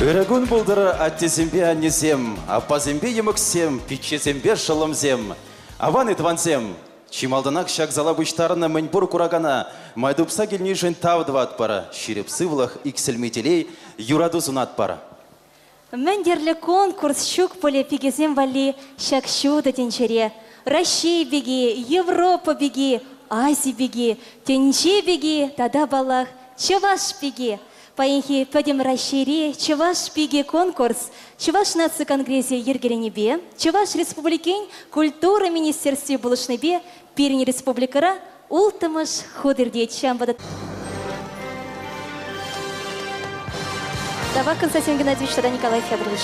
Өрігін бұлдыры аттезімбе аннезем, аппазембе еміксем, пикчезембе шылымзем. Аван етвансем, чималдынақ шак зала бұштарына мінбұр құрағана, майдупса келнейшін тавдыват пара, шерепсывлах иксельметелей юрадузын ат пара. Мендерлі конкурс шук поле пигезем вали шак шуды тенчере. Россия беги, Европа беги, Азия беги, тенче беги, тада балах, Чуваш беги. Поехи пойдем расшири, Чуваш беги конкурс, Чуваш нации конгрессе ергеренебе, Чуваш республикин культура министерстве булышнебе, Пирни республикара, ултымыш худырде чамбада. Давай, Константин Геннадьевич, тогда Николай Федорович.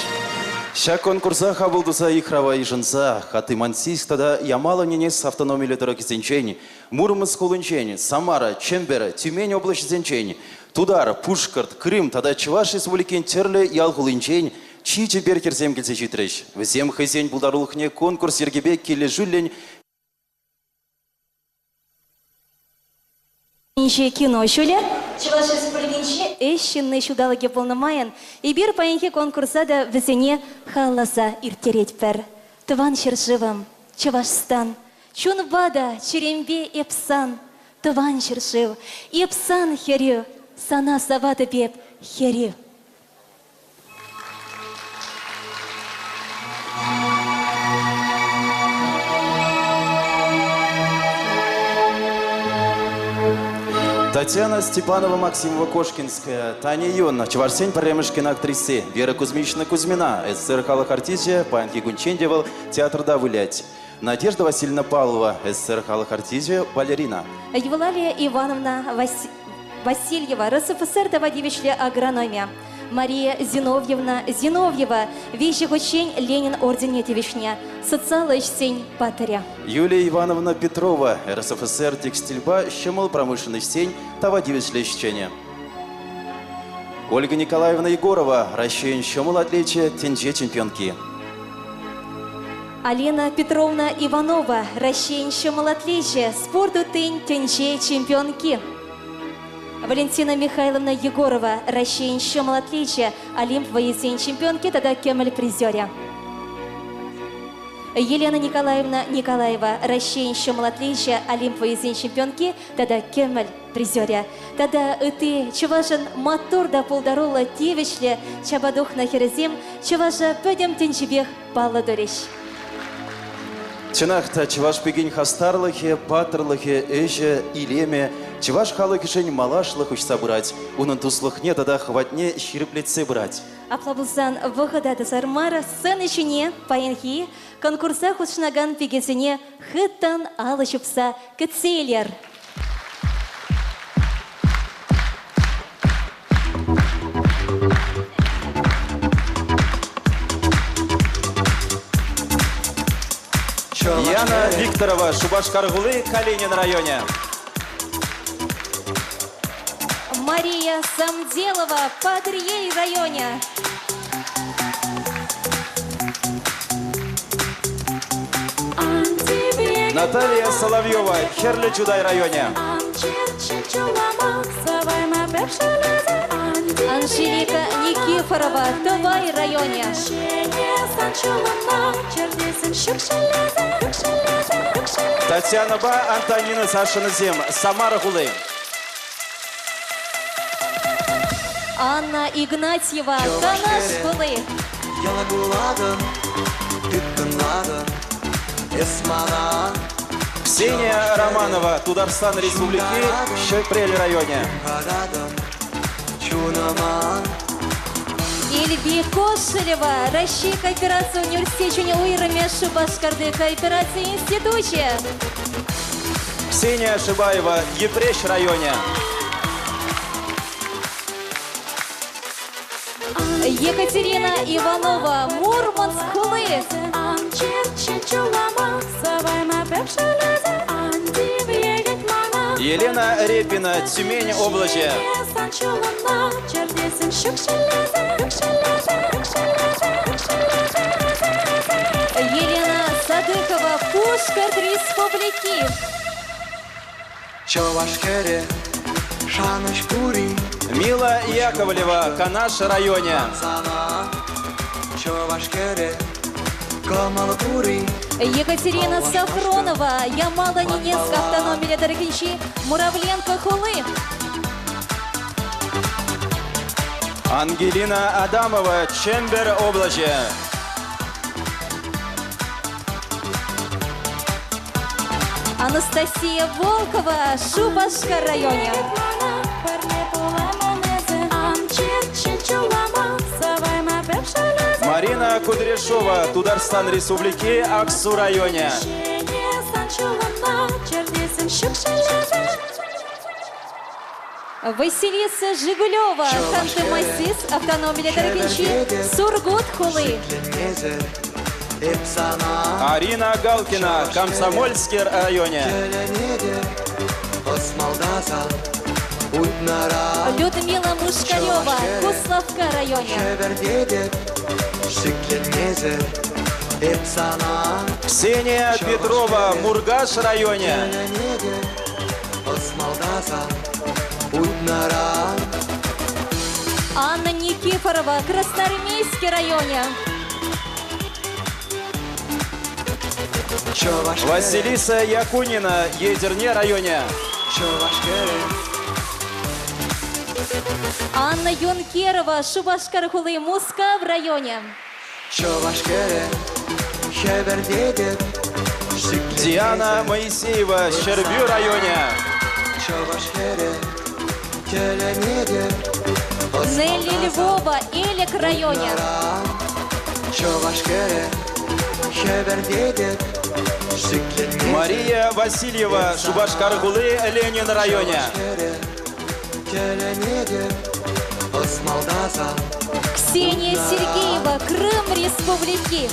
Ша конкурса хабылдуса ихрава ижынса, хаты мансис тада ямала ненес автономили дороги зенчени, Мурманск хулынчени, Самара, Чембера, Тюмень область зенчени, Тудар, Пушкарт, Крым, тада Чуваш республикин терле ял хулынчень, чичи беркер земгельзе житреш. Взем хызень булдарулхне конкурс ергебе келе жүллень. Кино шулер, Чуваш республикинче эшинный шудалыге полномаян, и бир поенхи конкурса да везене халласа иртереть пер. Тыван шершивым, Чувашстан, чун вада черембе эпсан, тыван шершив, эпсан херю, сана савата беп херю. Татьяна Степанова-Максимова-Кошкинская, Таня Ионна, Чувашсень Паремышкина актрисы, Вера Кузьмична Кузьмина, СССР Халах Артизия, Панки Гунчендевал, театр Давылять. Надежда Васильевна Павлова, СССР Халах Артизия, балерина. Евлалия Ивановна Васильева, РСФСР Давадевичля агрономия. Мария Зиновьева, вещих учень Ленин орден Нетевичня, социалочсень Патаря. Юлия Ивановна Петрова, РСФСР текстильба, щемал промышленный сень, Тавадевичля ищения. Ольга Николаевна Егорова, Ращень щемал отличие, тенже чемпионки. Алина Петровна Иванова, Ращень щемал отличие, спорту тень тенже чемпионки. Валентина Михайловна Егорова, Ращень щемал отличие, Олимп воесень чемпионки, тогда Кемель призеря. Елена Николаевна Николаева, Ращень щемал отличие, Олимп воесень чемпионки, тогда Кемель призеря. Тогда ты, Чувашин мотор да полдарола тевичле, чабадух на херезем, Чуваша пойдем тенчебех палладорищ. Чынақта Чуваш пеген хастарлыхе, патрлыхе, эже, илеме, Чуваш халыкышень малашлых учса брать, унын туслыхне тада хватне шириплетсе брать. Аплабулсан выхода сармара сцены чине, паенхи, конкурса худшнаган пегесене, хыттан алышыпса кыцелер. Яна Викторова, Шубаш-Каргулы, Калинин районе. Мария Самделова, Падрией районе. Наталья Соловьева, Херле-Чудай районе. Анжелика Никифорова, Тывай районе. Татьяна Ба, Антонина Сашиназем, Самара Гулы. Анна Игнатьева, Канаш Гулы. Ксения Романова, Тударстан Республики, Щепрель районе. Ильби Кошелева, Россия кооперация университета Уйраме Шубашкарды кооперация институте. Ксения Шибаева, Епрещ районе. Екатерина Иванова, Мурманск Хулы. Елена Репина, Тюмень область. Елена Садыкова, Пушкарт Республики. Чувашкере, Шаныш кури, Мила Яковлева, Канаш районе. Сана, Чувашкере, Камал кури, Екатерина Сафронова, Ямало-Ненецк автономия Дорогинчи, Муравленко Хулы. Ангелина Адамова, Чембер облаче. Анастасия Волкова, Шубашка районе. Марина Кудряшова, Тударстан Республики, Аксу районе. Василиса Жигулева, Ханты-Мансийск автономия Дорогинчи, Сургут Хулы. Незер, Эпсана, Арина Галкина, Комсомольский районе. Келенеде, Осмалдаза, Утнара, Людмила Мушкарева, Кусловка районе. Шевердеде, Шикленезер, Эпсана, Ксения Петрова, Мургаш районе. Келенеде, Осмалдаза, Утнара, Анна Никифорова, Красноармейский районе. Чувашкере, Василиса Якунина, Езерне районе. Чувашкере, Анна Юнкерова, Шубашкар Хулы, Муска в районе. Чувашкере, Шевердеде, Диана Моисеева, Щербю районе. Чувашкере, Келенеде, Нелли Львова, Элек районе. Чувашкере, Шевердеде, Шикленеде, Мария Васильева, Шубашкар-Гулы, Ленин районе. Келенеде, Осмалдаза, Ксения Сергеева, Крым Республики.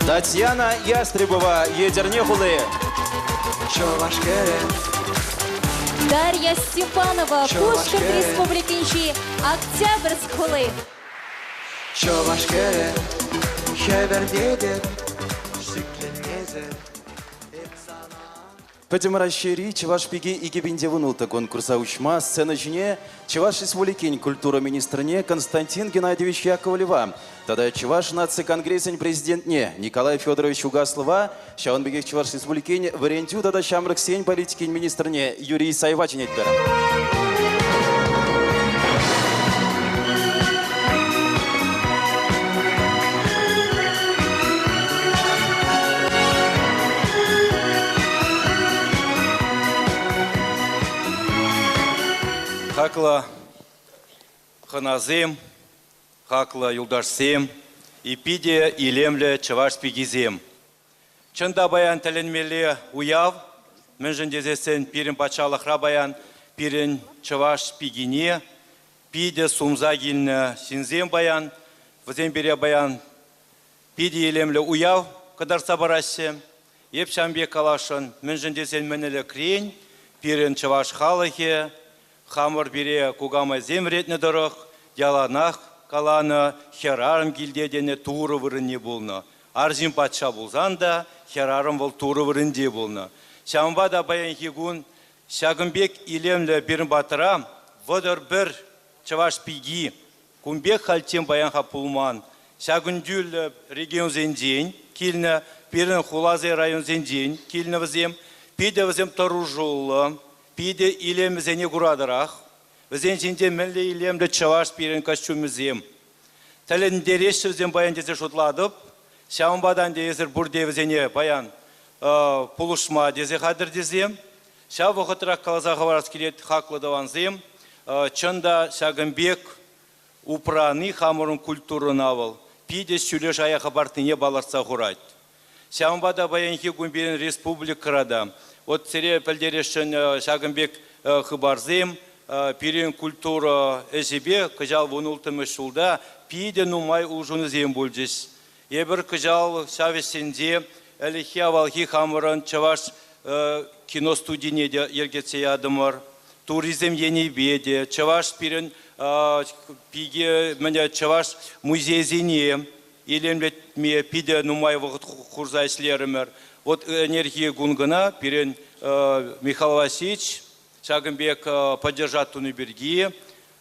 Татьяна Ястребова, Езерне-Гулы. Чувашкере, Дарья Степанова, Пушкин Республики, Октябрьск Хулы. Чувашкере, Шевердеде, Шикленеде, Пәтемарашери Чеваш пиги икебинде вунулта конкурса учма сцена жіне Чеваш Республикин культура министріне Константин Геннадьевич Яковлева. Тада Чеваш наци конгрессен президентне Николай Федорович Угаслова, Шаунбегек Чеваш Республикин вариантю тада Шамраксень политикин министріне Юрий Сайвачин етпер. Хакла Ханазем, Хакла Юлдашсем, Ипиде Илемле Чаваш Пигизем. Чында баян тәленмелі уяв, мен жіндезесен пирин пачалы храбаян, пирин Чаваш Пигине, пиде сумза гильны синзем баян, візен бере баян пиде Илемле уяв, кадарса барасе, еп шамбе калашын, мен жіндесен менелі крень, пирин Чаваш халахе, Хамыр бире кугама земретне дұрық, яланақ каланы херарым гилдедені туыры вырынне болны. Арзин патша болзан да, херарым бол туыры вырынде болны. Шамба да баян хигун, Шагымбек илемлі бірін батыра, вадыр бір Чаваш пиги, кумбек халтен баян хапулман. Шагындюл регион зенден, килні бірін хулазы район зенден, килні візем, пиде візем таружулы, Пиде илемізене құрадырақ, візен жінде мінлі илемді Чаваш пирен костюмізем. Тәлін дереші візен баян дезе шутладып, шамбадан дезір бұрде візене баян пұлышма дезе қадыр дезем, шау вұқытырақ қалазаға барас келет хақлыдаван зем, чында Шагымбек упраны хамырын культурын авыл, пиде сүлеш аяқы бартыне баларса құрайды. Шамбада баян хигумберін республикарада, Вот серия пельдерешен Шагымбек хыбарзем, пирен культура эжебе, кыжал вунултымы шулда, пиде нумай улжуны зем бульджис. Ебір кыжал шавесенде, әліхи авалхи хамырын Чаваш киностудине де ергетсе ядымыр, туризм ені беде, Чаваш пирен пиге, мәне Чаваш музейзине, елемлетме пиде нумай вғыт құрзайслерімір. Вот энергия гунгана, пирен Михаил Васильевич, Шагымбек поддержат Туныберги,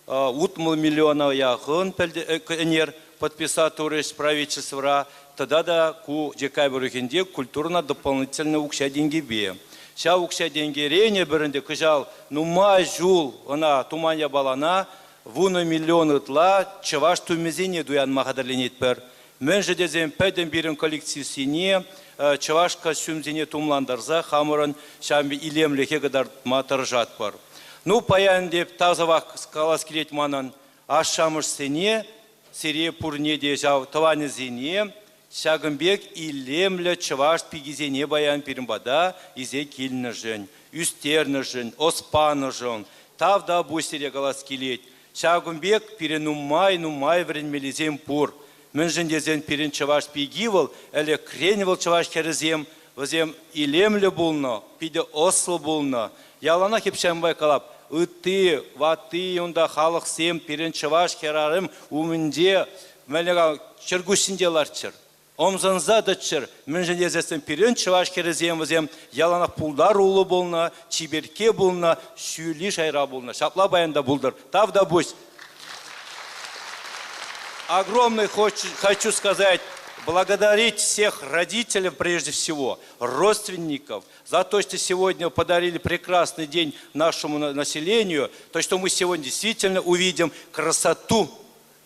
утмыл миллиона яғын подписать турыш правительства, тогда да ку декабрь хинде культурно дополнительно укша деньги бе. Ша укша деньги рене бірінде күжал, нумай жул, она тумания балана, вуны миллион ытла, чаваш тумезине дуян махадаленет пер. Мен же дезем пәден бірін коллектив сине, чаваш костюмзине тумландарза, хамырын шамби илемлеке гадар матаржат пар. Ну, паян деп тазавак скалас килет манан, ашамыш сене, сире пурне де жау таваны зене, Шагымбек илемлі чаваш пигизене баян пирімбада, изе килні жын, үстерні жын, оспаны жын, тавда бусире галас килет. Шагымбек пиренумай вренмелезем пур. Мен жындезен пирен чаваш пигивал, әлі креневал чаваш керезем, вазем илемлі булна, пиде осыл булна. Ялана кепшен байкалап, ыты, ваты, онда халық сем пирен чаваш керарым, умінде, мәліға чыргусінде ларчыр. Омзанза датчыр, мен жындезесен пирен чаваш керезем, вазем ялана пулдар улы булна, чиберке булна, шүйли шайра булна. Шапла баянда булдыр, тавда бусь. Огромный хочу сказать, благодарить всех родителей, прежде всего, родственников, за то, что сегодня подарили прекрасный день нашему населению, то, что мы сегодня действительно увидим красоту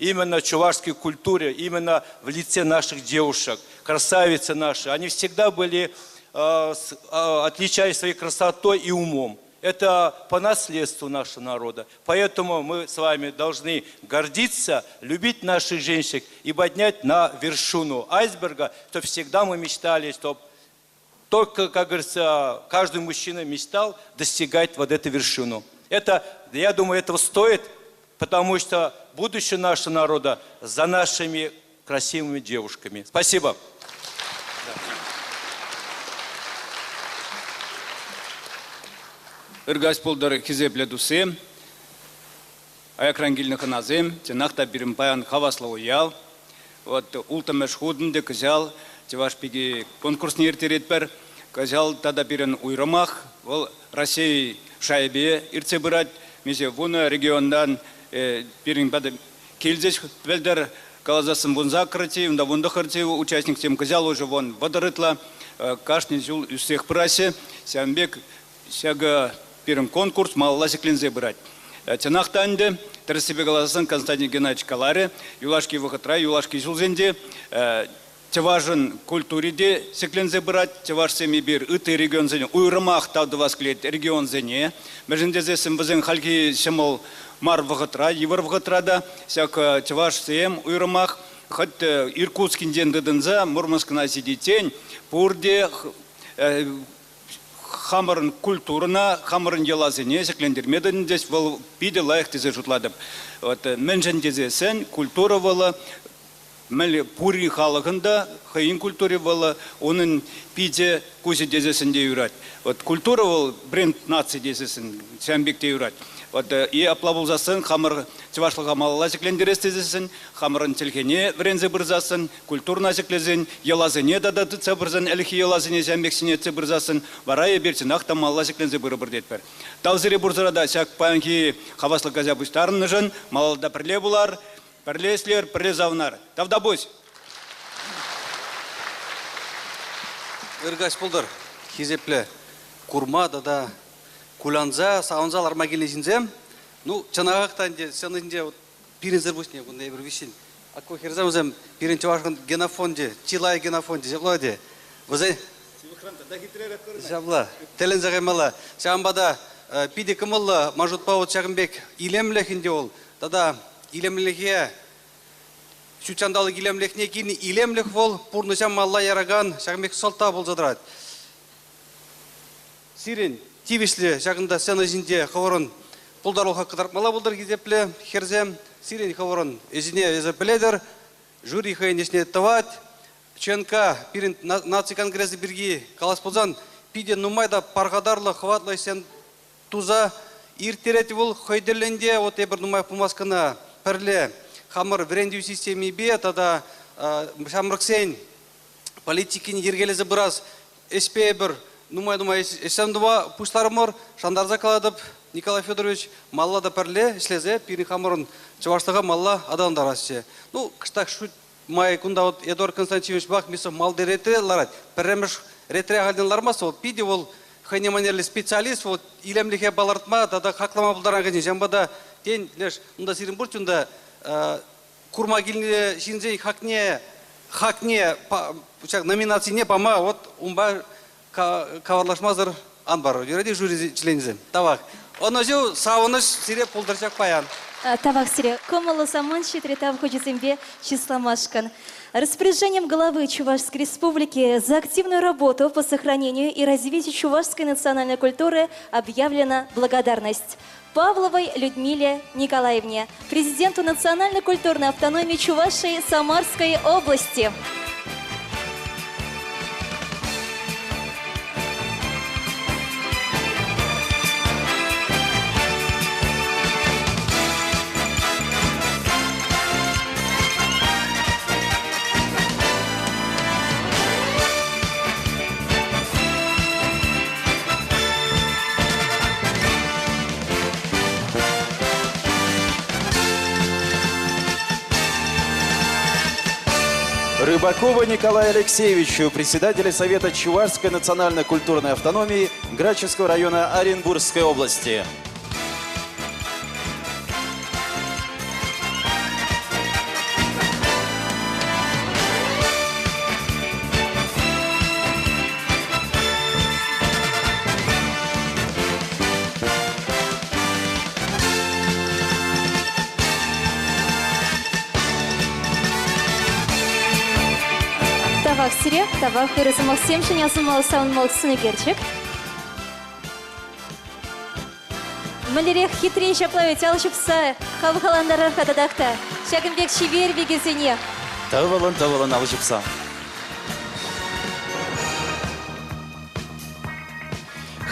именно чувашской культуры, именно в лице наших девушек, красавицы наши. Они всегда были, отличались своей красотой и умом. Это по наследству нашего народа. Поэтому мы с вами должны гордиться, любить наших женщин и поднять на вершину айсберга, чтобы всегда мы мечтали, чтобы только, как говорится, каждый мужчина мечтал достигать вот эту вершину. Это, я думаю, этого стоит, потому что будущее нашего народа за нашими красивыми девушками. Спасибо. Иргас полдар хизепле дусе, аякрангильных назем, тенахта бирим паян хаваслау ял, вот ултамеш худнде казал, теваш пиги конкурс нертеретпер, казал тада бирен уйрамах, вол Россия шайбе ирце бирать, мизе вуна региондан бирин бада кельзеш велдер калазасын вунза крати, унда вунда харти участник тем казал уже вон водорытла, кашни зюл из всех прасе, сямбек сяга первым конкурс малаласи клинзе брать. Тянахтанде, терсибе галасан Константин Геннадьевич Каларе, юлашки выходра, юлашки жулзенде, теважен культуриде секлензе брать, теваж семи бир, ыты регион зене, уйрымах тавды васклет регион зене, межендезе симбазен хальки шамал мар выходра, евр выходрада, сяк теваж сем, уйрымах, хоть Иркутскин ден деденза, Мурманск на сидетень, пурде, хамырын культурына, хамырын елазыне секлендермеден здесь вол пиде лайық тезе жұтладым. Вот менжен дезесен культура вала, мәлі пури халығында хайын культуре вала, оның пиде кузи дезесінде юрат. Вот культура вал бренд нации дезесен, сәмбекте юрат. Вот и аплабылзасын, хамыр чевашлыға малала секлендерес тезесен, хамырын телхене врензе бірзасын, культурна секлезен, елазыне да цебірзен, әліхи елазыне сәмбексіне цебірзасын, варая берсін, ақта малала секлензе бірі бірдетпер. Талзыре бұрзырада сәк паянки хаваслы газя бұстарын жын, малалда пірле бұлар, пірле слер, пірле завнар. Тавда бұз. Иргаш пулдар, хизепле, курма да куланза, саунзалар магилезинзем, ну, чанағақтан де, сенінде пирензер бұсне, бұндай бір вишін. Акко херзамызем, пирен чавашқан генофонде, чилай генофонде, жеклоде. Вызай? Жабла, телен зағаймала. Шамбада, пиде кымылы, мажут пауыт шағымбек, илемлехінде ол. Тада, илемлехе, шучандалы илемлехне кейін, илемлех бол, пурнышам малла яраган, шағымбек салта бол задырат. Сирен, тивишлі жағында сен өзінде қауырын пұлдар олға қыдармала бұлдар кезеплі, херзем, сирен қауырын өзіне өзі біледір, жюри хайын есіне тават, ченка, пирин наци конгрессы бірге қалас бұлзан, пиде нумайда парғадарлы, хватлы сен туза, иртереті бұл қойдерленде, от ебір нумай пұлмаскына пірлі, хамыр врендеу системі бе, тада шамрықсен политикін ергелезі біраз, эспе бір думаю, есем дуа пуштарымыр, шандар закаладып, Николай Федорович, малла да перле, шлезе, пирин хамырын, чаваштыға малла адамдар асче. Кыштак шу май кунда вот Эдуард Константинович бак мисо мал дерете ларат, перремеш ретре галденлармас, вот пиди ол хайне манерлі специалист, вот илемлихе балартма, тада хаклама булдарангын, жамбада тен, леш, унда сирин бурчунда, курма гилне шинзей хакне, номинации не пама, вот умба каварлашмазыр анбар, юради жюри члензе. Тавак. Он озю сауныш сире пулдырчак паян. Тавак сире, комалу саман щитритав хочетимбе числамашкан. Распоряжением главы Чувашской Республики за активную работу по сохранению и развитию чувашской национальной культуры объявлена благодарность Павловой Людмиле Николаевне, президенту национальной культурной автономии Чувашии Самарской области. Рыбакова Николаю Алексеевичу, председателя Совета Чувашской национальной культурной автономии Грачевского района Оренбургской области. Тавак сире, тавак хырысымық семшін ясымалы сауын молсыны керчік. Малерек хитрей шаплавить алышыпса, хавхаландарар хатадақта. Шагымбек шивер бегезіне. Тавалан алышыпса.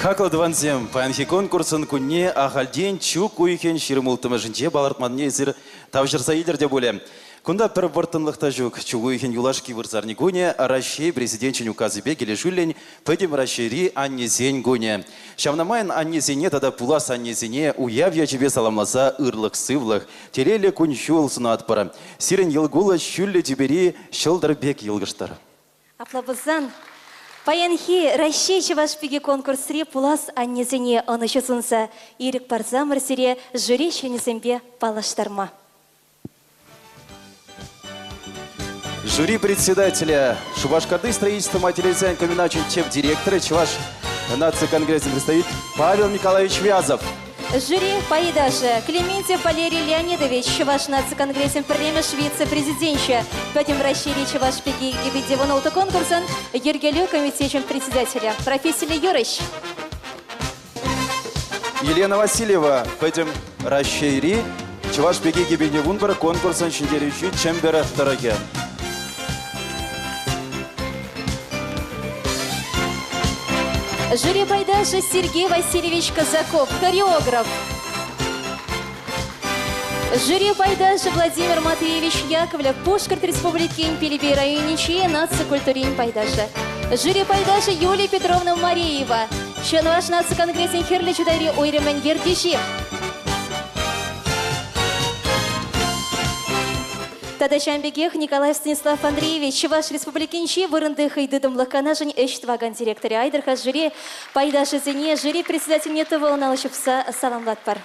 Хакладванзем, паянхи конкурсын күнне ағалден чук уйкен ширмултымы жынче балартманне зір тавжырса елдерде боле. Кунда пір бұртынлықта жүк, чугуйхен юлашки вырзарни гуне, а Рашей президентчен указы бегелі жүллен, пөдем Рашери аннезен гуне. Шавнамайын аннезене тада пулас аннезене уявья чебе саламласа ырлық сывлық, телелі күн шул сунат пара. Сирен елгула шүллі дебери шылдар бек елгыштар. Аплабызан. Паянхи Рашей Чувашпиге конкурсре пулас аннезене онышы сунса, ирік парзамыр сире жюри шенесембе палаштарма. Жюри председателя Шубашкарды строительства материализации комбиначин директора Чуваш нации конгресса представитель Павел Николаевич Вязов. Жюри Паидаши Клементьев Валерий Леонидович, Чуваш нации конгрессен премеш вице-президентча, Петим Рашири Чувашпиги и видеоноута конкурсан, Ергелю комитетчен председателя, профессия Юрыш. Елена Васильева, Петим Рашири Чувашпиги и видеовунбара конкурсан шиндерючи чембера второге. Жюри Пайдаши Сергей Васильевич Казаков, хореограф. Жюри Пайдаши Владимир Матвеевич Яковлев, Пушкарт Республики Пелебей районе Чье, нация культурин Пайдаши. Жюри Пайдаши Юлия Петровна Мареева, Чанваш нация конгрессе Херли Чудари Ойремен Гердиши. Тадачамбегех Николай Станислав Андреевич, Чуваш Республикинчи, Вырындых и Дыдымлых Канажень, Эштваган директоре Айдерха, жюри Пайдаши Зене, жюри председатель Нетова, Налышевса, Салам Латпар.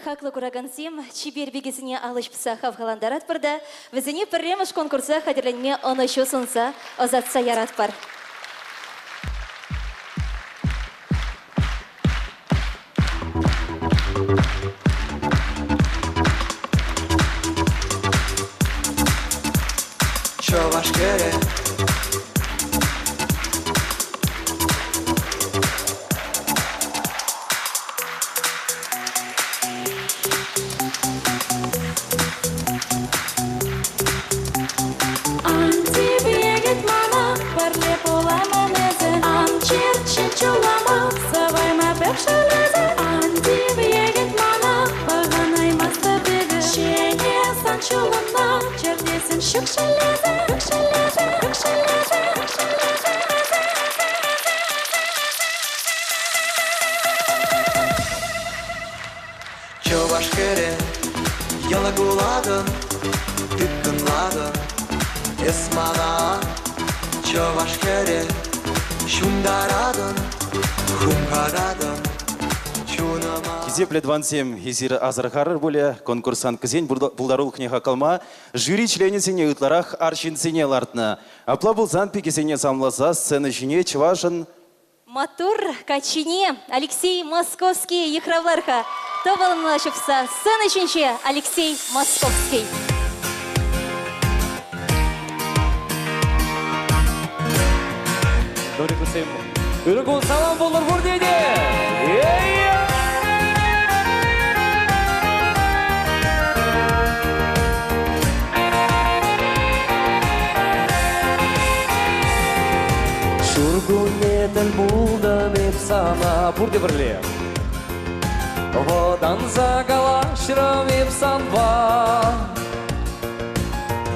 Хаклы Курагансим, Чибер Бегезіне Алышпса Хавгаландарат Парда, Везене Перремаш конкурса Хадерленме Онышу Сунса, Озатса Яратпар. Чуваш кере Антибегет мама, парле по Osman'a Çavaş kere Şundaradın Хумгарадын Чунама Кизепле 27 езір азырхарыр боле конкурсант кізен бұлдарул книға қалма жюри членесіне ұтларақ аршинсене лартына. Апла бұлзан пекесене самласа сцены жіне чывашын Матур качине Алексей Московский ехравларха. То балымла шыпса сын үшінші Алексей Московский. Үргін салам болыр бұр дейді. Шүргінетін бұлдым еп сана бұрды бірле. Водан загалашырым еп санва.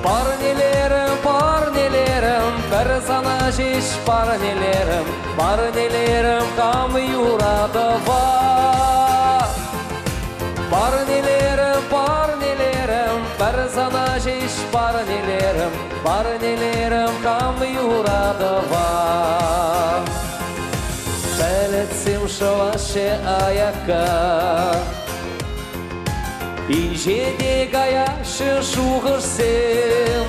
Парнелерім, парнелерім, бір сана жеш парнелерім, парнелерім қам юрадыва. Парнелерім, парнелерім, бір сана жеш парнелерім, парнелерім қам юрадыва. Бәлетсім шывашы аяққа, İncedek ayaşı şuğırsın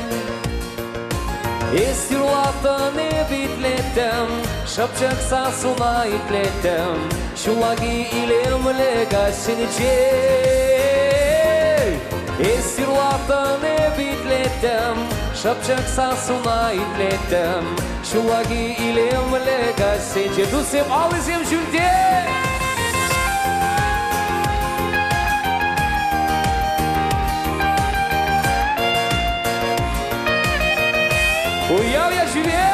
Estürlatın ebitletim Şapçaksa suna itletim Şulagi ilimle gasinece Estürlatın ebitletim Şapçaksa suna itletim Şulagi ilimle gasinece Dusem alızım şülde Уяв я живе!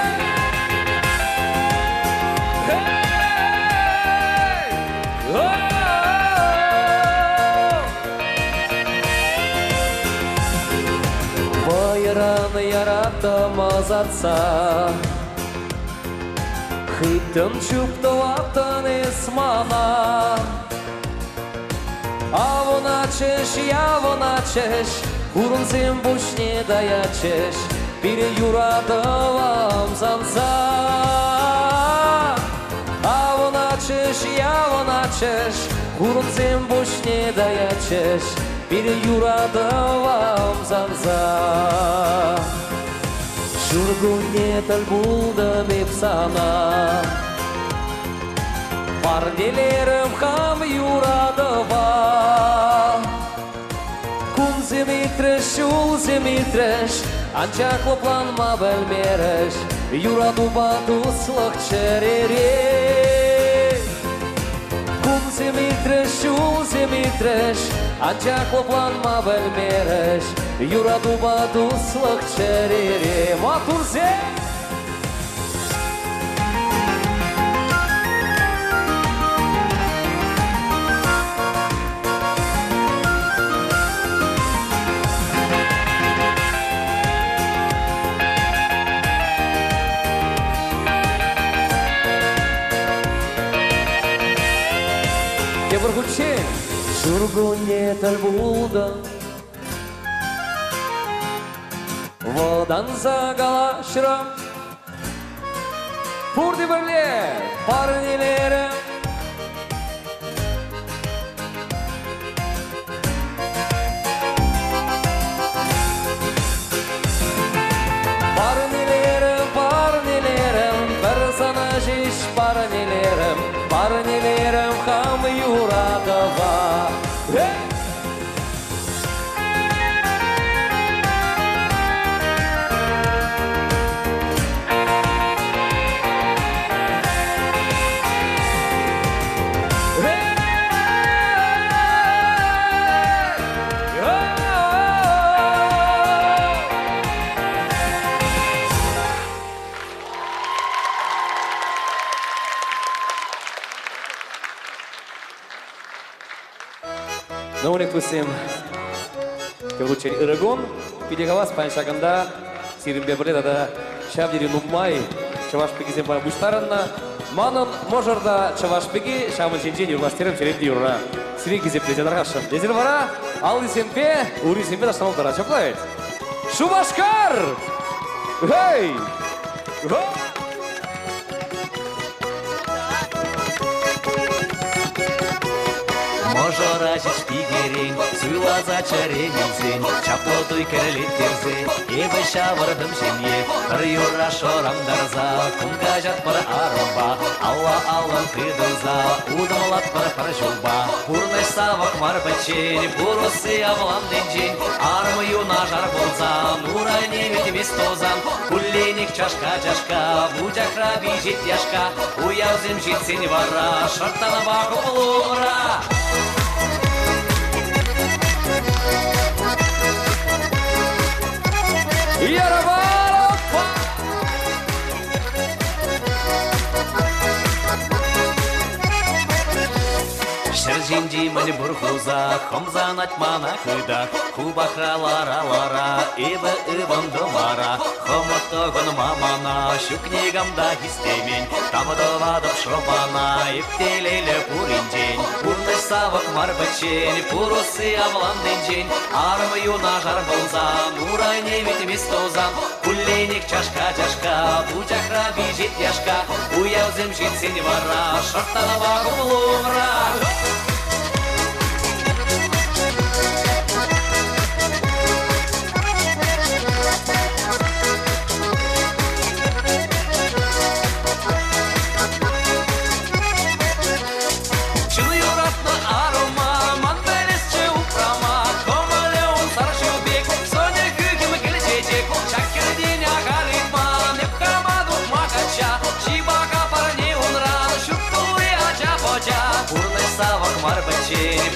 Bayram yaratamaz atsa Хыттым чуптыватын esmana Avona çeş, yavona çeş Kurunzim buş ne daya çeş Bir yuradığım zansa Avona çeş, yavona çeş Kurunzim buş ne daya çeş Bir yuradığım zansa Şurgunnetel buldum hep sana Parnelerim ham yuradıva Kum zemitreş, ul zemitreş Ancak loplanma belmereş Yuradıva duslıq çerere Kum zemitreş, ul zemitreş Ancak loplanma belmereş Yuradıva duslıq çerere Matur zem! Шургунетел булдым Водан загалашырым Пурды бірле парнелерім Парнелерім, парнелерім Бір сана жеш парнелерім Парнелерім хам юрадыва Науник высым Кевлучери Ирагон Пидегавас паншаганда Сиримбе Бредада Шавдири Нуммай Чавашпеги Зембай Буштаранна Манын Можарда Чавашпеги Шамын Сенжени Урластерим Черенди Юрна Сиринги Земпле Зедархашым Дезір бара Алды Земпе Ури Земпе Даштамалдара Чаплавит Шубашкар! Гей! Го! Можо разі шпігерень, суйла за черемізень, чаплотуй керлет терзе, ебі шавырдым жемye, бір юра шорам дарза, кунга жат бір арымба, алла кыдылза, удымлат бір жолба, пурный савак мар бічен, пурусы авланден жен, армы юна жар болза, нурай невет вестозан, кулленик чашка, будякра бежит яшка, уявзем житсен вара, шартана бақы плумра. Шыржинди мені бір хуза, хомзанать мана кыда, хубахра лара, ебі ыбанды мара, хомыттығын мамана, шукнигамда хистемень, тамыдывадып шропана, ептелейлі пуринжень, пурны савық мар бічень, пурусы авланден жень, армы юна жар болза, нурай невет местозан, кулленик чашка, будякра бежит яшка, уявзем житсен вара, шартана бағы плумра.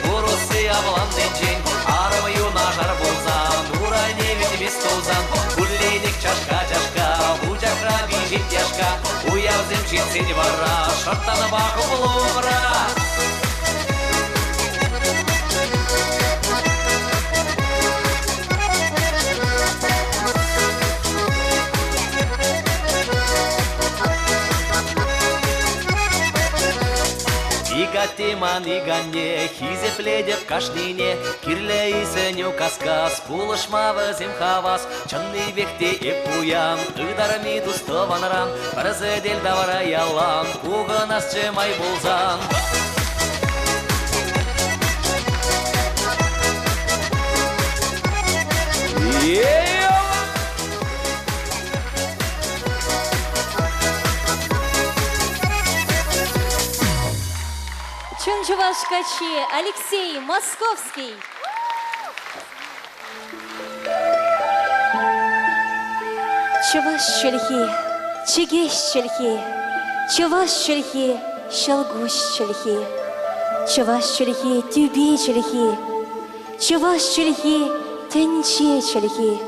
Пурусы авланден жень, армы юна жар болза, нурай невет вестозан, кулленик чашка, будякра бежит яшка, уявзем житсен вара, шартана бақы плумра. Игатеман игане, хизепледеп кашнине, кирле исеню каскас, пулышмавы земхавас, чанный бекте эпуян, ыдарми тустованран, барзедель давара ялан, угынас чемай булзан. Чунчувашкачи Алексей Московский. Чуваш чульхи, чигеш чульхи, чуваш чульхи, шалгуш чульхи, чуваш чульхи, тюбе чульхи, чуваш чульхи, тенче чульхи,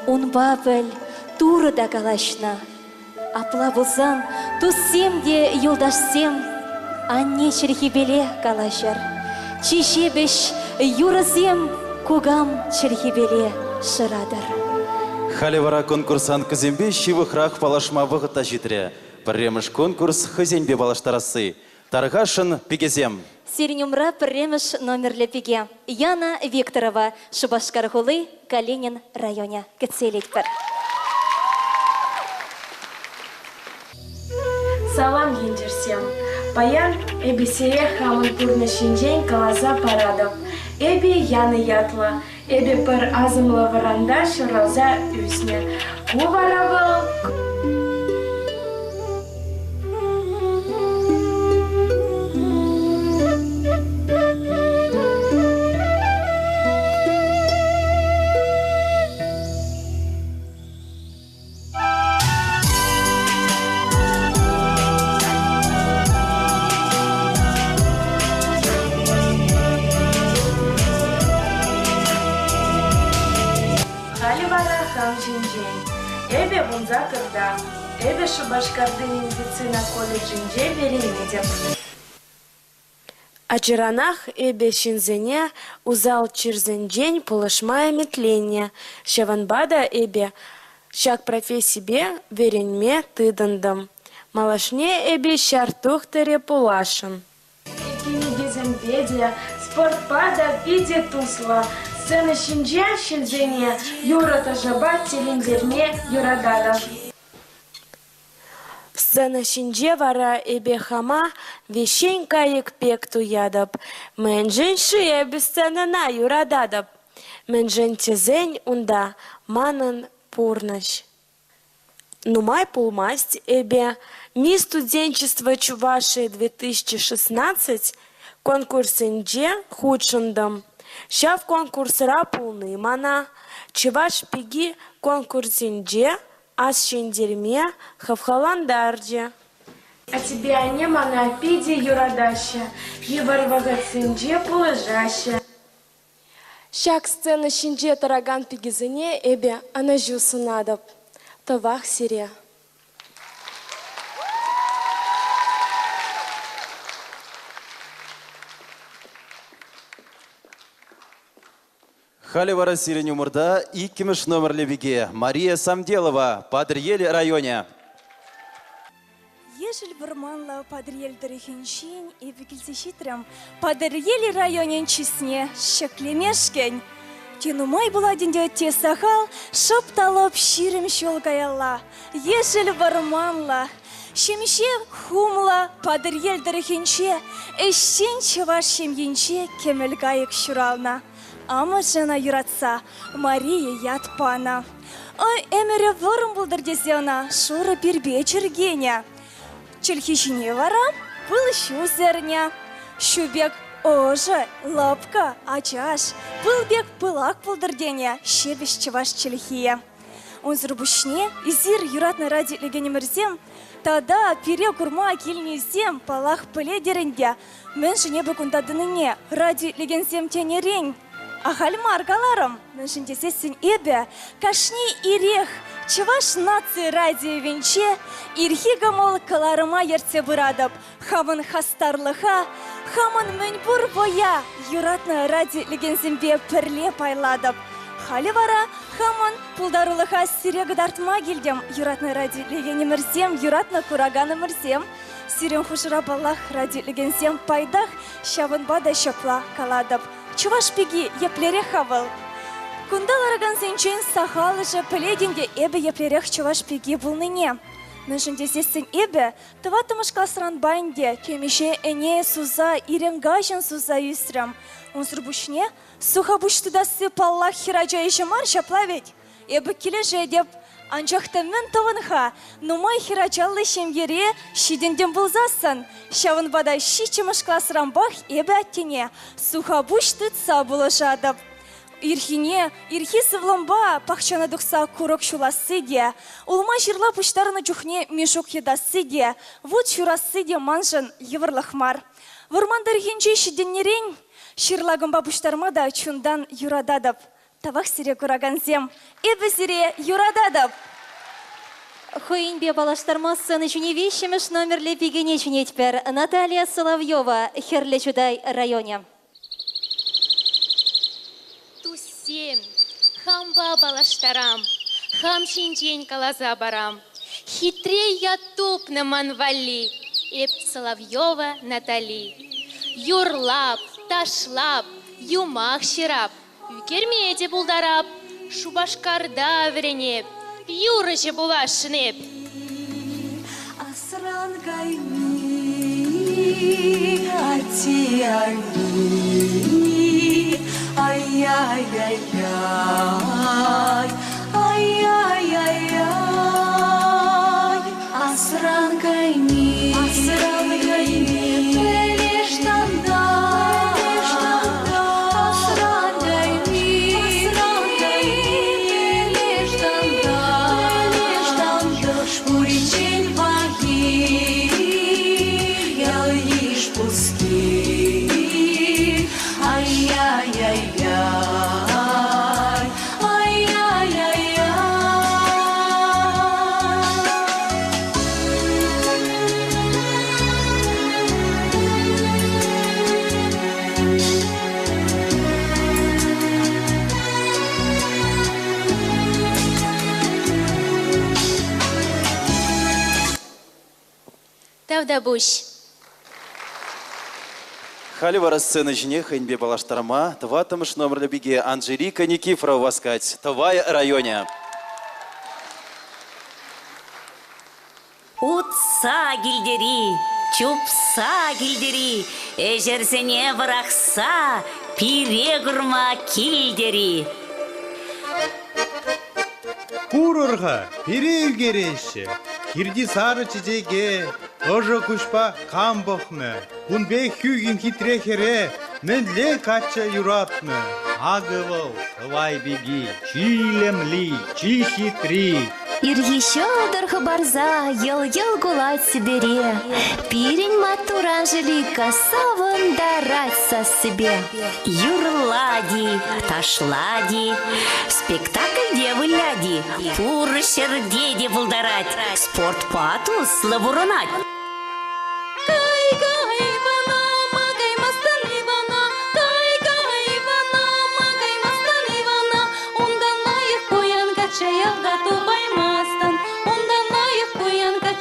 унбабель, турда калашна, апла булсан, туссемде юлдашсем, Анне черхибеле калашар, чишебеш юрызем кугам черхибеле шырадар. Халевара конкурсан кызембе шивыхрах палашма вғыта житре. Пірреміш конкурс хызенбе балаштарасы. Тарғашын пигезем. Сиренюмра пірреміш номерлі пиге. Яна Викторова, Шубашкар-Хулы, Калинин районе. Кецелетпір. Салам ендерсем. Паян эбисере хамын пурны шинжен каласа парадым. Эби яны ятла, эби пыр азымлы варанда шыралза үсне. Куварабыл. Эбе бунза кырда, эбе Шубашкарды медицина колледжинже беренедеп. Ачыранах эбе шинзене узал чирзенжень полышмая метленне. Шаванбада эбе шак профессибе веренме тыдындым. Малашне эбе шартух тере пулашын. Экини безембеде, спортпада пиде тусла, Сцена шинже шельзене, юрата жаба телендерме юрадада. Сцена шинже вара эбе хама вещень кайык пек туядап. Мэнжен шие без сценана юрададап. Мэнжен тезень унда манан пурнащ. Нумай пулмасть эбе Ми студенчество Чувашии 2016 конкурсенже худшындым. Шав конкурсыра пулны мана, Чуваш пиги конкурсенже аз шендерме хавхаландарже. А тебе не мана пиди юрадаща, еварвага цинже пулыжаща. Шак сцена шинже тараган пигизыне эбе анажу сунадап. Тавах сире. Халивара сирень умырда 2 номерлі биге Мария Самделова, Падырел районе. Ежел варманла Падырел дырыхеншин и бігілсешітрім Падырел районен чесне шеклемешкен. Тенумай буладинде те сахал, шопталып ширим шолгаялла. Ежел варманла, шемше хумла Падырел дырыхенше, эштен чываш шемьенше кемелгайык шурална. Ама жана юратса, Мария ятпана. Ой, эмере ворым булдыр дезена, шура пербечер геня. Чельхишине варам, был шузерня. Шубек оже, лапка, ачаш, был бег пылак булдыр деня, шебеш чеваш чельхия. Он зрубушне, изир юратна ради легенемерзем, тада пере курма кильнезем, палах пыле деренде, мен жене бекундадыныне, ради легензем тенерень. Ахаль маргаларым, нышындесесін эбе, кашни ирех, чываш нации радио венче, ирхи гамол каларыма ерте бұрадып, хамын хастарлыха, хамын мүнбур боя, юратны радио легензембе пірле пайладып. Халі вара, хамын пулдарулыха сирегі дартма келдем, юратны радио легенемірзем, юратны кураганы мірзем, сирен хушыра балах радио легензем пайдах, шавын бада шапла каладып. Чуваш пиги еплере хавал. Кундал араган сенчен сахалыжы піледенде эбе еплерех чуваш пиги булныне. Нышынде сесін эбе, тыватымышка сран байнде, кемеше эне суза, иренгажын суза юсрам. Унсырбушне, сухабуштыда сыпаллах хираджайшы мар шаплавет. Эбе кележе деп, анчахта мен тавынха, нумай хираджаллы шемгере шиденден булзасын. Шавын бада шичымышка срамбах эбе аттене, сухабушты ца булышадып. Ирхи сывлымба пахчана дұқса курок шуласы де, улма жирла пуштарына жүхне мешок едасы де, вот шурасы де манжын еврлахмар. Вармандар хенче шиденнерен, ширлагымба пуштарма да чундан юрададып. Тавах сире кураганзем, эбе сире юрададып. Хуинбе балаштарма сыны жүне вещемеш номерлі бігене жүнетпер Наталья Соловьева, Херле Чудай районе. Тусем, хамба балаштарам, хам шинчень калаза барам. Хитрей я туп на манвали, эп Соловьева Натали. Юрлап, ташлап, юмах ширап, юкермеде булдарап, шубашкарда вренеп. Юрыжы булашынеп. Асран кайми, ати айми, ай-яй-яй-яй, ай-яй-яй-яй. Асран кайми, пелештанда, асран кайми, Шпуричень ваги, я лишь пуски. Ай-яй-яй-яй, ай-яй-яй-яй. Тавдабуш. халивара сцена жіне хэнбе балаштарма, тватымыш номерлі биге Анжелика Никифорова васкать, Тывай районе. Утса гильдери, чупса гильдери, эжерсене врақса, пирегурма кильдери. Курорға переу кереші, кирди сары чечеге, ожо кушпа кам бохмы, кунбе хюгин хитрехере, менле кача юратмы. Агывыл, тывай беги, чилемли, чи хитри. Ир еще дорха барза, ел-ел гулать сибире. Пирень матур Анжелика, саван дараться себе. Юрлади, ташлади, спектакль девы ляди, пуры сердеди вылдарать, спорт пату славуронать.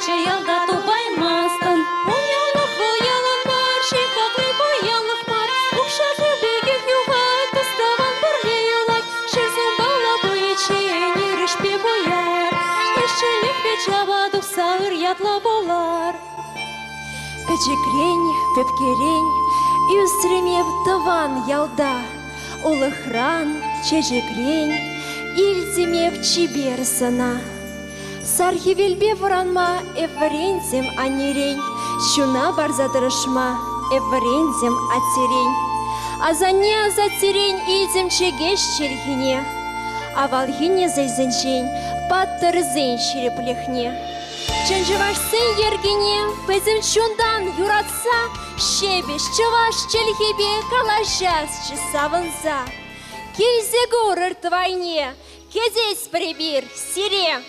Чаялда тубаймастан, уялых буялых бар, шикаклы буялых бар, укшажы бегих югат, уставан барлеялак, шерзу бала буичи, нирышпе буяр, ешчелик печаваду сағыр ятла болар. Печекрень, пепкерень, үстремев тыван ялда, улыхран, чечекрень, илземев чиберсына. Сархивелбе вранма, эврензем анерень, щуна барзадырышма, эврензем атерень. Азане азатерень илзем чегеш черхине, а валхине зайзенчень, паттырзен череплехне. Чынжывашсын ергене, пызым чундан юратса, щебеш чываш челхебе калажас чесавынза. Кельзе горыр твайне, кезес прибир, сире.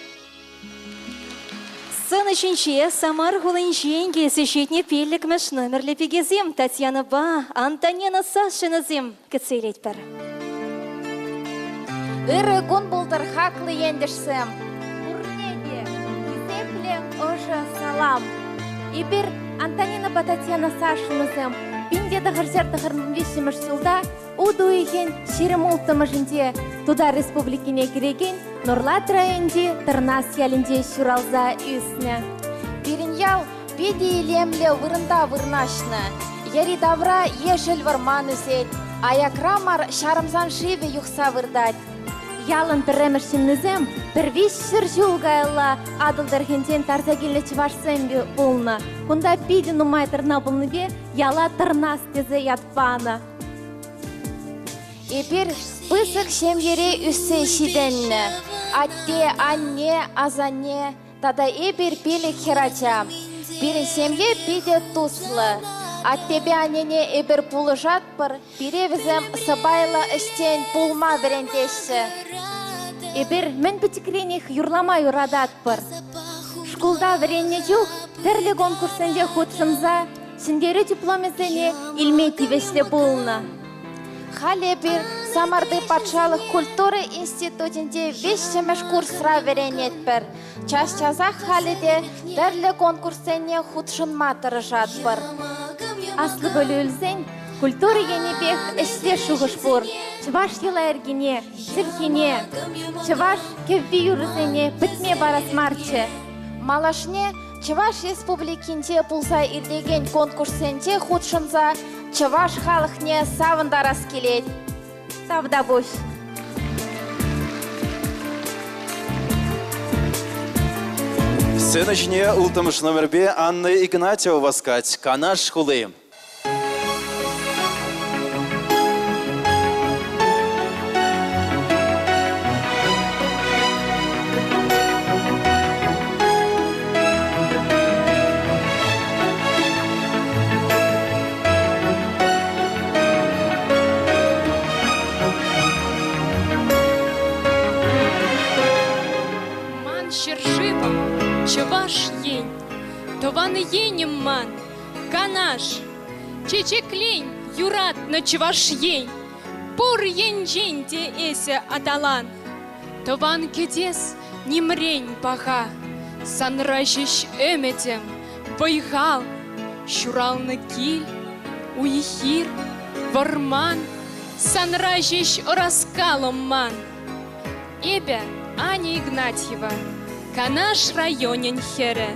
Сын үшінші Самар ғылыншен кесішетіне пелік мәш номерлі пегезем Татьяна Ба, Антонина Сашинызем кецелет бір. Үрі гон болдыр хақлы ендішсім. Урнеде, кесепле ұжы салам. Ибір Антонина Ба Татьяна Сашинызем. Пиндеді ғыржар-тұғырын вешіміш сылда, уду еген шерім ұлтымышынде туда республикіне кереген Нұрлат районде Тырнас ялінде шуралза үсіне. Бірін ял беде елемлі вырында вырнашны. Ері давра ешіл варман үзет, аякрамар шарымзан шиве юқса вырдать. Ялын пірремішіннізім, бір виш шыр жылғайла адылдырхенден тарзагелі чывашсен бе болны. Кунда пиді нумай тырна болны бе, яла Тырнас тезе ятпаны. Епер пысық шемгере үсі шиденні. Атте, анне, азанне, тада епер пелек херача. Бірін семге пиде туслы. Аттебе анене епер пулы жатпыр, бире візім сыбайлы іштен пулма верентеші. Епер мен пітікренех юрлама юрадатпыр. Шкулда веренне жүх, тірлі конкурсенде худшымза, сіндері дипломезене илмей тивешлі болны. Халі бір Самарды патшалық культуры институтінде вешшіміш курсра веренетпір. Час-чазақ халіде дәрлі конкурсене худшын матыры жатпыр. Аслы бөлі үлзен, культура енебек іште шуғыш бұр. Чываш ела әргене, сілхене, чываш кевбі юрызене бітме барас марчы. Малашне Чываш республикінде пулса ирдеген конкурсенде худшынза Чываш халықне савындарас келет. Тавда бош. Сцена жіне ұлтымыш номер бе Анна Игнатьева васкать, Канаш хулы. Чываш ень, тован енем ман, Канаш, чечеклень, юрат на чываш ень, пур ень женте эсе аталан, тован кедес нимрень паха, санращищ эметем, вайгал, щурал на киль, уйхир, варман, санражищ раскаломман. Эбе Аня Игнатьева, Канаш районен хере.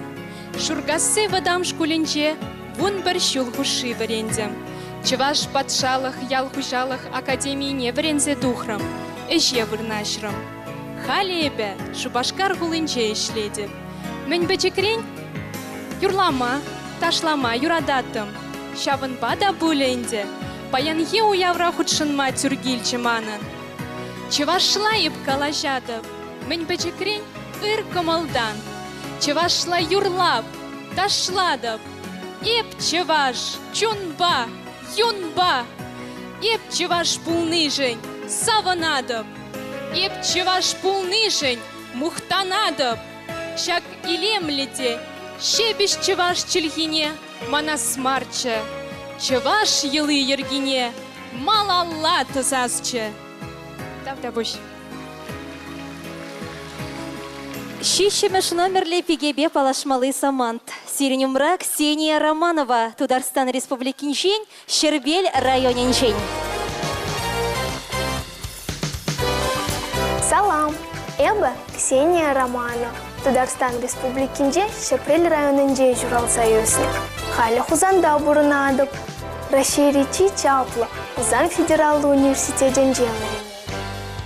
Шургасы вадам шкуленче, вун барщул хуши варензем. Чеваш патшалых, ялхужалых академии не варензе духрам, эше вырнашрам. Хали эбе шубашкар гулынче ишледеп. Мен бечекрень юрлама, ташлама, юрадаттым. Шавынба да буленде, паянхе уявра худшынма тюргильче манын. Чевашла еп калажадып, мен бечекрень ыр комалдан. Чевашла юрлап, ташладып. Еп чеваш, чунба, юнба. Еп чеваш пулныжень, саванадып. Еп чеваш пулныжень, мухтанадып. Шак илемлете, шебеш чеваш чельгине, манасмарче. Чеваш елы ергине, малалла тызасче. Давдабуш. Щищемеш номерле пигебе палашмалы самант. Сиренюмра Ксения Романова, Тударстан Республикинчень, Щербель районенчень. Салам! Эбі Ксения Романова, Тударстан Республикинче, Щербель районенче журал союзник. Халі хузанда бұрынадып, Раширичи чаплы, Хузан федералды университетен жемірен.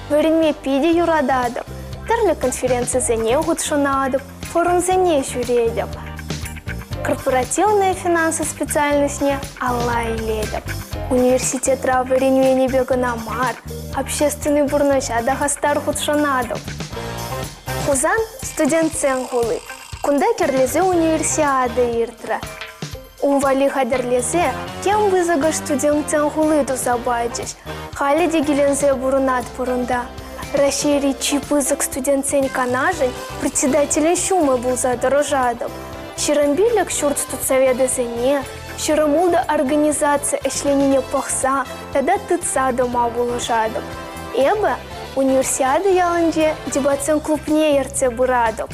Вөрінме пиде юрададып, түрлі конференциясыне ғұтшынадып, форумсыне жүредіп. Корпоративная финансы специальностіне алла иледіп. Университет равыренуене бегіна мар, общественный бұрныша дағастар ғұтшынадып. Хузан студентсен ғулы, кунда керлезе универсиады иртра. Умвали хадерлезе, кем вызыгыш студентсен ғулы дұзабайджиш, халі дегелензе бұрынат бұрында. Рашири чипызык студентсен канажын, председателен шумы был задорожадым. Ширамбилек шурт студсоведезене, ширамулда организация эшленине пахса, тогда тыца дома булыжадым. Эбі универсиады ялынде дебатсен клубне ерце бұрадып.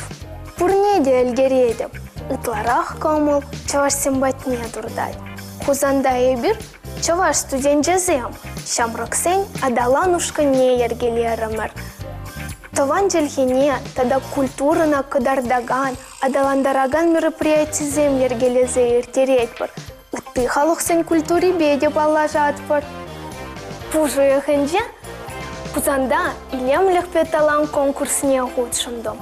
Пурнеде әлгередіп, ұтларақ камыл, чаваш симбатне дұрдай. Хузанда ебір, чаваш студент жезем, шамраксен адаланушка не ергелерімір. Тован желхене, тада культурына кыдардаган, адаландараган мероприятизем ергелезе ертеретпір. Үтті халықсен культури беде балажатпыр. Пужу ехенже, пузанда илемлік петалан конкурсне ғудшындым.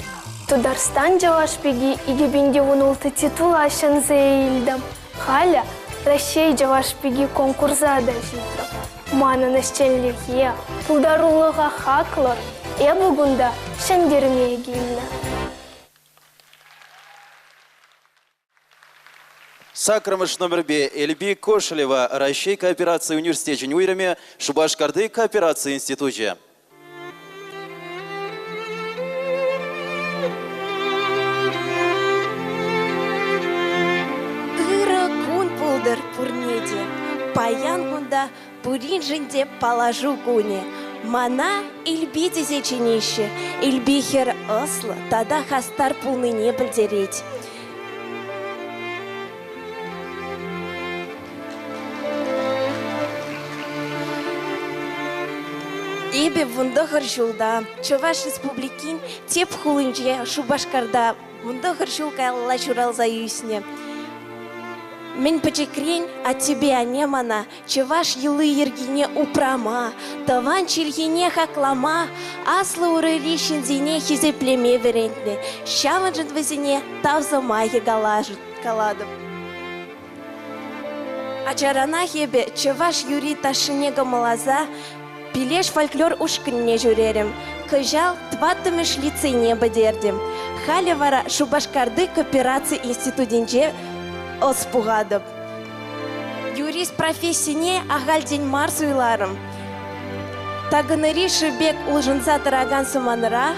Тударстан жавашпеги игебенде унулты титулашын зейлдім. Халя Рашей жавашпеги конкурсада житрым. Манын ішченліге, пулдарулыға хақлыр, эбугунда шендерме гилна. Сакрамыш номер бе Эльби Кошелева, Рашей кооперации университете Уйраме, Шубашкарды кооперации институте. Пулдар пурнеде, паян гунда пуринженде положу гуне. Мана илби дезеченище, илбихер осла, тада хастар пулныне білдереть. Эбе вундахар жулда, Чуваш республикин теп хулынже Шубашкарда вундахар жулка алла журал заюсне. Мен пачекрень, а тебе анемана, Чуваш елы ергине упрама, таван чильгине хаклама, аслы урылишин зине хизе племе верентне, щаванжын вазине тавза майе каладым. Ачарана хебе Чуваш юри ташынега малаза, пилеш фольклор ушкынне журерем, кыжал тваттымыш лицейне бадердем, халі вара Шубашкарды кооперации институтинче оспуғадып. Юрист профессине ағалден марс уйларым. Тагыныри шыбек ұлжынса тұраган сыманыра,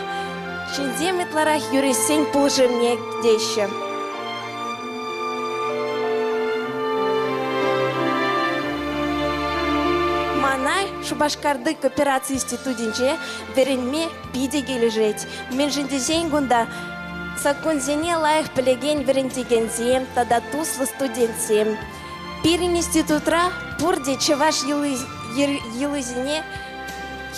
шынземетларах юристсен пұлжымне дейші. Манай Шубашкарды кооперации институтинче веренме биде кележет. Мен жындезен гунда Сакунзене лайық білеген верентегензем, тада туслы студентсем. Пирин институтра бурде чеваш елызине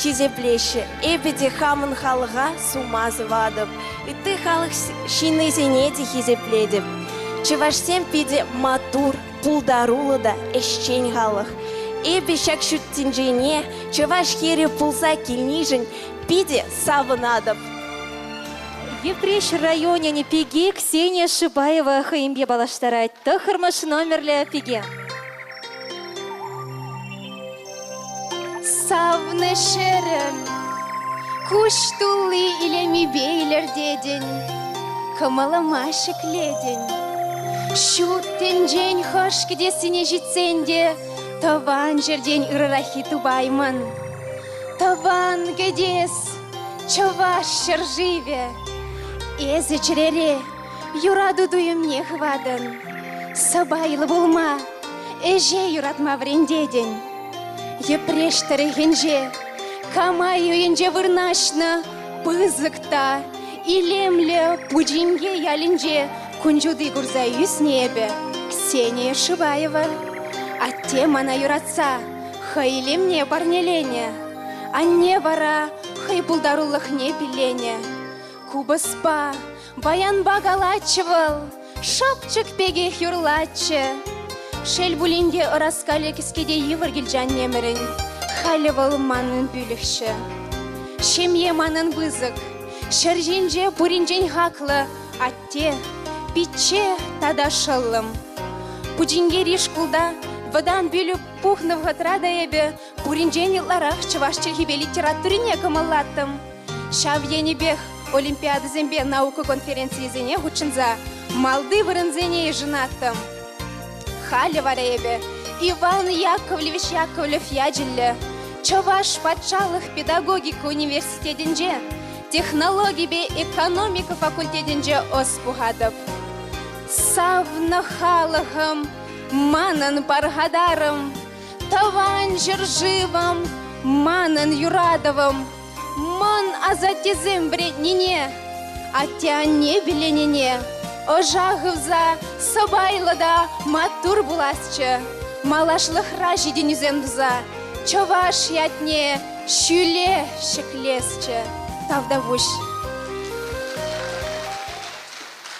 хизеплеші. Эбеде хамын халыға сумазы вадып. И ты халық шинызине де хизепледіп. Чевашсем пиде матур, пулдарулы да эшчен халық. Эбе шак шуттинжене, чеваш хере пулса килнижен, пиде савынадып. Епреш районе не пиги Ксения Шибаева хаимбе балаштарать. Тахармаш номерле пиги. Савны шерем, куштулы илеми бейлер деден, камаламашек леден. Шуттен жен хош кедесіне жетсенде, таван жерден ырырахи тубайман. Таван кедес, чаваш шырживе, эзі чірере, юраду дуем не хвадан. Сабайлы болма, эже юратма врендеден. Епрештері генже, камай үйенже вырнашна, пызыкта, илемле пуджинге ялінже, күнжуды гурза юснебе, Ксения Шибаева. Атте мана юратса, хай илемне барнелене, анне бара, хай пулдаруллах не пилене. Кубаспа, баян багалачывал, шапчык пегех юрлачы. Шел булинде ыраскалі кискеде евіргіл жан немірін, халевал манын бүлікші. Шемье манын бызык, шаржинже буринжен хақлы, атте, питче тада шылым. Пуджинге ришкулда, вадан бүлі пухнов ғатрада ебе, буринжен иларақ чывашчы хибе литературине камалаттым. Шав енебех Олимпиада зембе наука конференции зене хучынза, малды вырынзене женаттым. Халі варебе, Иван Яковлевич Яковлев яджилі, Чаваш патшалық педагогика университетінже, технология бе экономика факультетінже оспуғадып. Савны халығым, манын барғадарым, таван жыржывым, манын юрадовым, ман азатезім бретнене, атян не біленене. Ожағывза, сабайлыда матур буласчы, малашлықра жиденіземдіза, чаваш ятне, шүле шеклесчі, тавдавуш.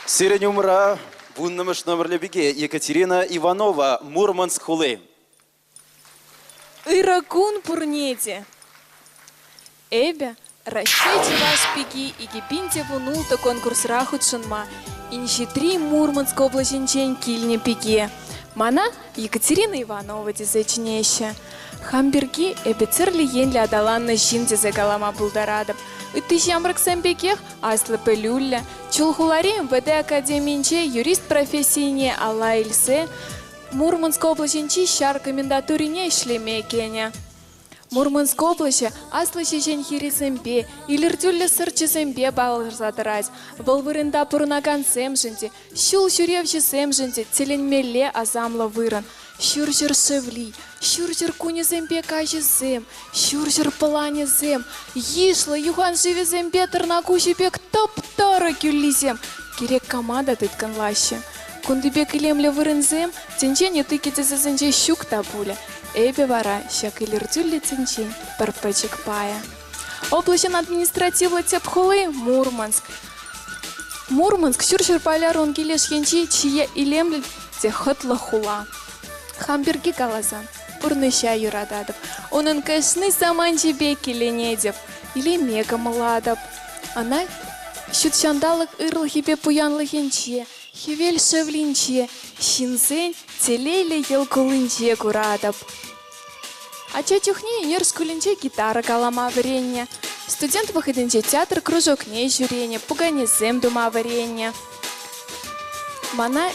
Сирень умра, вуннымыш номерле биге Екатерина Иванова, Мурманск хулы. Ирагун пурнеде. Эбе, расчете ваш пиги и гибинте вунулта конкурс рахутшанма. Инши 3 Мурманск облаченчен кильне пиги. Мана Екатерина Иванова дезечнеще. Хамберги эбецерли енли адаланна жин дезегалама булдарадып. Үттіш ямрыксам бекех аслы пелюлля. Чулхулари МВД академиинче юрист профессийне алла илсе. Мурманск облаченчи шар комендатурине ишлеме кене. Мурманск облаче аслы шешен хирисембе, илердюлле сырчысембе балырзадырать. Вылвырында пурнаган семженде, щул шуревче семженде, теленмеле азамла вырын. Щуржыр шевли, щуржыр кунезембе кажезем, щуржыр пыланезем, ишлы юхан живезембе тырнакушипек топ-торы кюллизем. Керек команда тытканлаще. Кундыбек илемле вырынзем, тенчене тыкетезезенче щук табуле. Эбе вара, щак илердюлле цинчень, парпечек пая. Облачен административлы тепхулы Мурманск. Мурманск щуршыр поляр он келеш енчи, чие илемле те хытлы хула. Хамберги галазан, урныща юрададып. Онын кэшны саманче бек келенедеп, или мега младып. Она щут шандалык ырлы хипе пуянлы енче, хивель шевлинче, шинзень телейле елкулынче курадып. А чачухне нерскулинче гитара калама варенье. Студент выходинче театр кружок не жюренье, пуганезем дума варенье. Мана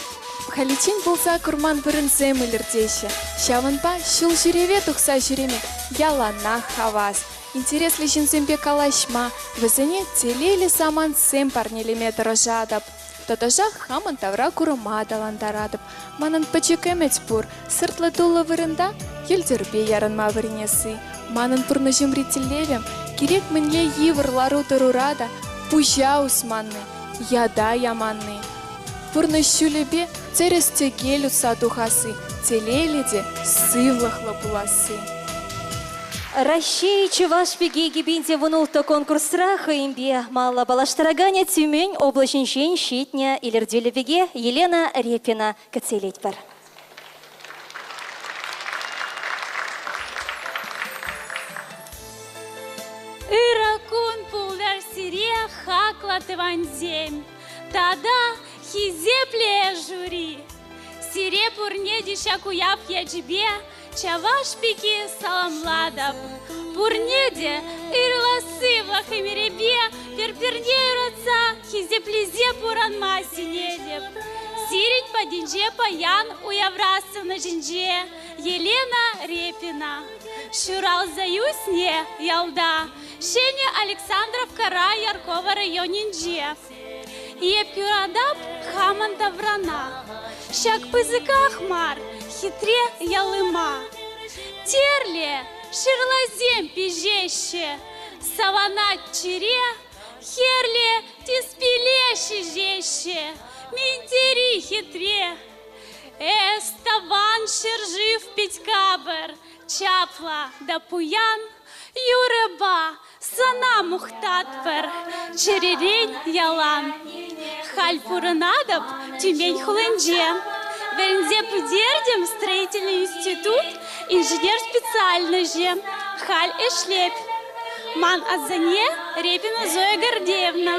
халичин болса курман вырынзем илердеше. Шаванпа щул жюреве тухса жюреме, ялана хавас. Интерес лишинзембе калашма, вызыне телейле саман сем парнелеме дорожадып. Тотожа хаман тавра курыма даландарадып. Манан пачекемец пур, сыртлы тулы вырында, елдербе ярынма вырнесы. Манан пурны жемрителевем, керек мінле еврлару тұрурада, пужа усманны, яда яманны. Пурны щулебе Церес тегелю садухасы, телеледе сывлахла буласы. Россия чуваш пиги гибинте вунулта конкурс раха имбе мало балаштарагане Тюмень облачничень щитня илердюле пиге Елена Репина кацелить бар. Иракун пулдар сире хакла тыванзем. Тада хизепле жюри. Сире пурне дишаку яп яджбе, чаваш пики саламладаб. Пурнеде ирласы влахимиребе, перперне раца хизеплезе пуранма синедеп. Сирить по динже паян уяврасу на жинже Елена Репина. Шурал заюсне ялда, Шене Александров кара Яркова районинже. Епюрадап хаманда врана, Шак пызыках мар, хитре ялыма. Терле, ширлазем пижеще, Саванат чере, херле тиспиле шижеще, Минтери хитре. Эставан шержив пятькабер, Чапла да пуян, Юреба, сана мухтатпер, Черерень ялан. Хальпуранадаб, Тюмень хулынже. Вернзе пудердем строительный институт, инженер специальный же. Халь эшлеп. Ман азане Репина Зоя Гордеевна.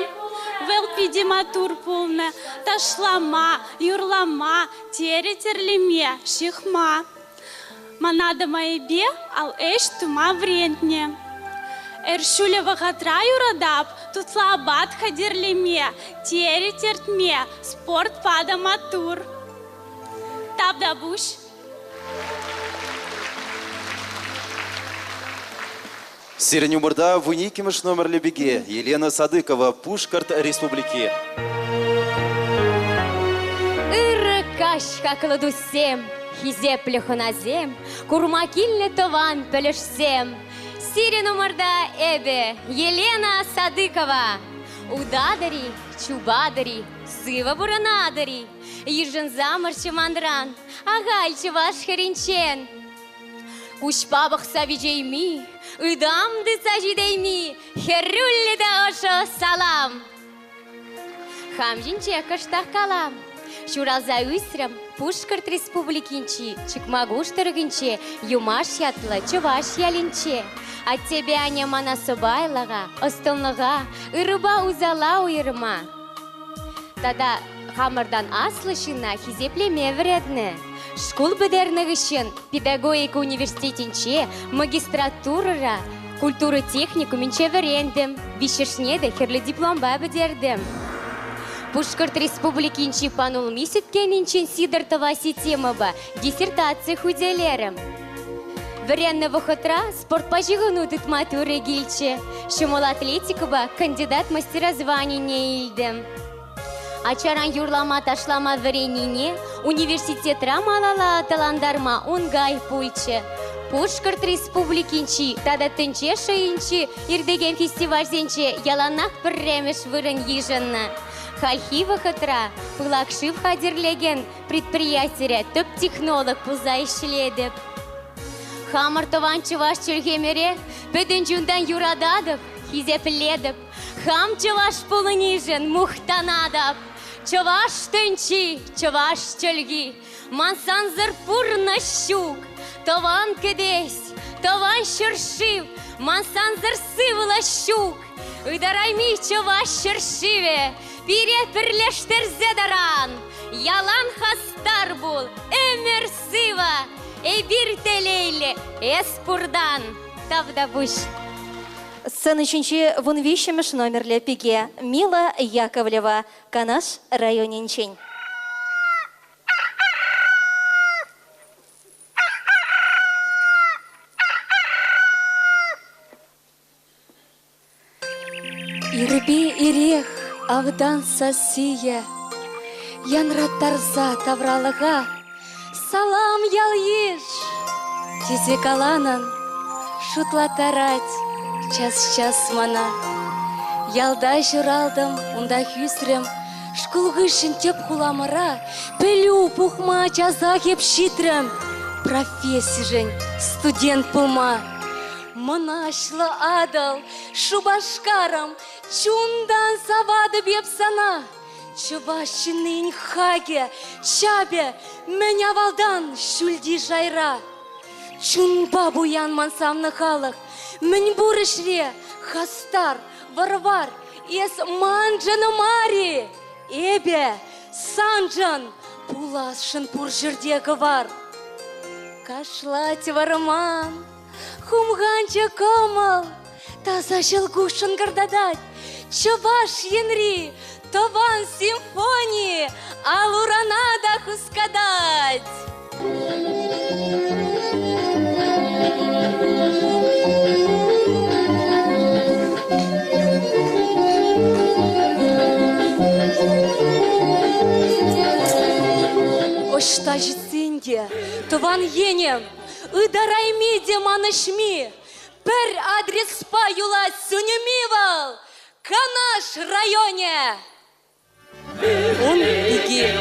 Велпиди матур полна, ташлама, юрлама, теретерлеме, шихма. Манада маебе, ал эш тума врентне. Эршуля вахатра юрадап, тутла абат хадирлеме, теретертме, спорт пада матур. Табдабуш. Сиренюмурда в уникимыш номер лебеге Елена Садыкова, Пушкарт Республики. Иркаш хакладу сем, хизеплеху на зем, курмакильне тован пелешсем. Сиренюмурда эбе Елена Садыкова. Удадари, чубадари, сыва буранадари, ежен замарчы мандран, агальчы ваш херенчен. Кушпабах савижейми, ыдамды сажидейми, херрюлли да ошо салам. Хамжинче каштах калам, шуралза үсрем, Пушкарт республикинчи, чикмагуш тыргинче, юмаш ятла, чуваш ялинче. От тебя не манасобайлага, остылныга, ырыба узала уйрыма. Тада хамырдан аслышына хизеплеме вредне. Школ бедерных ищен, педагогика университетинче, магистратурара, культура техникуминче верендем, вишешнеде херлі дипломба бедердем. Пушкарт республикинче панул мисеткенинчен сидартова системаба, диссертация худелерем. Варенного хутра спорт пожигнут от матуры гильче, шумол атлетикаба кандидат мастера звания не ильдем. Ачаран юрлама ташлама варенине, университет рамалала таландарма унгай пульче. Пушкарт республикинчи, тада тынчеша инчи, ирдеген фестиваль зенче, яланах пірремеш вырын еженна. Хальхива хутра, пылакшив хадирлеген, предприятие, топ-технолог пуза ишледеп. Хамартован чуваш чергемере, пөдінжундан юрададып, хизепледіп. Хам чуваш пулынижен, мухтанадып. Чуваш тынчи, чуваш чөлги, мансанзыр пурна щук. Тован кедесь, тован шершив, мансанзыр сывыла щук. Ыдарайми чуваш шершиве, пире пірлештерзе даран. Ялан хастар бул, эмер сыва. Эбир телейле, эспурдан, тавдабуш. Сцена үшінші вон вещемеш номерлі пиге Мила Яковлева, Канаш районинчень. Ирби ирех авдан сасия, янраттарза тавралыға, салам ялйыш, тезек аланан, шутлатарать, час-час мана. Ялда журалдым, унда хүсрем, кылгышын теп хуламара, пелю пухма чаза хеп шитрем. Профессижен, студент пулма. Манашлы адал, шубашкарам, чундан савады бепсана. Чувашчынын хаге, чабе, меня валдан, шульди жайра. Чунба буян мансамны халық, мен бурышре, хастар, варвар, ес манжаны мари. Эбе, санжан, пуласшын пур жердегі var. Кашлать варман, хумганча комал, таза жылгушын гырдадать, чуваш енри, тован симфонии, алуранада хускадать. Ошта житсинде, тован енем, ыдараймиде манышми, пер адрес паюла сунюмивал, Канаш районе. Он беги.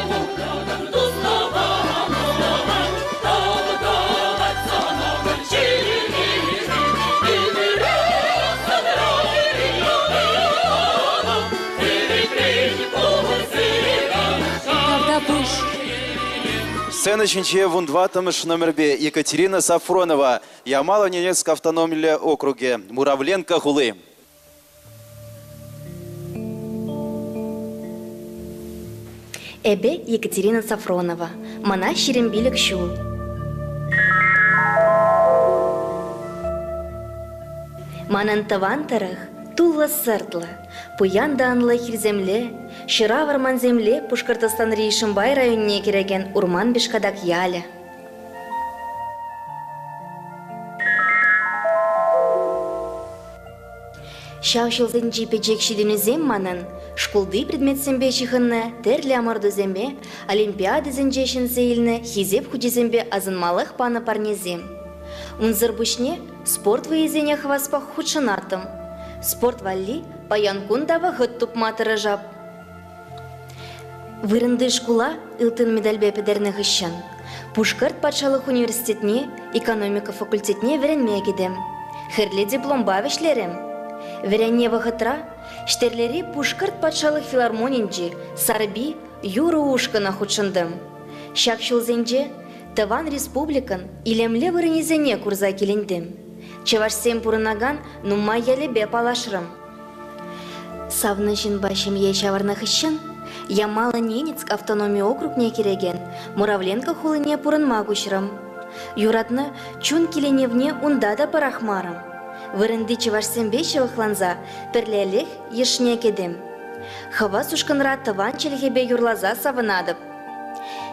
Сцена чинче вундватамыш номер бе Екатерина Сафронова, Ямало-Ненецк автономия округе, Муравленко хулы. Эбе Екатерина Сафронова, мана ширембилік шул. Манан тавантарах тулла сыртлы, пуянда анлы хирземле, шыра варман земле Пушкартастан Рейшимбай районне кереген урман бешкадак яле. Шаушылзын жипечек шиденізем манын, шкулды предметсембе чихынны, терлі амардызембе, олимпиады зенжешін зейліні, хизеп худезембе азынмалық паны парнезем. Унзыр бушне спорт выезене хваспах худшынатым. Спорт валли паянкундава хыт тупматыры жап. Вырынды шкула ылтын медальбе педерні ғышын. Пушкарт патшалық университетне, экономика факультетне веренме кедем. Хірлі дипломба вешлерем. Веренне вағытра, штерлері Пушкарт патшалық филармонинджи, сарби, юры ушкана худшындым. Шакшыл зенже, Таван республикан илемле вырынезене курза келендім. Чевашсем пурынаган нумай ялебе палашырым. Савны жинбашым ешаварнах ищын, Ямало-Ненецк автономия округне кереген, Муравленко хулыне пурынма кушырым. Юратны чун келеневне ундада парахмарым. Вырынды чевашсембе чевахланза, перлелех ешне кедем. Хава сушканра таван челхебе юрлаза савынадып.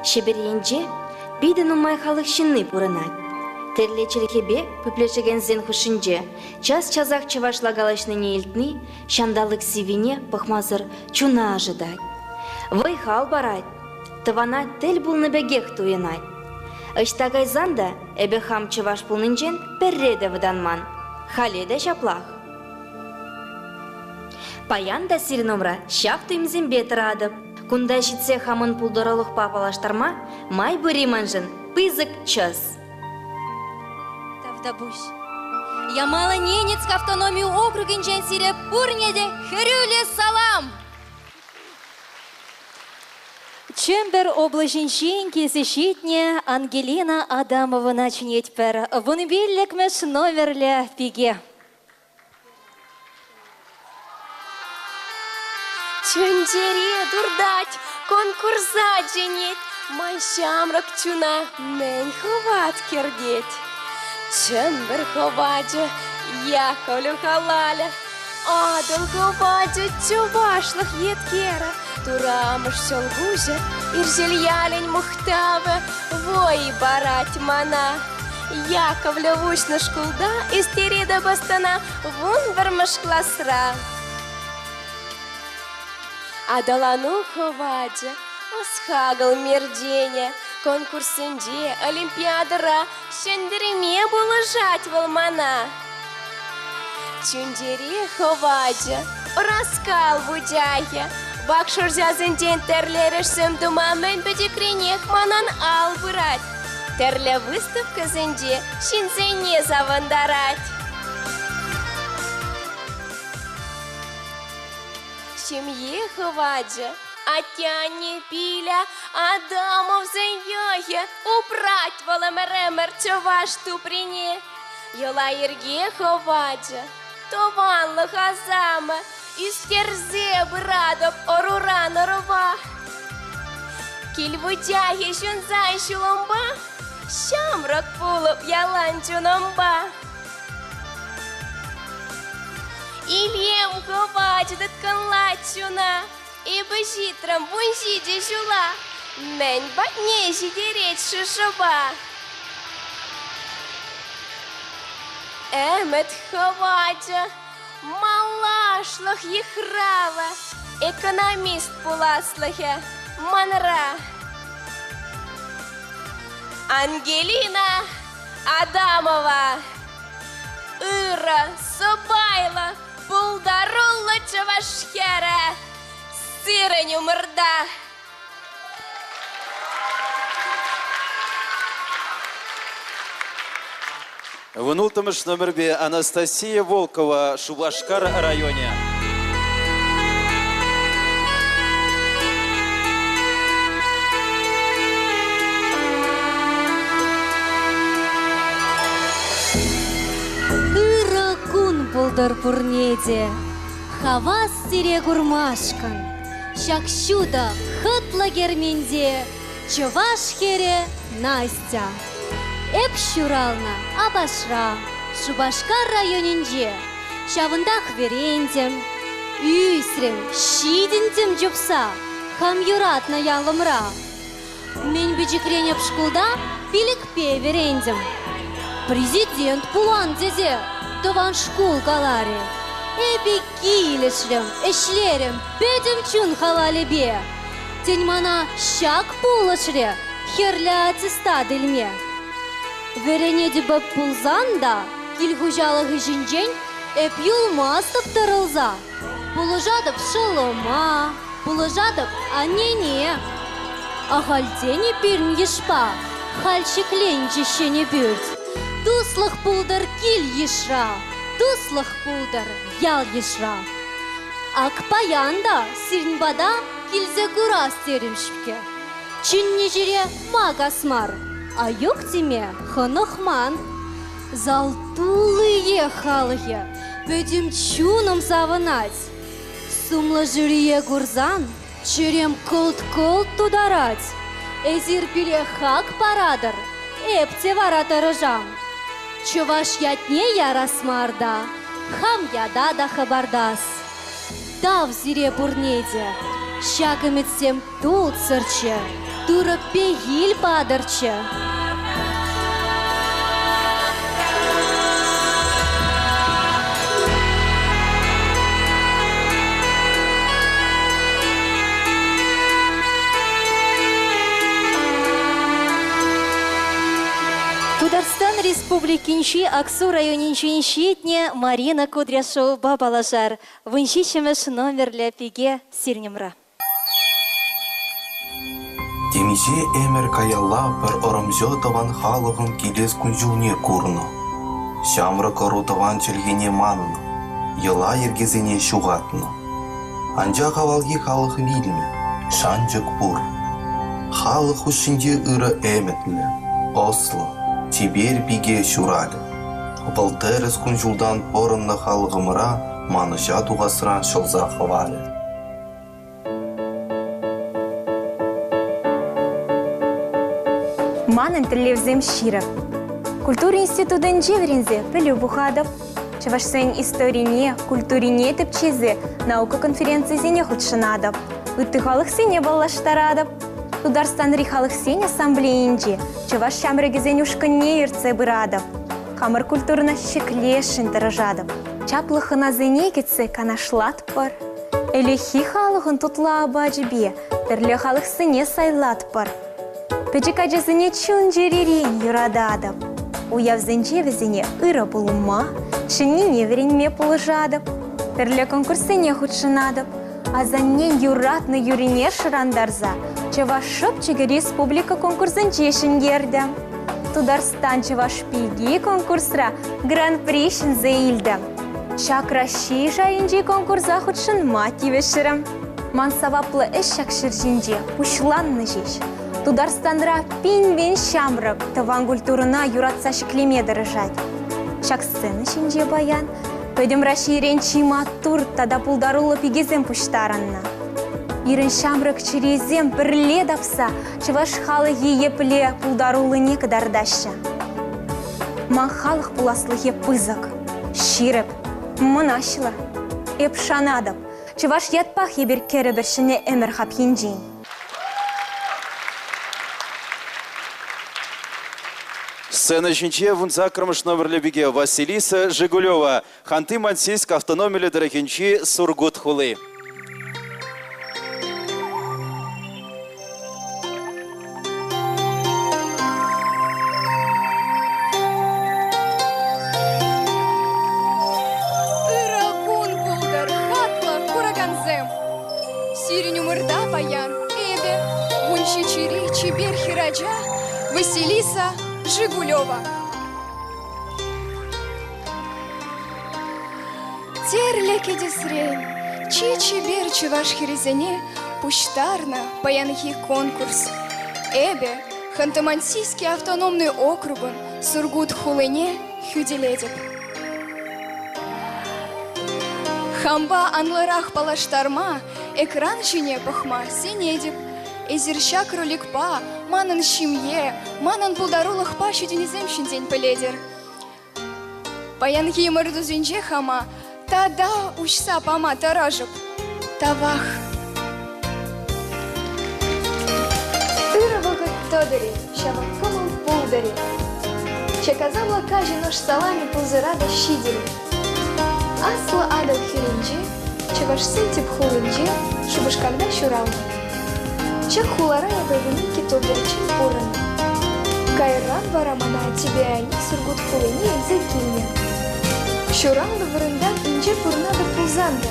Шеберенже биді нумай халық шинны пурынат. Терле челхебе пүплешеген зен хушинже, час-чазақ чевашла галашны нейлтны, шандалық сивине пахмазыр чуна ожидать. Вайхал барать, тавана тел булны бегех туенать. Ыштагай занда эбе хам чеваш пулнынжен перреде выданман. Халеде шаплах. Паян да сирномра шафты имзембе тырадып. Кунда житсе хамын пулдоралых папалаштарма, май бұриманжын пызык час. Тавдабуш. Ямало-Ненецк автономию округінжен сире пурнеде хірюле салам. Чембер облачинчен кесешитне Ангелина Адамова начнет пер. Вунбиллек меш номерле пиге. Чөнчере дурдать, конкурса женеть, майшамрак чуна, мен ховат кердеть. Чембер ховаджа, яховлю халаля, адал ховаджа, чувашлах еткера, турамыш чолгужа, иржельялень мухтаве, вой барать мана. Яковлю вушна шкулда, истерида бастана, вун вермаш класра. Адалану ховаджа, осхагал мердене, конкурсынде, олимпиадара, шендереме булыжать волмана. Чундере ховаджа, раскал будяя, Бак шурзязынден терлерішсім дума мен бөдекренек манан ал бұрат. Терлі выставка зінде шинзене завандарат. Семье хваджа, атяне пиля, Адамов зайёе, убрать воломеремер чуваш туприне. Йола ерге хваджа, тованла хазама, из терзе брадов орура норова. Кильвутяги шунзай шуломба, шамрак пулоп яланчу номба. Ильем хваджа датканлачуна, и бежитрам бунжиди жула, мен батне жидереть шушоба. Эмет хваджа, малашлах ехрава, экономист пуласлахе, манра. Ангелина Адамова, Ира Собайла, Пулдарула Чавашхера, Сырыню мырда. Вынултымыш номербе Анастасия Волкова, Шубашкар районе. Иракун булдар пурнеде, хавас сире гурмашкан, шакшуда хытла герменде, чуваш хере Настя. Эп шурална абашра, Шубашкар районинже, шавындах верендем, үйсрем, шидіндем жупса, хам юратна ялымра. Мен бюджекренеп шкулда пилікпе верендем. Президент пулан дезе, тован шкул галаре. Эбі килешлем, эшлерем, бедем чун халалебе. Тень мана шак пулашре, херля аттестат ильме. Веренеде бап пулзанда, килгужалығы жинжен, эп юлмас таптарылза. Пулыжадып шылыма, пулыжадып анене. Ахальдене пирн ешпа, хальшиклен жешене бүрд. Туслых пулдар кил ешра, туслых пулдар ял ешра. Ак паянда, сирнбада килзе курас теремшпке. Чинне жере магасмар. А yok теме хынықман, залтулые халығы, бөдім чуным завынать. Сумлы жүрие гурзан, чырем кылт-кылт тударать. Эзір пиле хак парадыр, эпте варатырыжам. Чуваш ятне ярасмарда, хам яда да хабардас. Тав зире бурнеде, шакымetsем тут сырче, Тура пегил падырчы. Татарстан Республикинчи Аксу районинчи щитне Марина Кудряшова бабалажар. Вынчичемеш номерлі пиге сирнемра. Темиже эмер каялла пар орамжо таван халығын келес күнжуне курно. Шамры кору таван челгене манно, йыла ергезене шуғатно. Анжа хавалги халық вилме, шанжык пур. Халық үшінде ыры эметлі, ослы, чебер биге шуралі. Былтырыз күнжулдан порынны халығымыра маныша туғасыран шылза хавалі. Манын тіллевзем широв. Культура институтын жеврензе пілі бұхадып. Чавашсен историне, культурине тіпчезе наука конференциясене худшынадып. Үтті халық сене балаштарадып. Тударстан рихалық сене ассамблеинже Чаваш шамрегезен ушканне ерце бұрадып. Хамыр культурына шеклешін тырыжадып. Чаплықына зене кетсе канашлат пар. Әлехи халығын тұтла абаджбе, тірлі халық сене сайлат пар. Печека жезіне чун жеререн юрададып. Уявзенче везіне ыра булума, чиннине веренме пулыжадып. Тірлі конкурсене худшынадып. Азаннен юратны юрине шырандарза, Чываш шыпчыгы республика конкурсын чешін керді. Тударстан Чываш пиги конкурсра гран-при шынзе илді. Чакра ши жайынжи конкурса худшын мати вешірім. Мансаваплы эш шакшыр жинже пушланны жеш. Тударстанра пин-вен шамрык тыван культурына юратса шиклеме дырыжать. Шаксыны шинже баян, пөдім раширен чима тур тада пулдарулы пигезем пуштаранна. Ирен шамрык чирезем бірле дапса, Чываш халы епле пулдарулы не кыдардаща. Ман халық пуласлығы пызык, ширіп, мұнашылы, эп шанадып, Чываш ятпах ебір кері біршіне әмір хап енжейн. Сцена жинче вунца кромышно верлебеге Василиса Жигулева, Ханты-Мансийск автономили дорогинчи Сургут хулы. Иракун булдар хатла кураганзем. Сирень умырда баян, эбе, вунчи чири чибер хираджа, Василиса Жигулева. Терле кедесрен, чичи берчи ваш хиризене, пуштарна паянхи конкурс. Эбе, Ханты-Мансийский автономный округун, Сургут хулыне хюделедеп. Хамба анларах палаштарма, экран жине пахма сенедеп. Эзерща кроликпа, манан щимье, манан пулдарулах па щуденезем щендень пеледер. Паянги мордузинже хама, тада ушса пама таражып. Тавах. Тыровага тодери, шава комал пулдари. Чеказамла кажи нож салами пулзырада щидели. Асла адал хиринже, чеваш сентип хулинже, шубаш когда щурална. Чак хуларая бэвеники тодерчин поран. Кайран варамана тебе они сургут хулыне закине. Щурална варындан инже пурнада пулзанда,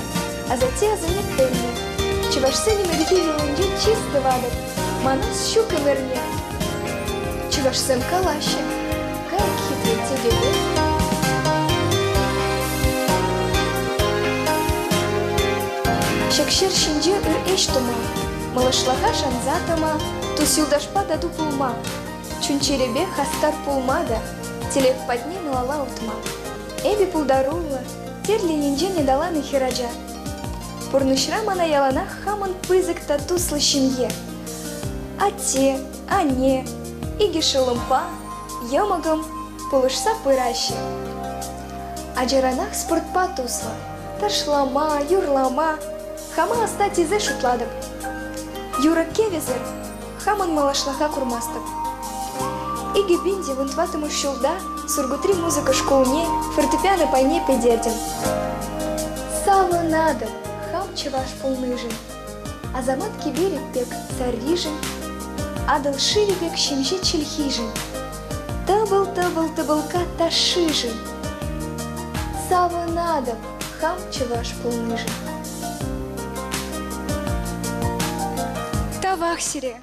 а затем азанек тельне. Чеваш сени медики вилунже чисто вадат, манас щука мерне. Чеваш сэм калаще, как хитрый тебе. Шакшер шинже ыр эштума. Малышлаха шанзатама, тусилдашпа даду пулма. Чунчеребе хастар пулмада, телек подне милала утма. Эби пулдарула, терли янже не дала на хираджа. Пурнышра мана яланах хаман пызык тату слышинье. А те, а не, иги шелымпа, ямагам, пулышса пыращи. А джаранах спортпа тусла, ташлама, юрлама, хама остати зе шутладып. Юра кевезер, хаман малашлаха курмастып. Иги бинди вынтватыму щулда, сургутри музыка школне, фортепиано пайне педердем. Сало надо, хам чеваш полныжин. Азамат киберик пек царижин, адал ширибек щемжи чельхижин. Табыл-табыл-табылка ташижин. Сало надо, хам чеваш полныжин. Тавахсире.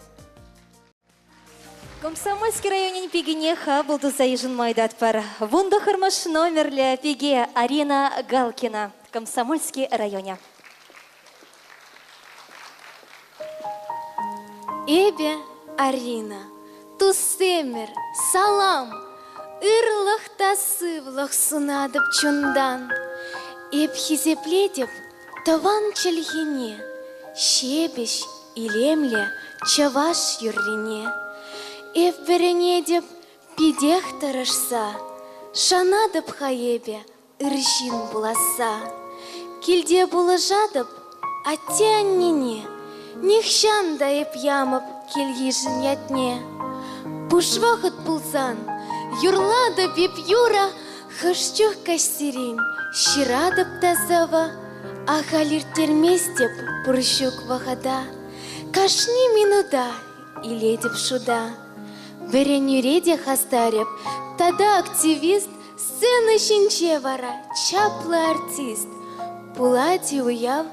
Комсомольский районе пигине хабылду заижен майдат пар. Вунда хырмаш номерле пиге Арина Галкина. Комсомольский районе. Эбе Арина, тусемер, салам, ырлах тасывлах сунадып чундан. Эб хизепледеп, таван чельгине, щебеш илемле чаваш юррине. Эб верене деп пидех тарашса, шанадып хаебе ыржин буласа. Килде булыжадып, атте аннене, нихшан да эп ямып келгижин ятне. Пушвахыт булсан, юрладып эп юра, хышчух кашсирин, щирадып тазава, ахалир терместеп пурщук вахада. Кашни минуда иледеп шуда. Веренюреде хастареп, тада активист, сцена шинче вара, чаплы артист. Пулати уяв,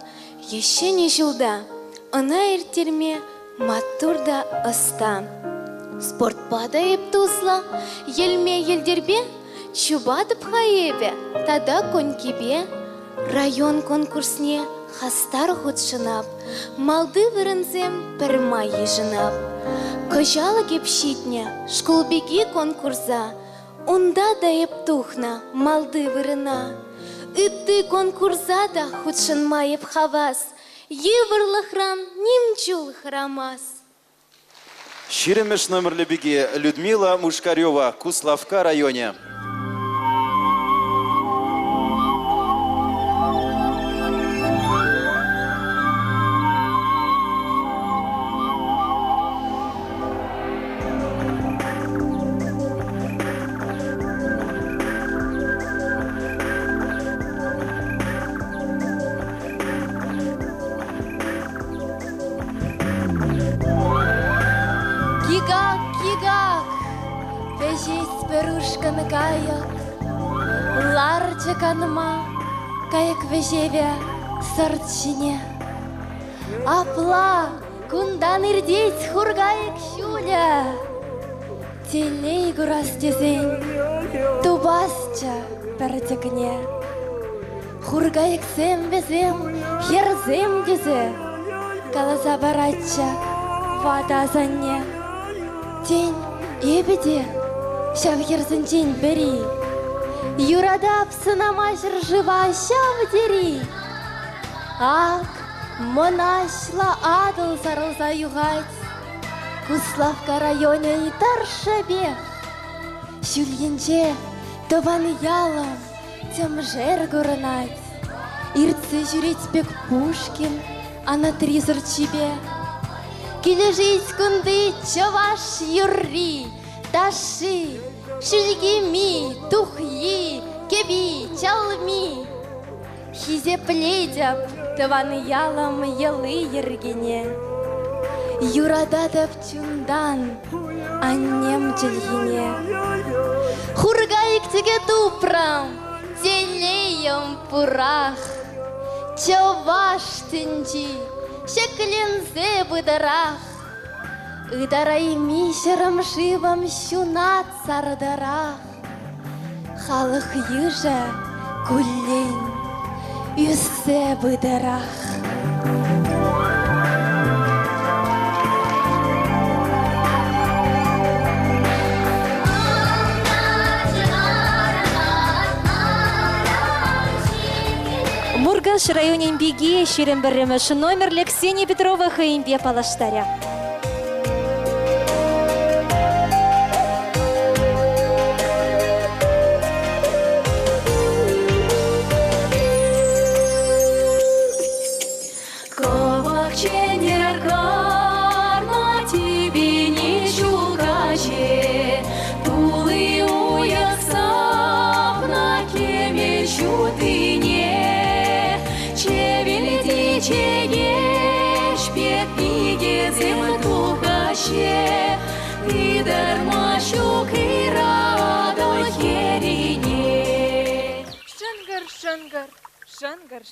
еще не жылда. Она иртерме матурда оста. Спорт падает тусла, ельме ельдербе, чубадып хаебе, тада конькибе. Район конкурсне хастар худшынап, малды вырынзем пір майы жынап. Кожалы кепшитне, школбеги конкурса, унда дайып тухна, малды вырына. Итты конкурса да худшын майып хавас, евырлы храм немчул храмас. Ширемеш номерлі беги Людмила Мушкарева, Куславка районе. Каяк, ларча канма, каяк вежеве сорчине. Апла, кундан ирдеть хургаяк щуля. Телей гурас дезень, тубасча перетекне. Хургаяк сем везем, херзем дезе. Каласа барача, вода занне. Тень ебеде. Шав ерзінчен бері, юрадап сынамаш ржыва шав дери. Ак, монашла адыл сарылса югать, Куславка районе итар шабе. Шүлгенче тобан ялам, тем жер гурынать. Ирцы жүреть бек Пушкин, ана тризыр чебе. Кележить кунды чаваш юрри, Таши, ширгими, тухи, кеби, чалми. Хизе пледяп, таван ялам елы ергене. Юрададап чундан, аннем чельгене. Хургайк теге тупрам, телеем пурах. Чаваш тенчи, шеклензе быдарах. Ыдарай мишерам шивам щунат сардарах. Халық южа куллен, үссе быдарах. Мургаш районе беги, ширем беремеш номер Ксения Петрова хаимбе палаштаря.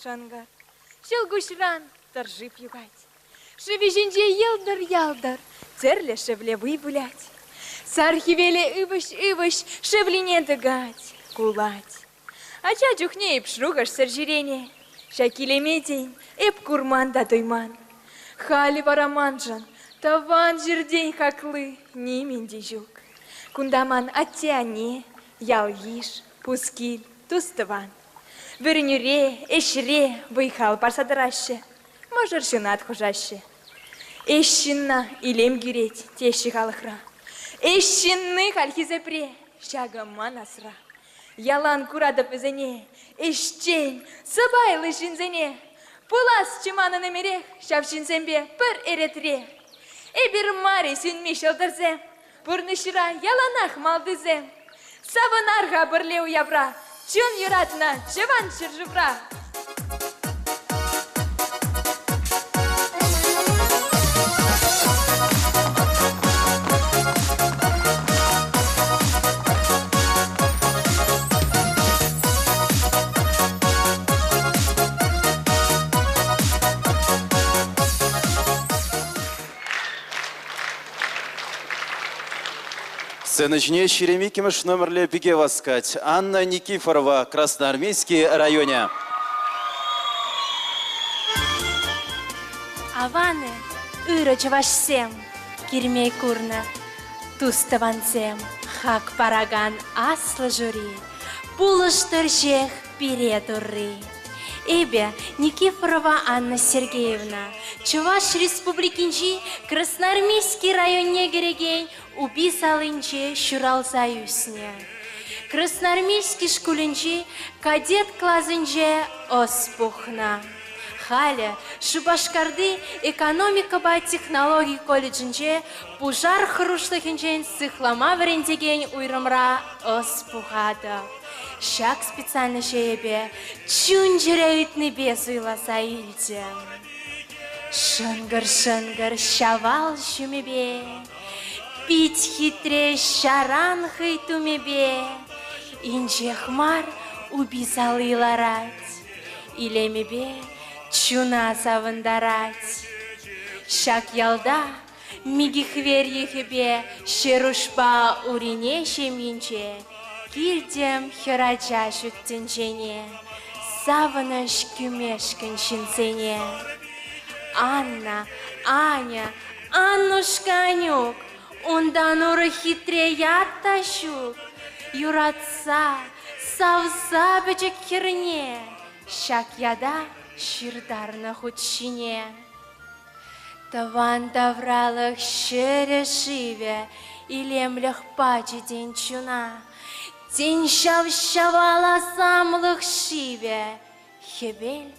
Шангар, шелгушран, торжи пьюгать. Шевеженже елдар, терле шевле выбулять. Сархивеле ивыш, шевлине дыгать, кулать. А чадюхне и пшругаш саржирене, шакиле медень, эп курман да дойман. Хали вараманжан, таван жирдень хаклы, нимен дежук. Кундаман атяне, ял иш, пускиль, туставан. Вырнюре, эшре, выехал парсадыраще, мажоршина отхожаще. Эшинна илем гюреть, тещи халыхра. Эшинны хальхизепре, шагаман асра. Ялан курадып өзене, эшчен, сабайлы жинзене. Пулас чиманы немерех, шавшинзембе пыр эретре. Эбир мари сünми шылдырзем, пурнышыра яланах малдызем. Савынарға бірлеу явра, чун юратна, чыван шыржывра. Сценочне Шеремикимыш номерле пике васкать. Анна Никифорова, Красноармейский районе. Аваны, ыры чавашсем, кирмей курна, туставансем, хак параган аслы жюри, пулыштыр жех перед уры. Эбе Никифорова Анна Сергеевна, Чуваш Республикинчи Красноармейский районне кереген уби салынче шуралса юсне. Красноармейский шкулинчи кадет клазынче оспухна. Халя Шубашкарды экономика ба технологий колледжинче пужар хруштахинчен сыхлама врендеген уйрымра оспухада. Шак специально шебе чунжере ütni без уйласа илде. Шынгыр-шынгыр шавал шумебе, пить хитре шаран хыйтумебе, инже хмар убизалы ларать, илемебе чуна савындарать. Шак ялда миги хверьехебе шерушпа урине шеминче, кирдем херача шуттенчене, савыныш кюмешкін шинсене. Анна, Аня, Аннушканюк, ондан уры хитре ятташук, юратса, савса бечек херне, шак яда ширдарна худшине. Таван тавралых шере шиве, илемлях пачи день чуна, день шавала самлых шиве, хебель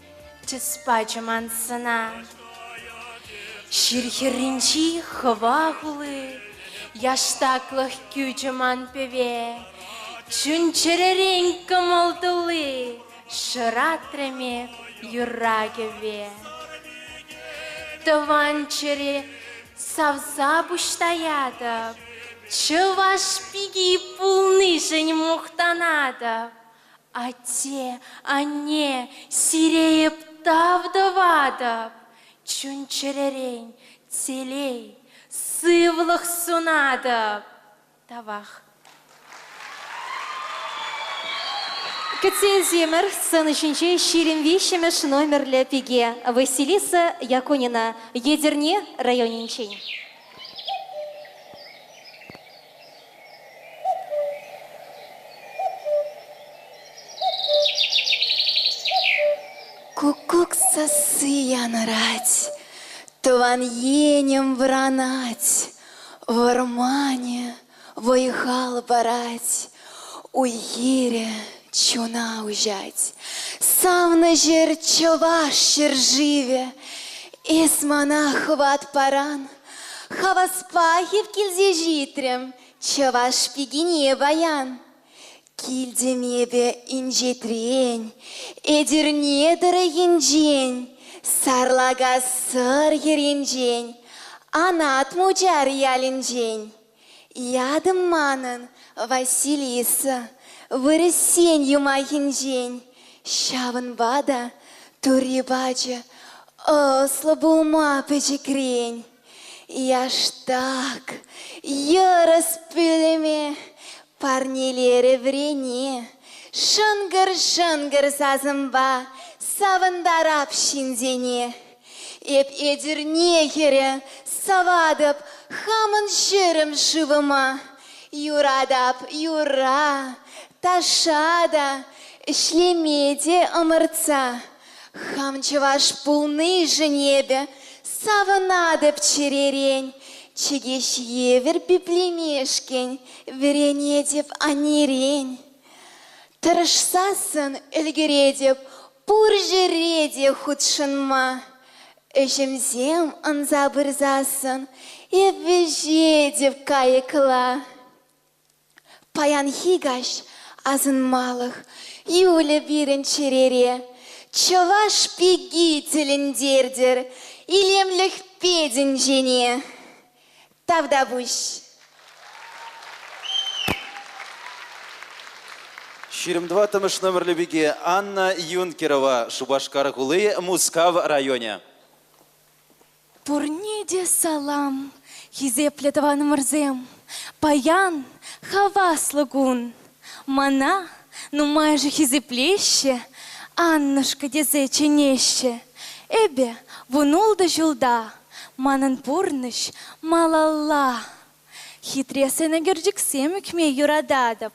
чеспача мансана. Ширхеринчи хвахулы, яштаклых кючаман певе, чунчерерин камалтулы, шыратреме юрагеве. Таванчере савза буштаядов, чуваш пиги пулнышень мухтанадов, а те, ане, сирееп тавдавадов, чунчерерень, телей, сывлых сунадов, тавах. Катензимер, сценочничей Ширим Вищемеш номерле пиге. Василиса Якунина, Едерне, районничень. Кукук сосы янрать, тван енем вранать, в армане войхал барать, у ере чуна ужать, сам на жер чуваш шерживе, эсмана хват паран, хаваспахи в кильзе житрем, чуваш пигине баян. Кильдемебе инжетрень, эдерне дорогинжень, сарлага сыр еренжень, анат муджар ялинжень. Ядым манын Василиса, вырысень юмахинжень, шавын бада тури бача, ослабу ума печекрень. Яштак, ярас пилеме, парнилері врене, шынгыр-шынгыр сазымба, савындарап шинзене. Эп эдерне хере, савадып, хамын шырым шывыма. Юрадап, юра, ташада, шлемеде ымырца. Хамчываш пулны женебе, савынадып черерень. Чегеш евер пиплемешкен, веренедеп анирень. Тырышсасын үлгіредеп, пуржереде худшынма. Өшімзем ынза бұрзасын, ебежедеп кайықла. Паян хигаш азынмалық, юлі бірін черере. Чуваш пиги тіліндердер, илемлік педін жене. Тавдабуш. Ширим 2 тымыш номерле биге Анна Юнкерова, Шубашкар-Гулы, Мускав районе. Пурнеде салам, хизеплетаван мырзем, Паян, хавас лагун. Мана, ну майже хизеплеще, Аннушка дезе ченеще. Эбе, вунулда жулда, манан пурныш, малалла. Хитресена герджиксем кме юрададап.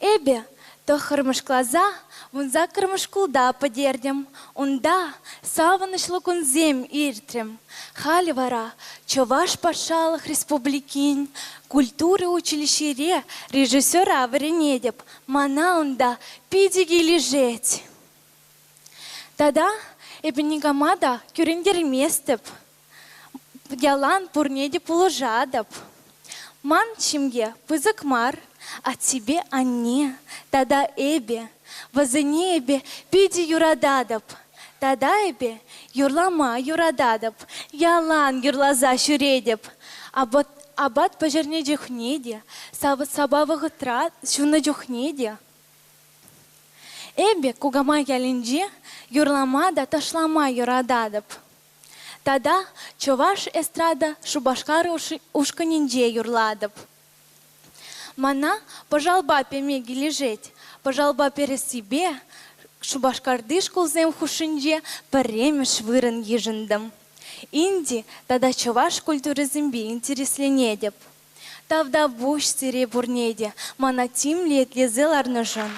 Эбе, то хармашклаза, вунза кармашкулда подердем, унда саваныш лакунзем иртрем. Халивара, чуваш пашалах республикин, культуры училищере, режиссера варенедеп, мана унда пидиги лежеть. Тада эбенигамада кюрендер местеп, ялан пурнеде положадап. Ман чимге пызыкмар, а тебе анне, тада эбе, возыне эбе пиди юрададап. Тада эбе юрлама юрададап, ялан юрлаза шуредеп. Абат пожерне джухнеде, сабавы трат шуна джухнеде. Эбе кугама ялинже, юрлама да ташлама юрададап. Тада чуваш эстрада шубашкары ушканинже юрладап. Мана пожалба пемеги лежеть, пожалба перед себе, шубашкарды шкулзем хушинже, паремеш вырын ежіндым. Инди тада чуваш культуры земби интересленедеп. Тавда буш сире бурнеде, мана тим лет лезел арножан.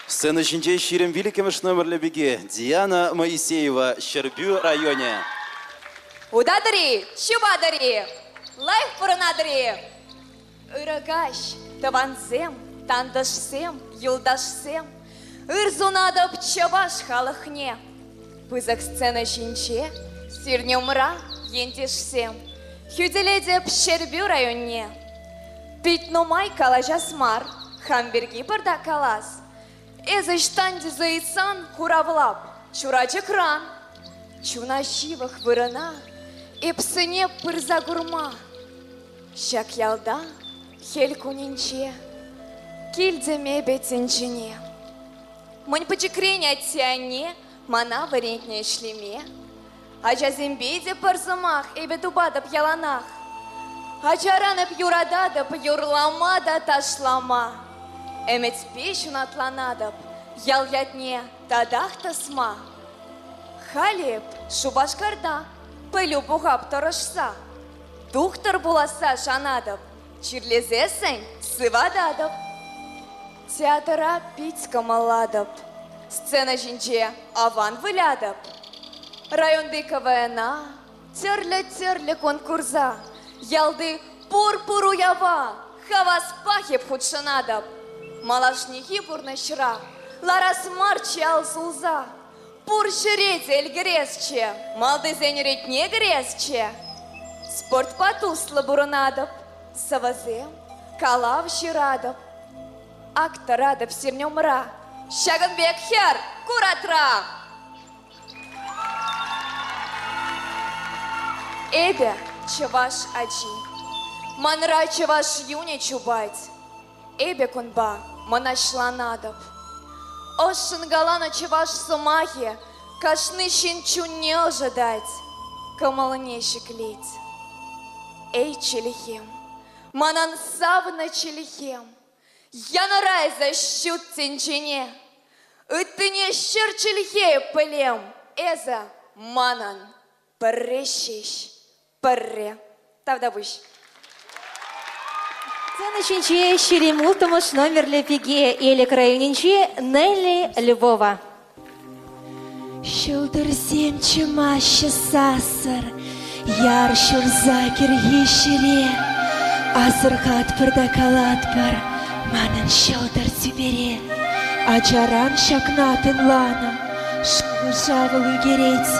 Сцена чинчей ширим великимыш номерлі беге Диана Моисеева, Щербю районе. Удадари, чубадари, лайф пуранадари. Ирагаш, таванзем, тандашсем, юлдашсем, ирзунадап чабаш халахне. Пызак сцена чинче, сирнемра, ентешсем, хюделедеп Щербю районе. Питномай калажасмар, хамберги барда калас. Эзы штанди заисан хуравлап, чурачы кран, чуна шивах вырына, эпсыне пырза гурма. Шак ялда, хель кунинче, кильдеме бетинчине. Мань почекрень атяне, мана варентне шлеме. Ача зембеде парзамах, эбе дубадап яланах. Ача ранап юрададап, юрламада ташлама. Эмец пешун атланадап, ял ятне тадах тасма. Халеп шубашкарда, пылю бугап торышса. Тухтар буласа шанадап, чирлезесень сывададап. Театра питька маладап, сцена жинче аван вылядап. Районды КВНа, терле конкурса, ялды пурпуру ява, хавас пахеп худшанадап. Малашнихи пурнашра, ларас марчи алзулза, пур шеретель грезче, малды зенерет не грезче. Спорт патус лабуранадап, савазем, калав ширадап. Акта радап сирнемра, шаганбек хер, куратра. Эбе чаваш аджи, манра чаваш юне чубать. Эбе кунба, манашла надап. Ошын галана чаваш сумахе, кашны шинчу не ожидать, камалыне шеклить. Эй, челихем, манан савна челихем, я на рай защут тенчине. Ты не щер челихе пылем, эза манан, парещищ, парре. Тавда буш. Сцена чинче ширемултамыш номерлі пеге елік районинче Нелли Львова. Шылдырзем чымашы сасыр, яр шурзакер ешере, азырғат пырда калат бар, манын шылдыр тюбере. Ажаран шакнатын ланым, шкулы жавылы гереть,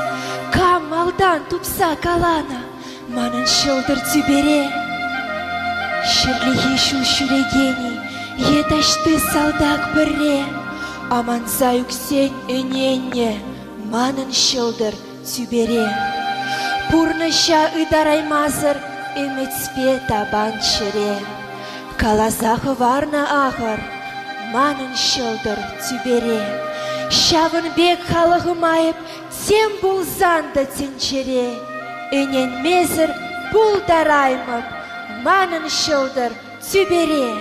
кам малдан тупса калана, манын шылдыр тюбере. Шырлихи шушурегени, еташты салдак бірре, аманса юксен өненне, манын шылдыр тюбере. Пурныша ыдараймазыр, үмітспе табан шыре. Калазахы варна ахыр, манын шылдыр тюбере. Шавын бек халығы майып, тем бұлзанда тенчере. Өнен мезір пулдараймып, манын шылдыр тюбере.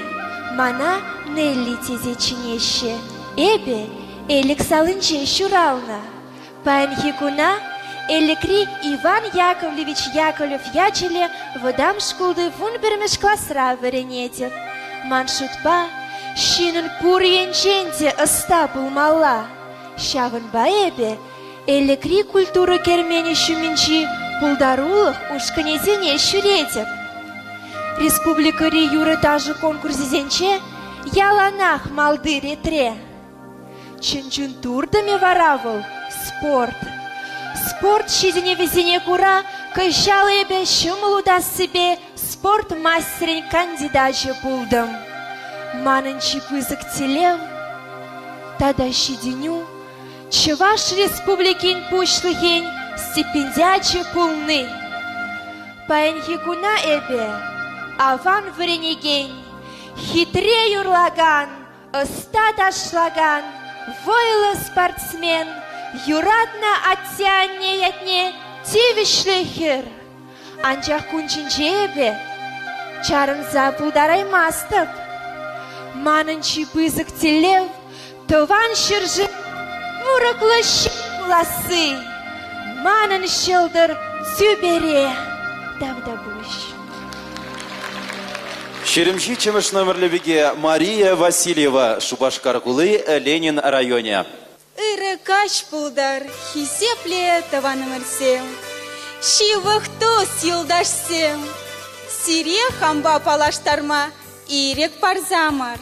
Мана Нелли тезе чинеще, эбе элик салынче шурална. Паэнхикуна эликри Иван Яковлевич Яковлев ячеле выдам шкулды вун бермеш классра веренетев. Ман шутпа, шинын пур енченте ыста булмала. Шавын баэбе эликри культура кермени шуминчи пулдарулых уж князине щуретев. Республикари юры даже конкурсизенче яланах малды ретре. Чын-чын турдами варавыл спорт. Спорт щидине везене кура, кайшал эбе шумылу да себе спорт мастерин кандидаче булдым. Манынчи пызык телев, тада щидиню, Чуваш республикин пушлыхень стипендиаче пулны. Паэнхикуна эбе аван вренегень, хитре юрлаган, ыста ташлаган, войлы спортсмен, юратна аттянне ятне тивишле хир. Анчах кунчинче эбе чарынса пулдараймастып. Манынчи пызык телев, тован шыржы мурыклы ласы. Манын шылдыр тюбере давдабуш. Шеремши чемыш номерлі беге Мария Васильева, Шубашкар-Кулы, Ленин районе. Иры каш пулдар, хизепле таваным ірсем. Шивых тос юлдашсем. Сире хамба палаштарма, ирек парзамар.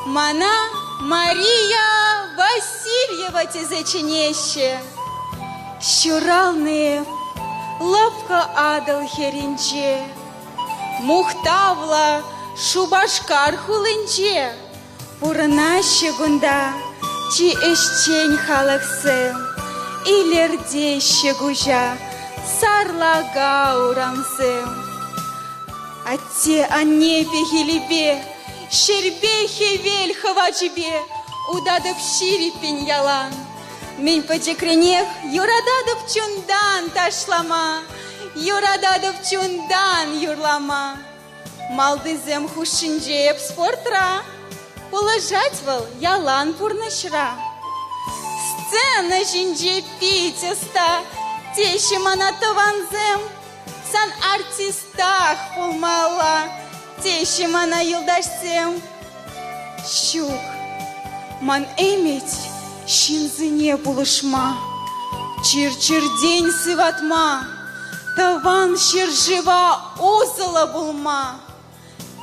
Мана Мария Васильева тезеченеще. Щуралны лапка адал херинче. Мухтавла Шубашкар хулынче. Пурнаще гунда, чи эшчень халаксем. Илердеще гужа, сарлага урамсем. Атте аннепе хилипе, шербе хевель хавачебе, удадып ширипень ялан. Мен пачекренех юрададып чундан ташлама, юрададып чундан юрлама. Малдызем хушинжеп спортра, положать вал ялан пурнашра. Сцена жинже питеста, тещем она таванзем, сан артистах пулмала, тещем она юлдашсем. Щук, ман эметь, шинзыне булышма, чир-чир день сыватма, таван щержива озала булма.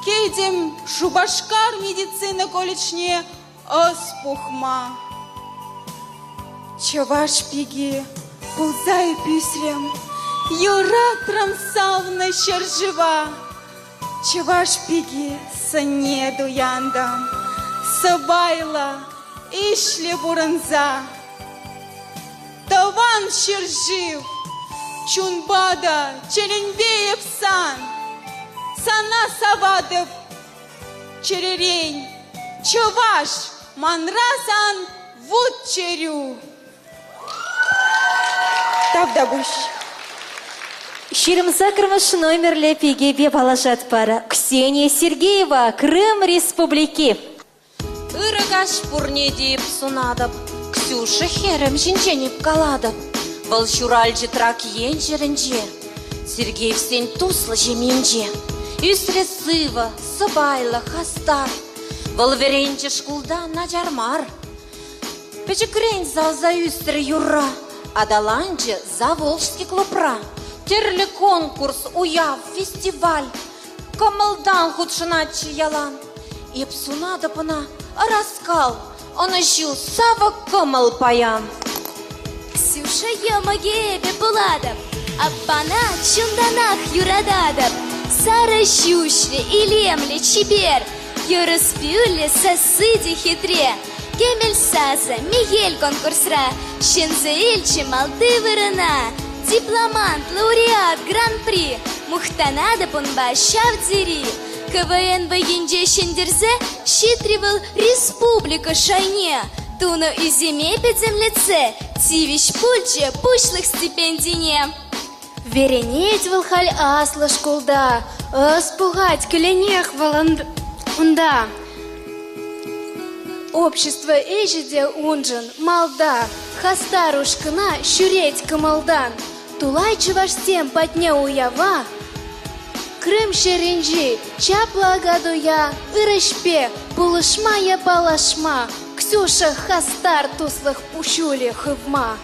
Кейдем Шубашкар медицина количне оспухма. Чаваш пиги, пулзай пюсрем, юратрам савна щержива. Чаваш пиги, санеду яндам, сабайла, ишле буранза. Таван щержив, чунбада, черенбеев сан. Сана савадып, черерень, чаваш, манрасан, вот черю. Тавдабуш. Ширымса кірміш номерлі пегебе балажат пара. Ксения Сергеева, Крым Республики. Ирыгаш пурне дейіп сунадып, Ксюша херем жинченіп каладып. Бұл шуральжы трак ен жерінже, Сергеев сен туслы жеменже. Үсре сыва, сыбайлы, хастар, Бұл веренче шкулда наджармар. Печекрень за үсре юра, Адаланче за волжский клубра. Терлі конкурс, уяв, фестиваль, Камалдан худшыначы ялан. Еп сунады пына раскал, Он ищу сава камал паян. Ксюша емагебе буладып, Аппана чунданах юрададып, Сара щушле и лемле чибер, Юрыспюле сосыди хитре, Кемель саза, Мигель конкурсра, Щензе Ильче малды вырына, Дипломант, лауреат, гран-при, Мухтанада пунба шавдзири, КВН военже шендерзе, Щитривал республика шайне, Туно и зиме педземлице, Тивищ пульче пушлых стипендине. Веренеть валхаль асла школда, спугать кленех валанда. Общество эжиде унжен, малда, хастарушкана щуреть камалдан. Тулайчы ваш тем подня уява. Крым шеренжи, чапла гадуя, ырышпе, пулышмая балашма. Ксюша хастар туслых пущули хывма.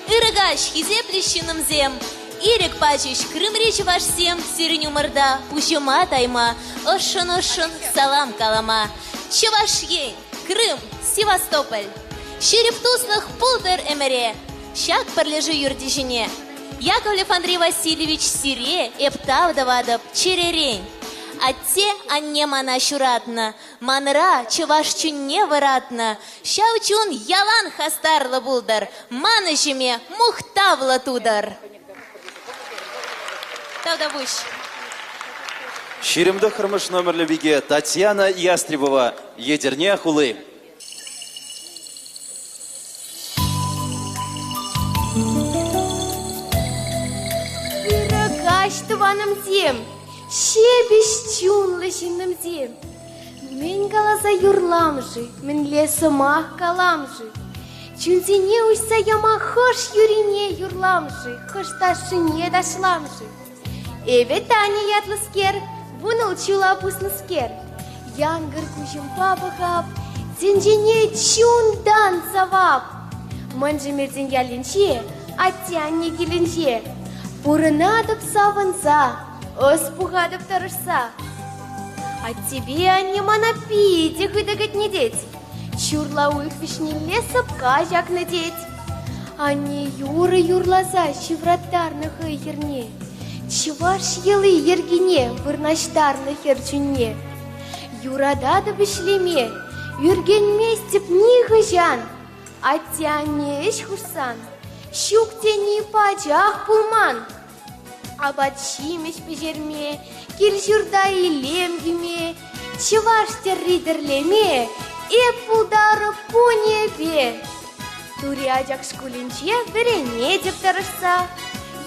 Ирыгаш хизеплещиным зем, ирек пачыш Крым речи ваш всем, сиреню морда, пущума тайма, ошын, салам калама. Чеваш ень, Крым, Севастополь, щереп туслых пулдер эмере, щак подлежи юрдижине. Яковлев Андрей Васильевич сире, эптав давадап, черерень. А те анне мана щуратна, манра чеваш чунне выратна, щаучун ялан хастарлы булдар, маны жеме мухтавла тудар. Тавдабуш. Ширемді қырмыш номерлі биге Татьяна Ястребова, едерне хулы. Тываным зем, щебеш чунлы жиным зем. Мен галаза юрламжы, мен лесымах каламжы. Чунзине уйса яма хош юрине юрламжы, хош ташыне дашламжы. Эве Таня ятлыскер, вуныл чула пусныскер. Янгыр кужым папагап, зенжине чундан завап. Мэнжи мерден ялинче, а тянне келинче. Пурынадып савынса, оспугадып тарышса. А тебе они монопиде хыдагать не деть. Чурла уих вишни лесып кажак надеть. Они юры юрлаза щевратарных ерне. Чеваш елы ергине вырнаштарных ерчуне. Юрадады бишлеме, юрген местеп нихы жан. А тяне еш хурсан. Щуктени пачах пулман. Абатшимеш пежерме, киржурда и лемгиме, чеваштер ридерлеме, пулдары по небе. Туряджак шкулинче веренедеп тарышса,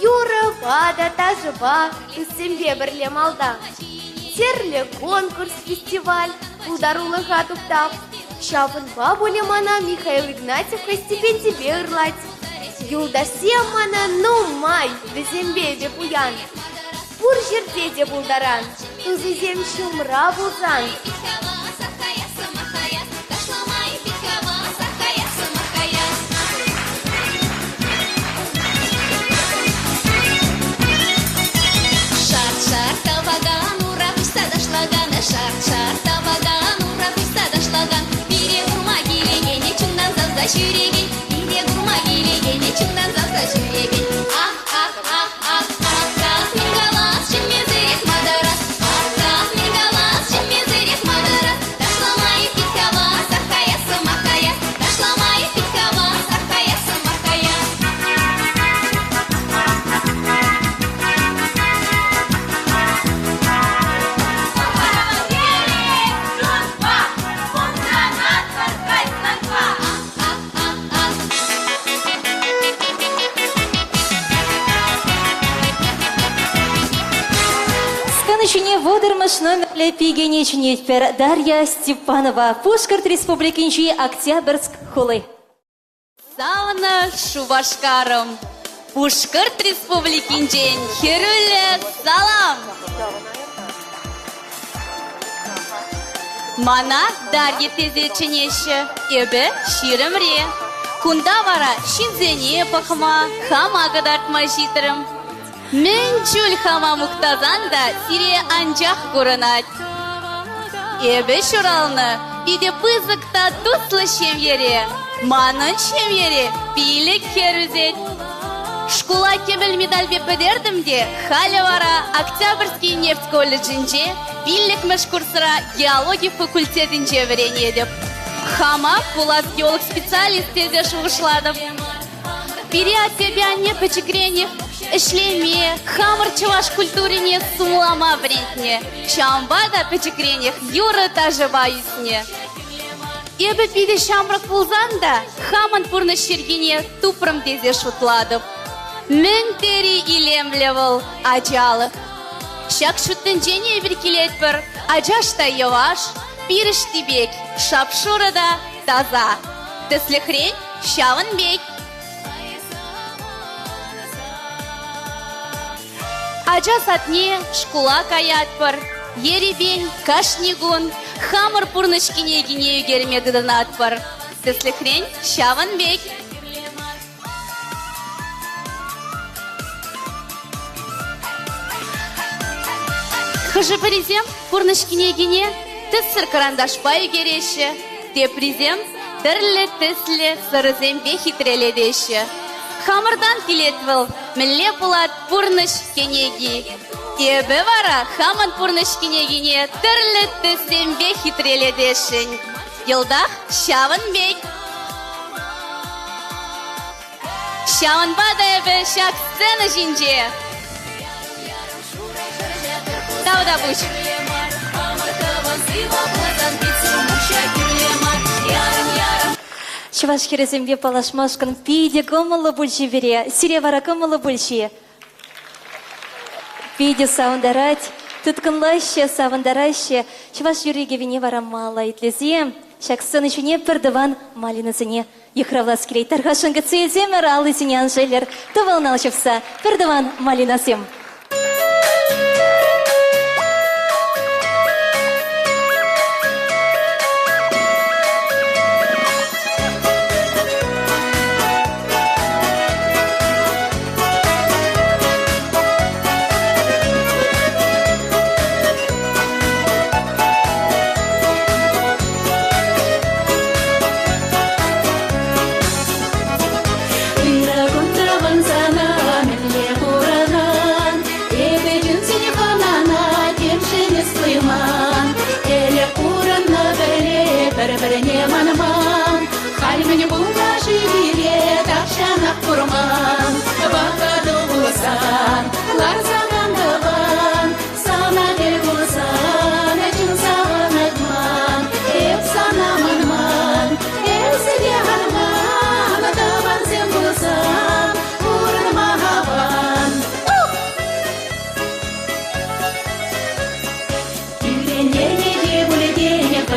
юра вада тажыба, үсембе бірле малда. Терле конкурс, фестиваль, пулдарулы хатуптап, шабын бабуле мана Михаил Игнатьевка стипендие ырлать. Юлдасем мана нумай, везембе деп уян. Пур жерде де булдаран, тузызем шумра булзан. Шар таваган, ура, пусть дашлаган, шар таваган, ура, пусть дашлаган. Бире гурмаги, не чундан завда шюреги, бире гурмаги, не чундан завда шюреги. Ах, как мигалас, чем мезерек мадарас, как мигалас, чем мезерек мадарас. Дошла моя питкава, сахаяса махая, дошла моя питкава, сахаяса махая. Сканычыне водырмыш номерлі пигене чүнетпер Дарья Степанова, Пушкарт Республикинчи Октябрьск хулы. Сауна Шубашкарым, Пушкарт Республикинчен, херуле салам. Мана Дарья тезе ченеше, эбе ширемре. Кунда вара шинзене пахма, хама гадартма житрым. Мен чул хама муктазанда сире анжах курынат. Эбе шуралны, биде пызыкта туслы шемьере, манын шемьере, билік керузет. Школа кемел медаль бепедердім де, халі вара Октябрьский нефть колледжинже, билік мәш курсыра геология факультетінже веренедіп. Хама пулат геолог специалист тезе шуғышладым. Период тебя не почекренев, Эшлеме, хамыр чаваш культурине сумлама врентне, чамбада печекренех юры тажы баюсне. Эбі пиде шамрак пулзанда, хаман пурны шергене тупром дезе шутладып. Мөнтери илемлевал ачалық. Шак шуттын жене бір келет бір, ачашта яваш, пирішті бек, шапшурада таза. Тіслі хрень, шавын бек. Ача сатне шкула каят бір, еребен, кашнигун, хамыр пурнышкине гине югермедідан ат бір. Тіслі хрень, шавын бек. Хыжы призем, пурнышкине гине, тіссір карандашпа югереші. Те призем, тірлі-тіслі сырызембе хитреледеші. Хамырдан келетвіл, мінле пулат пурныш кенеги. Тебе вара хамын пурныш кенегине тірлі-тіслембе хитреледешін. Йылдақ шавын бек. Шавын бада ебі шак сцена жинже. Тауда буш. Чуваш херезембе палашмашкан пиде гомалы бульши бере, сире вара гомалы бульши. Пиде саундарать, тутканлаще, саундараще, чуваш юриге вине вара мала итлезем, шаксын ичуне пердыван малинасыне. Юхравлас келей тархашынғы цезем, ралы синян желер, тывалналшывса, пердыван малинасем.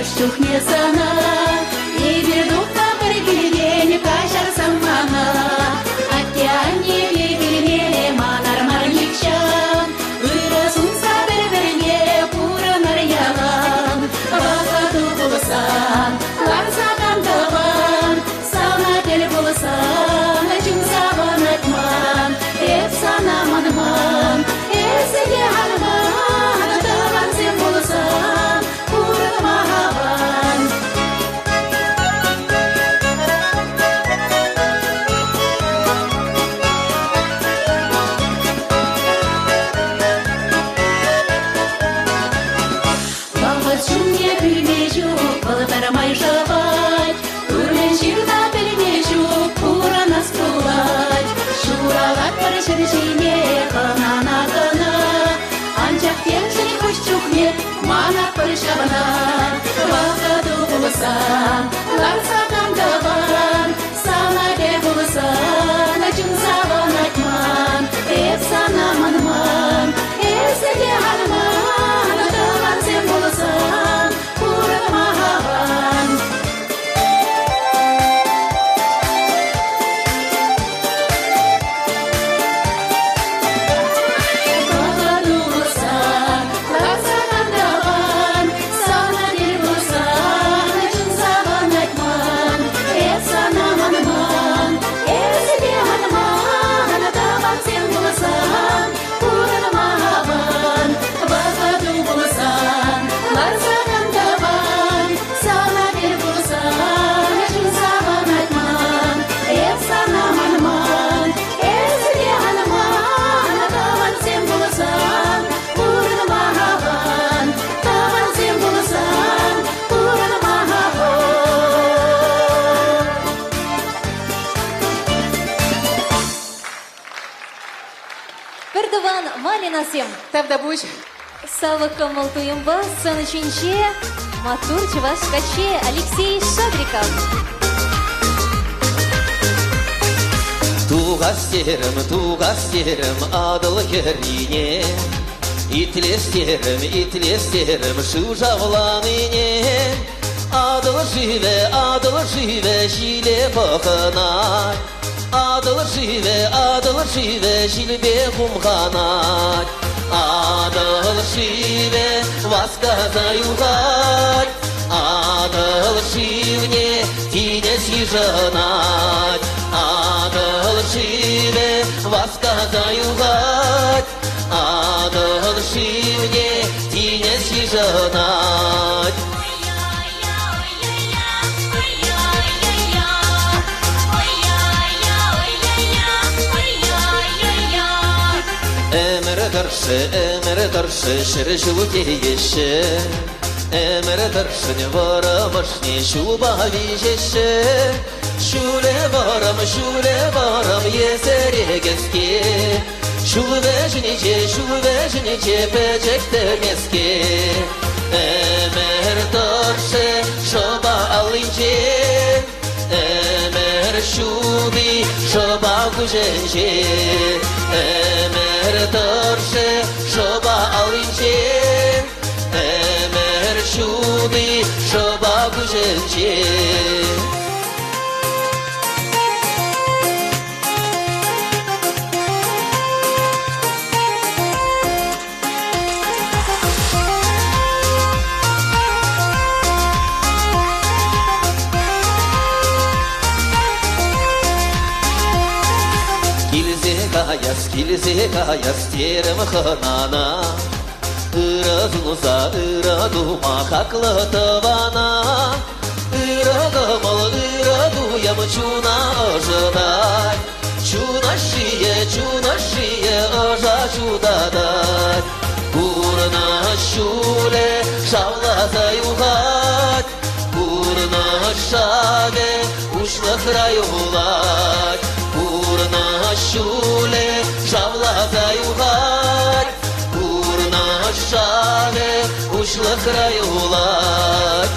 Штухне сана, и вернув на перегеление, кашар самана. Атяне вегеление, манар марничан, вырасун саберверне, пура нарьялан. Вахаду буласан, ларсакан таван, саунатель буласан, ачун саван атман, эпсана манман, эсеге ханман, таван сем буласан, пура махаван. Пердыван малинасем. Тавда буш. Савыком малтуемба, санычинче, матур чуваш каче, Алексей Шабриков. Ту туғастерім адыл керіне. Итлестерім шу жавланіне. Адыл живе жиле бұқынай. Адыл живе жилбе құмғанай. Адыл живе васказаюғай. Адыл живне тинес ежынай. Адыл живе васказаюғай. Адыл живне тинес ежынай. Әмір дұршы шыр жүлде еші. Әмір дұршын варымышне шубави жеші. Шуле барам есерегеске. Шулве жінеже пәжекті меске. Әмір дұршы шоба алынже. Әмір шуби шоба күженже. Әмір дұршы шоба алынже. Әмір шуби шоба күженже. Kilze kayas terim xanana. Iraduma kaklatavana. Iraduyam çuna ajaday. Çuna şiye aja çudaday. Burna şule şavlata yuhat. Burna şave uşla krayulat. Burna şule şavlata yuhat. Burna şave uşla krayulat.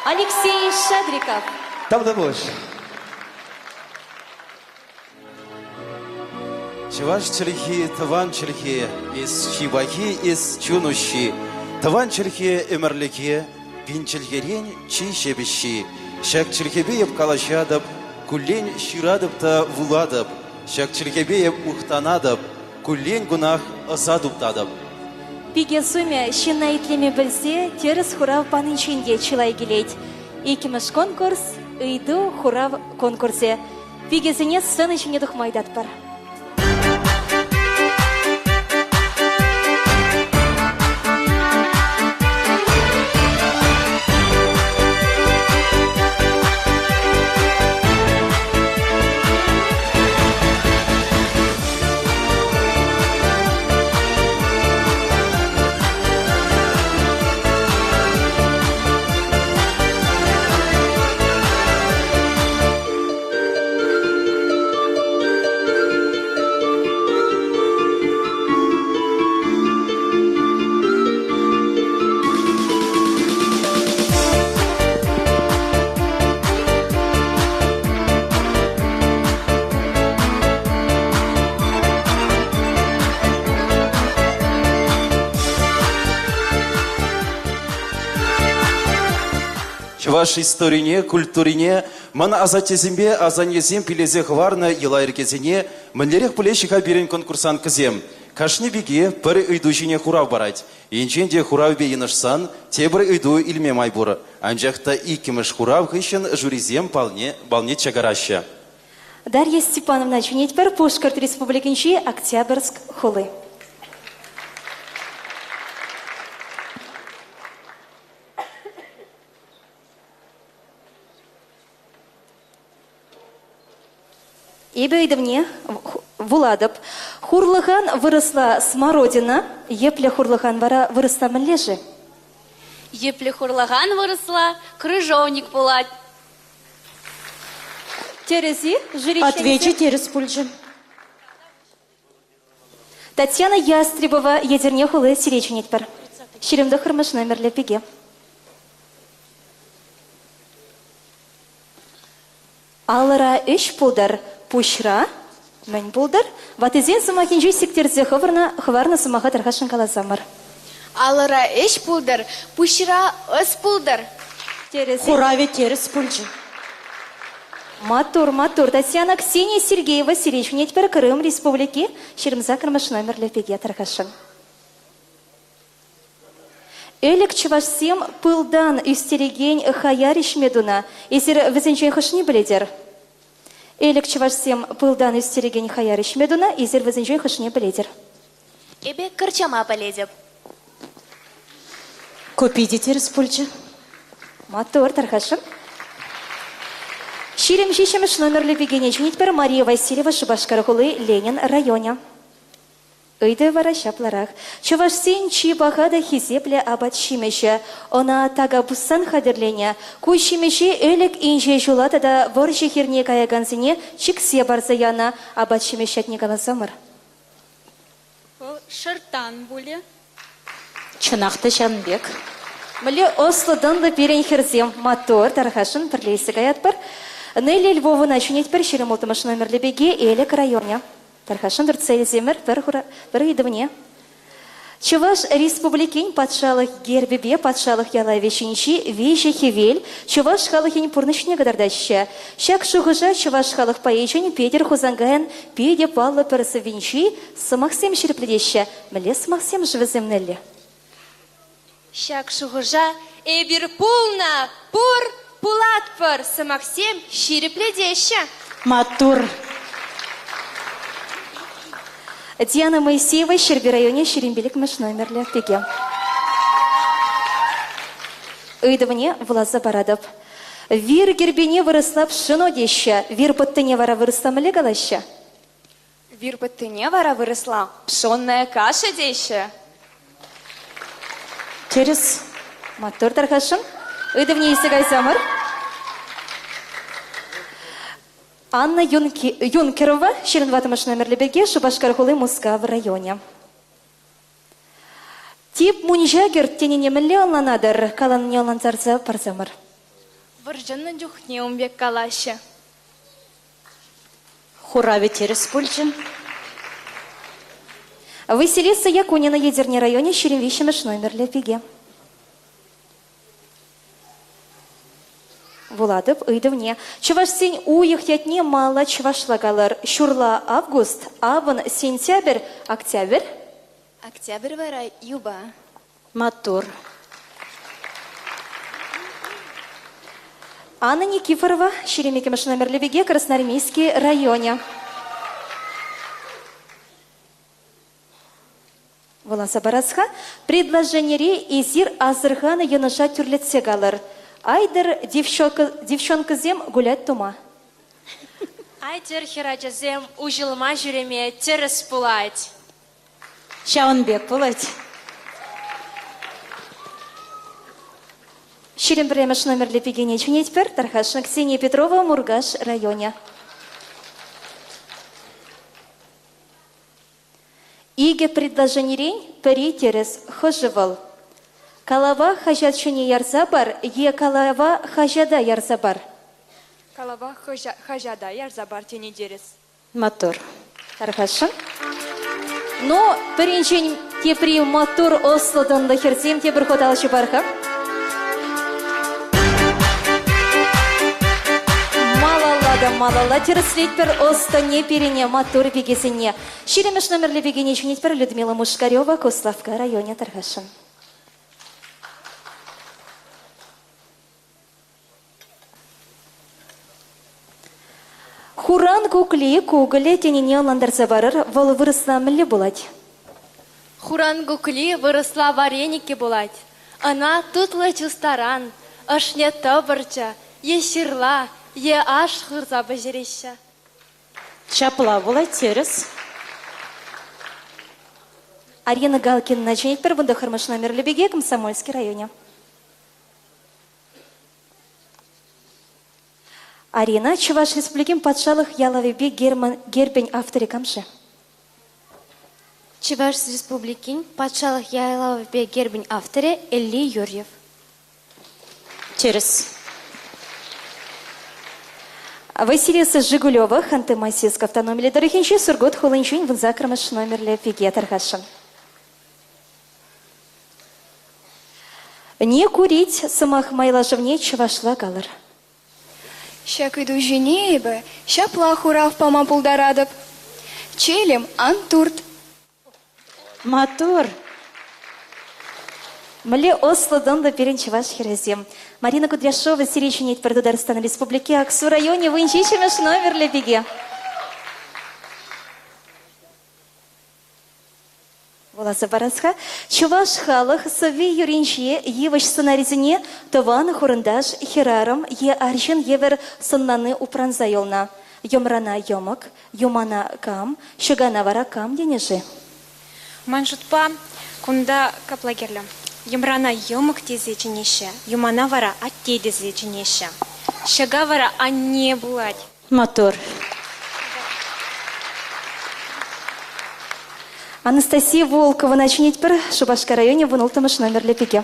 Алексей Шадриков. Там да больше. Чуваш челхи, таван челхи, из чибахи, из чунущи. Таван челхи, эмерлики, пинчелхерень, чи шебещи. Шак челхебеев калашадаб, кулень ширадаб-та вуладаб. Шак челхебеев ухтанадаб, кулень гунах асадубтадаб. Пиге суме шина итлеме білсе, теріс хурав панынченге чылай келейд. Икіміш конкурс, ыйду хурав конкурсе. Пигезіне сын ішіне дұқмайдат бар. Чуваш историне, культурине, мана азатезимбе, азанезим пилезе хварна елайркезине, манлерех пулещиха берен конкурсан кызем. Кашни беге, пары ыйдушине хурав барать. Инченде хурав бе инышсан, тебры ыйду илме майбур. Анжахта икимыш хурав хыщен журизем балне чагараща. Дарья Степановна, чунеть пар Пушкарт Республикинчи Октябрьск хулы. Эбе идывне Вуладып. Хурлыхан выросла смородина, епле хурлыхан вара выросла млежи. Епле хурлаган выросла, крыжовник пулать. Терези, жириченце. Отвечу терес пульжи. Татьяна Ястребова, ядерне хулы сиреченет пар. Ширемді хырмыш номерлі пеге. Алыра үш пулдар, пушра, мән пулдар, ватызен сымахин жүй сектерзе хыварна сымаха тархашын калазамыр. Алыра эш пулдар, пушра ыс пулдар. Хураве терес пульжи. Матур. Татьяна Ксения Сергеева, сиреченет пар Крым Республики, ширемза хырмыш номерлі пеге тархашын. Элек чувашсем пылдан үстереген хаяриш медуна, езір візінчен хышни біледер. Элек чувашсем пылдан үстереген хаяриш медуна, езір візінчен хышни біледер. Эбе кырчама полезеп. Купиди терес пульжи. Матур, тархашын. Ширем жишемеш номерлі бегене жөнетпер Мария Васильева Шубашкархулы Ленин районе. Ыйды вара шапларах. Чувашсен чи багада хизепле абат шимеше. Она тага буссан хадерлене. Куй шимеше элек инже жулата да вор жехерне каягансыне чиксе барзаяна абат шимешет не галазамыр. Шыртан буле. Чынақты Жанбек. Міле Ослодан да берен херзем мотор тархашын пірлейсі гаят бір. Нелі Львовына чүнет бір шерем ұлтымыш номерлі беге элек районе. Тархашын дұртсай земір бір идывне. Чуваш республикин патшалық гербебе патшалық ялайвешінші вейші хевел Чуваш халықын пұрнышне гадардашы. Шак шуғыжа Чуваш халық паечен Петер Хузангаян педе паллы пірісі венші сымақсем шеріпледеші. Міле сымақсем жывыземнелі. Шак шуғыжа эбір пулна, пур, пулат пыр, сымақсем ширепледеші. Матур. Диана Моисеева, Щерби районе, Щерембелик мәш номерлі пеге. Ыйдывне Влаза Барадов. Вир гербене вырыслап шыно деші, вир пыттыне вара вырысла мілі галашы? Вир пыттыне вара вырысла, пшонная каша деші. Терес. Матур тархашын. Ыйдывне есігай замыр. Анна Юнкерова, Щеренватымыш номерлі берге, Шубашкархулы Муска в районе. Тип мунжагер тенене мілі онланадыр, калан не онланзарза парзамыр. Выржынны жүхне умбек калашы. Хураве терес пульжи. Василиса Якунина, Ядерне районе, Щеремвищемыш номерлі берге. Вуладып, ыйдывне. Чувашсен уйық ятне мала чувашлагалар. Шурла август, абын сентябрь, октябрь. Октябрь вара юба. Матур. Анна Никифорова, Щеремекемыш номерлі беге, Красноармейский районе. Вуласа Барасха. Предложение изир азырхана яныша түрлетсе галар. Айдыр девчонка зем гулять тума. Айдыр херачазем ужылма жүреме терес пулать. Шаунбек пулать. Щерем премеш номерлі пегене чунеть пер, Тархашна Ксения Петрова, Мургаш районе. Иге предложение пери терес хожевал. Калава хажат чуне ярзабар, е калава хажада ярзабар. Калава хажада ярзабар тени дерес. Матур. Тархашын. Но перенчен те при мотор Ослодан лахерзем те бір хоталшы барха. Малала тереслетпер Оста не перене мотор бегесене. Щеремеш номерлі бегене чунетпер Людмила Мушкарева, Кославка районе Тархашын. Хуран кукли кугыле тенене ландарса барыр, вол вырысла мілі болать. Хуран кукли вырысла вареники булать. Она тутлы чустаран, ашне табырча, е ширла, е аш хырза бажереща. Шапла булать терес. Арина Галкина начинает пер бунда хармаш номер лебеге, Комсомольский районе. Арина, Чуваш республикин патшалық ялавебе гербень авторы камшы. Чуваш республикин патшалық ялавебе гербень авторы Элли Юрьев. Терес. Василиса Жигулева, Ханты-Мансийск автономия дорохинчи, Сургут Хулынчунь, Вунзакрамаш номер лебеге тархашын. Не курить, самах майлажевне Чувашла галар. Щак иду женеебе, ща плахурав пама пулдарадов. Челем антурт. Мотор. Мле Осло да перен Чуваш херезем. Марина Кудряшова, Сиреченет Пердударстан Республики, Аксу районе, Вынчичемеш номер лебеге. Воласа Барасха, Чуваш халах, Сови Юринче, Еваш сценаризине, Тован, Хурандаш, Херарам, Е Аршин, Евер, Соннаны Упранзайолна, Йомрана Йомак, Юмана Кам, Шугана Вара Кам, Денежи. Маншутпа, Кунда Каплагерля. Юмрана Йомак тезеченеща, Юмана Вара Атте тезеченеща. Шагавара Анне Булать. Мотор. Анастасия Волкова начинить пер Шубашка районе вынул-тамыш номер лепеге.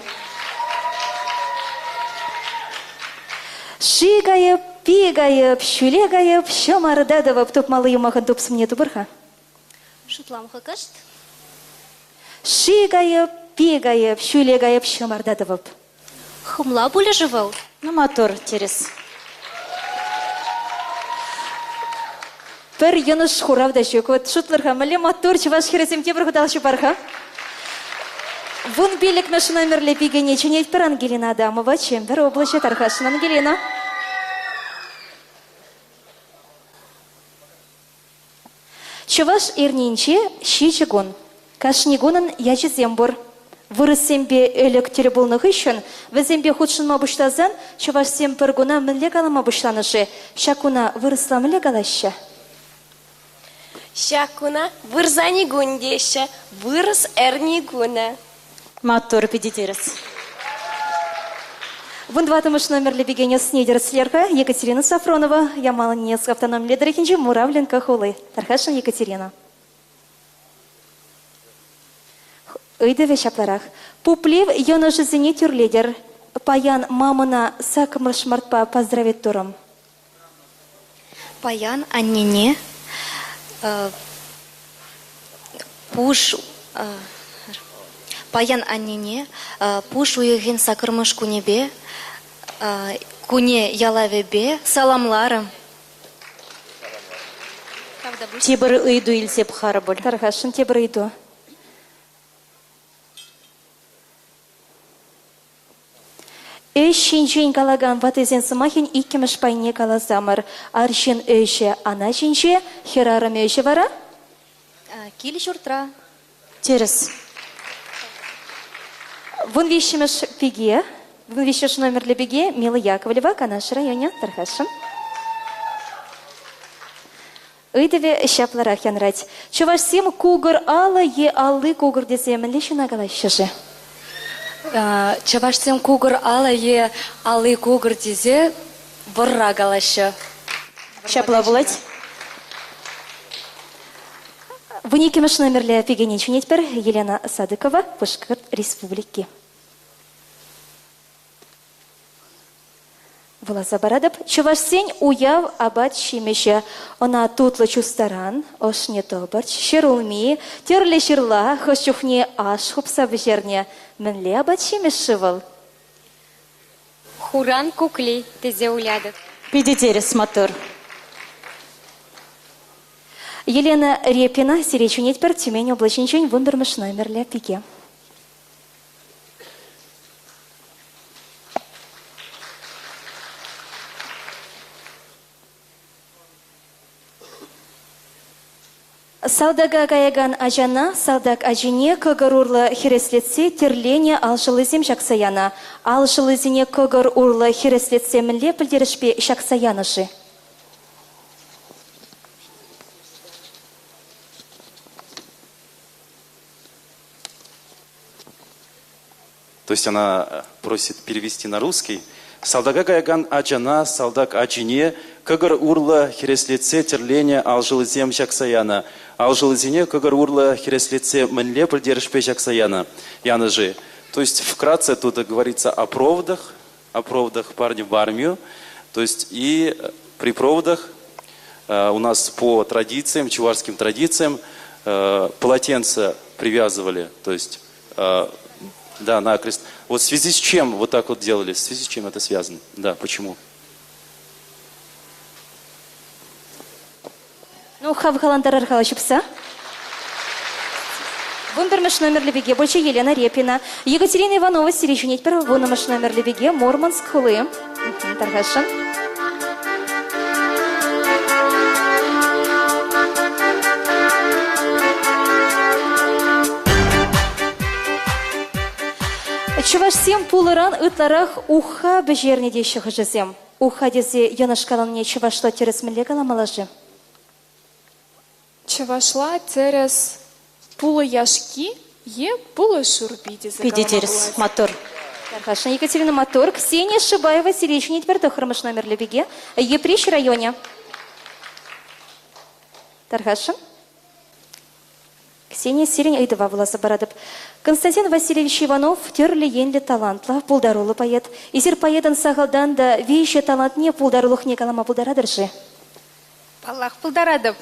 Шигая, пигая, пщулегая, пщомардадова, птоп малый юмахан тупс мне тубырха. Шутлам хакашт. Шигая, пигая, пщулегая, пщомардадова. Хумла буля живал. Ну, мотор терес. Пер юнош хурав да щек. Вот шутларха, мале мотор, Чуваш хересем те прохудал щупарха. Вон билик наш номер лепиге не чинить пер Ангелина Адамова, Чембер, область Тархашин Ангелина. Чуваш ирнинче щичегон. Кашнигонан ячи зембор. Вырысембе электер болных ищен, везембе худшынма буштазан, Чуваш сем пергуна мле галама буштанышы. Шакуна вырысла мле галаща. Щакуна вырзани гундеща, вырос эрни гуна. Мотор педитерес. Вон дватымыш номер лебегеня снедер слерка Екатерина Сафронова, Ямала Ненецк автономия Драхинчи, Муравленко Хулы. Тархашин Екатерина. Ыйдыве шапларах. Пуплев йоножи зене тюрледер. Паян мамына сакмыш мартпа поздравит туром. Паян Аннине. Пуш Паян Аннине, пуш уйген сакырмыш кунебе, куне ялавебе, саламларым. Тебір ыйду илсеп харабыл. Тархашин тебір ыйду. Эшшинчен калаган ватызен сымахин иккемеш пайне калазамыр. Аршин эше ана шинче, херарам эше вара? Кили шуртра. Терес. Вон вещемеш пиге, вон вещеш номер для пиге, Мила Яковлева, Канаш районе, Тархашин. Ыйдыве шапларах янрать. Чуваш сем кугар ала е алы кугар десем лишь нагалащаже. Чавашсем кугар ала е алы кугар дизе варра галаша. Шапла булать. Вуникимеш номер для пиге теперь Елена Садыкова, Пушкар Республики. Воласа барадып, Чуваш сень уяв абат шимеше, она тутлы чустаран, ошне тобарч, шерулми, терле шерла, хощухне аш хупса бежерне, менле абат шимешивал. Хуран кукли, тезе улядов. Педитерес мотор. Елена Репина, Сиречунеть пер Тюмень, облачничень, вундермеш номер для пике. Салдага гаяган ажана, салдаг ажине, көгір урлы хереслетсе, терление алшылызем шаксаяна. Алшылызене көгір урлы хереслетсе мінле пілдерішпе шаксаянышы. То есть она просит перевести на русский. Салдага гайган аджана, салдак аджине, кагар урла хереслице терление алжилзем жаксаяна. Алжилзине кагар урла хереслице мэнле придержпе жаксаяна. Яна же. То есть вкратце тут говорится о проводах парня в армию. То есть и при проводах у нас по традициям, чувашским традициям, полотенца привязывали, то есть, да, накрест. Вот в связи с чем вот так вот делали? В связи с чем это связано? Да, почему? Ну, хавгаландар архалачипса. Вунбермеш номер лебеге, больше Елена Репина. Екатерина Иванова, Сиричунить, первовунамеш номер лебеге, Мурманск, Хулы. Таргашин. Чуваш сем пулыран ытларах уха бежерне дейші хыжызем. Уха дезе янашкаланне чувашло терес мілегала малажы. Чувашла терес пулы яшки, е пулы шурпи дезе. Пиди терес, мотор. Тархашин Екатерина Мотор, Ксения Шибаева, Сиречнить, Бертохармаш номер лебеге, Еприщ районе. Тархашин. Ксения Сирень Айдова Власа Барадып. Константин Васильевич Иванов, терли енли талантла, пулдарулы поэт. Изер поэдан сағалдан да вейші талант не пулдарулых не калама пулдарадыржи. Паллах пулдарадып.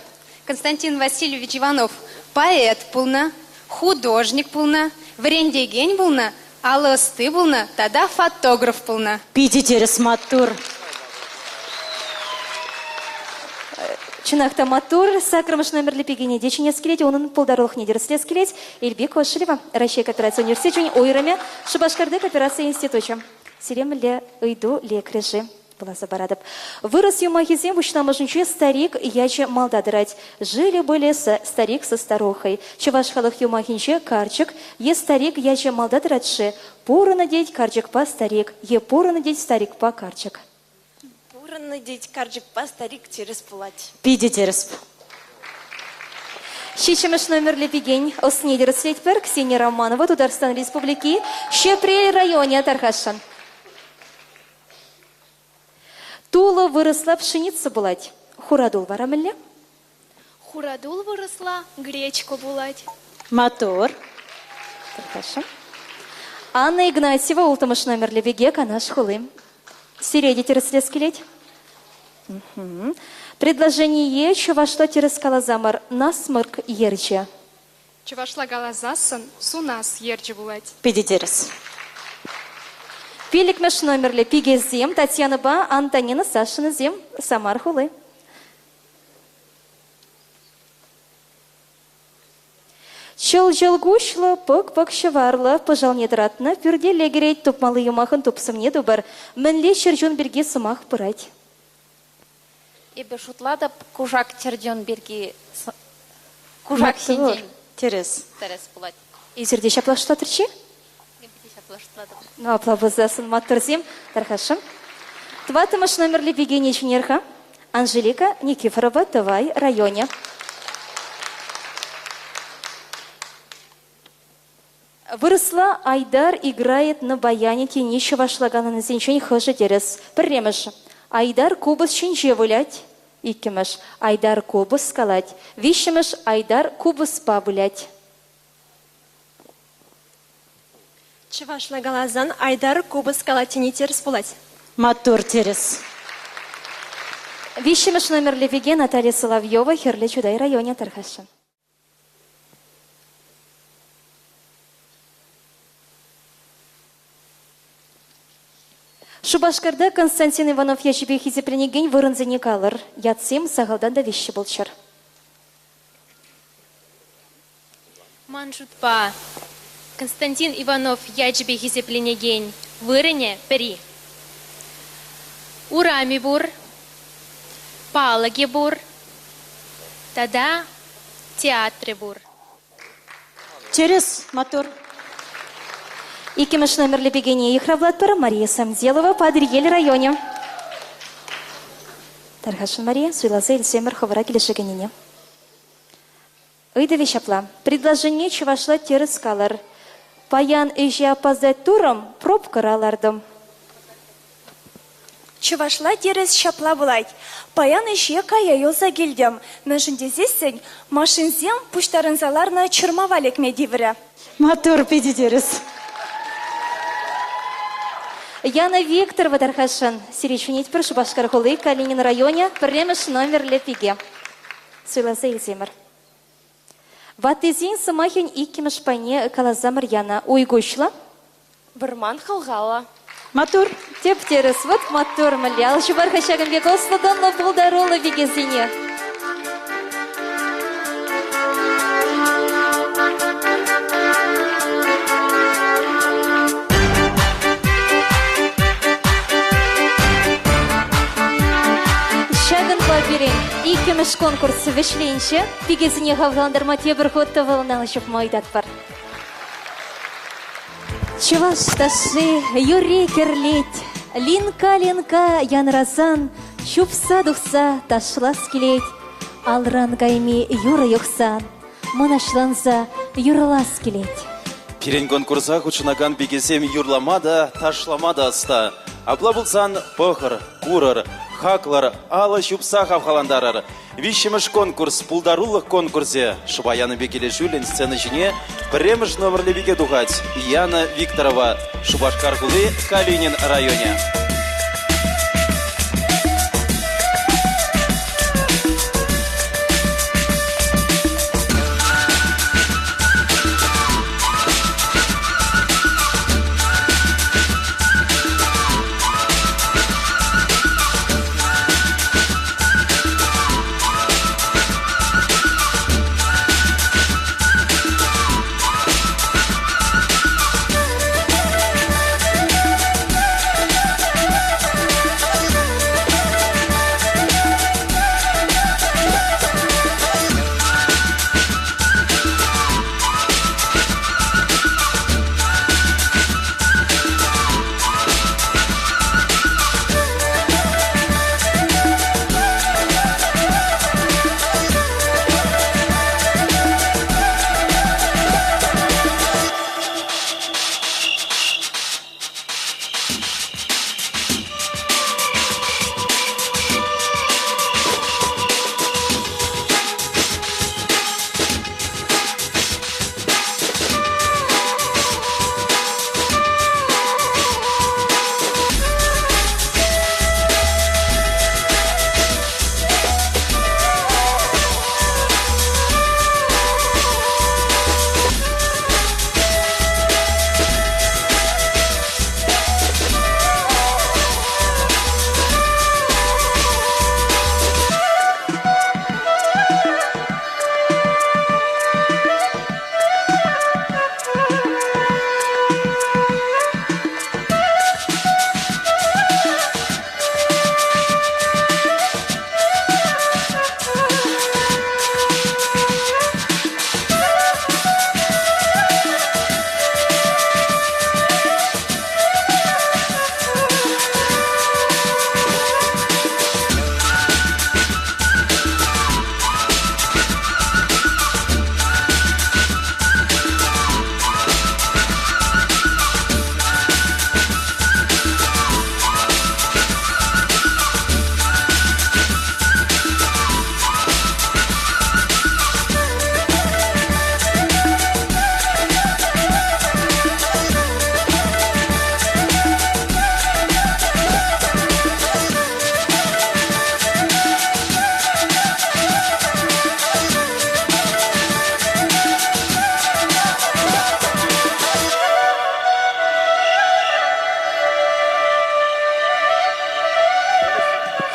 Константин Васильевич Иванов, поэт пулна, художник пулна, врендеген пулна, алысты пулна, тада фотограф пулна. Пиди терес мотор. Чинахта Матур, Сакрамаш номер лепегини, дечине скелете, он полдорог не дерсле скелеть, Ильбек Кошелева, Россия кооперация университет, Ойраме, Шабашкарды кооперация институте. Сирем ле уйду ле крежи. Была забарадып. Вырос юмахизем, вучнамажниче старик яче малдадырать. Жили-были старик со старухой. Чувашхалых юмахинче карчик, е старик яче малдадыратши. Пора надеть карчик по старик, е пора надеть старик по карчик. Надеть карчик по старик через платье. Пиди терес. Щичемеш номер лепегень, Оснедер Слейтберг, Ксения Романова, Татарстан Республики, Щепрель районе Тархашан. Тула выросла пшеница булать. Хурадул варамелле? Хурадул выросла гречку булать. Мотор. Тархашан. Анна Игнатьева, Ултамаш номер лепеге, Канаш Хулы. Середи терслескелеть. Предложение чувашло терескала замар насмырк ерче. Чувашла галазасан сунас ерче булать. Пиди терес. Пиликмеш номер лепиге зем, Татьяна Ба, Антонина Сашина зем, Самар Хулы. Чыл-чыл-гушлы, пык-пык шыварлы, пыжал недратны, пюрде легерейт тупмалы юмахын тупсым не дубар, мінле шыржун берге сымақ пырать. Эбе шутлада кужак терден берги кужак сенден. Терес. Терес булать. Изерде шаплашла тұрчи? Ну, аплабызасын маттырзем, Тархашым. Тватымыш номер лепегене чунерха, Анжелика Никифорова, Тывай, районе. Выросла, Айдар играет на баяне, тенища вашлагана на зенчень хожа терес. Премеш. Айдар кубус чинче вылять. Иккемеш. Айдар кубус скалать. Вищемеш. Айдар кубус пабылять. Чувашла галазан Айдар кубус скалать не терес булать. Мотор терес. Вищемеш номер лепеге Наталья Соловьева, Херле Чудай, районе Тархаша. Шубашкарда Константин Иванов яшебе хизепленеген вырынзене калыр. Ятсем сағалдан да вещи болчар. Манжутпа. Константин Иванов яшебе хизепленеген вырыне пери. Урами бур, палаге бур, тада театры бур. Через мотор. Икимеш номер лепегене Ихравлад пара Мария Самделова, Падриель районе. Тархашин Мария, Суйлаза Ильсемер, Ховара Келешегенине. Ыйда вещапла. Предложение чувашла терескалар. Паян эже опоздать турым, пробкаралардым. Чувашла дерес шапла булайт. Паян эше кая йолса келдем. Мәжіндезесін машинзем пуштарынзаларна чырмавалек медивірі. Матур педидерес. Яна Викторова Тархашин. Сиречунить прошу Башкархулы, Калинин районе, премеш номер лепиге. Суйласа Илземір. Ватызин самахин иккемеш пайне калазамыр яна. Уйгушла? Бірман халғала. Матур. Тептерес, вот матур малял. Шубар хашагам бегослыдан лабулдарола вегезине. Иккемеш конкурс вешленші, пигезіне ғавландырма тебір хотты волналышып майдат бар. Чываш ташы, юре керлет, линка янразан, шупса дұқса ташлас келет, алран гайми юры юқсан, мұнашланса юрылас келет. Пирен конкурса хучынаган пигезем юрламада, ташламада аста. Абла булсан пөхір, курыр, хаклар, алы шупса хавхаландарар. Вишемеш конкурс, пулдарулық конкурсе. Шубаяны бекеле жүлін сцены жіне премеш номерлі беке дұғать. Яна Викторова, Шубашкархулы, Калинин районе.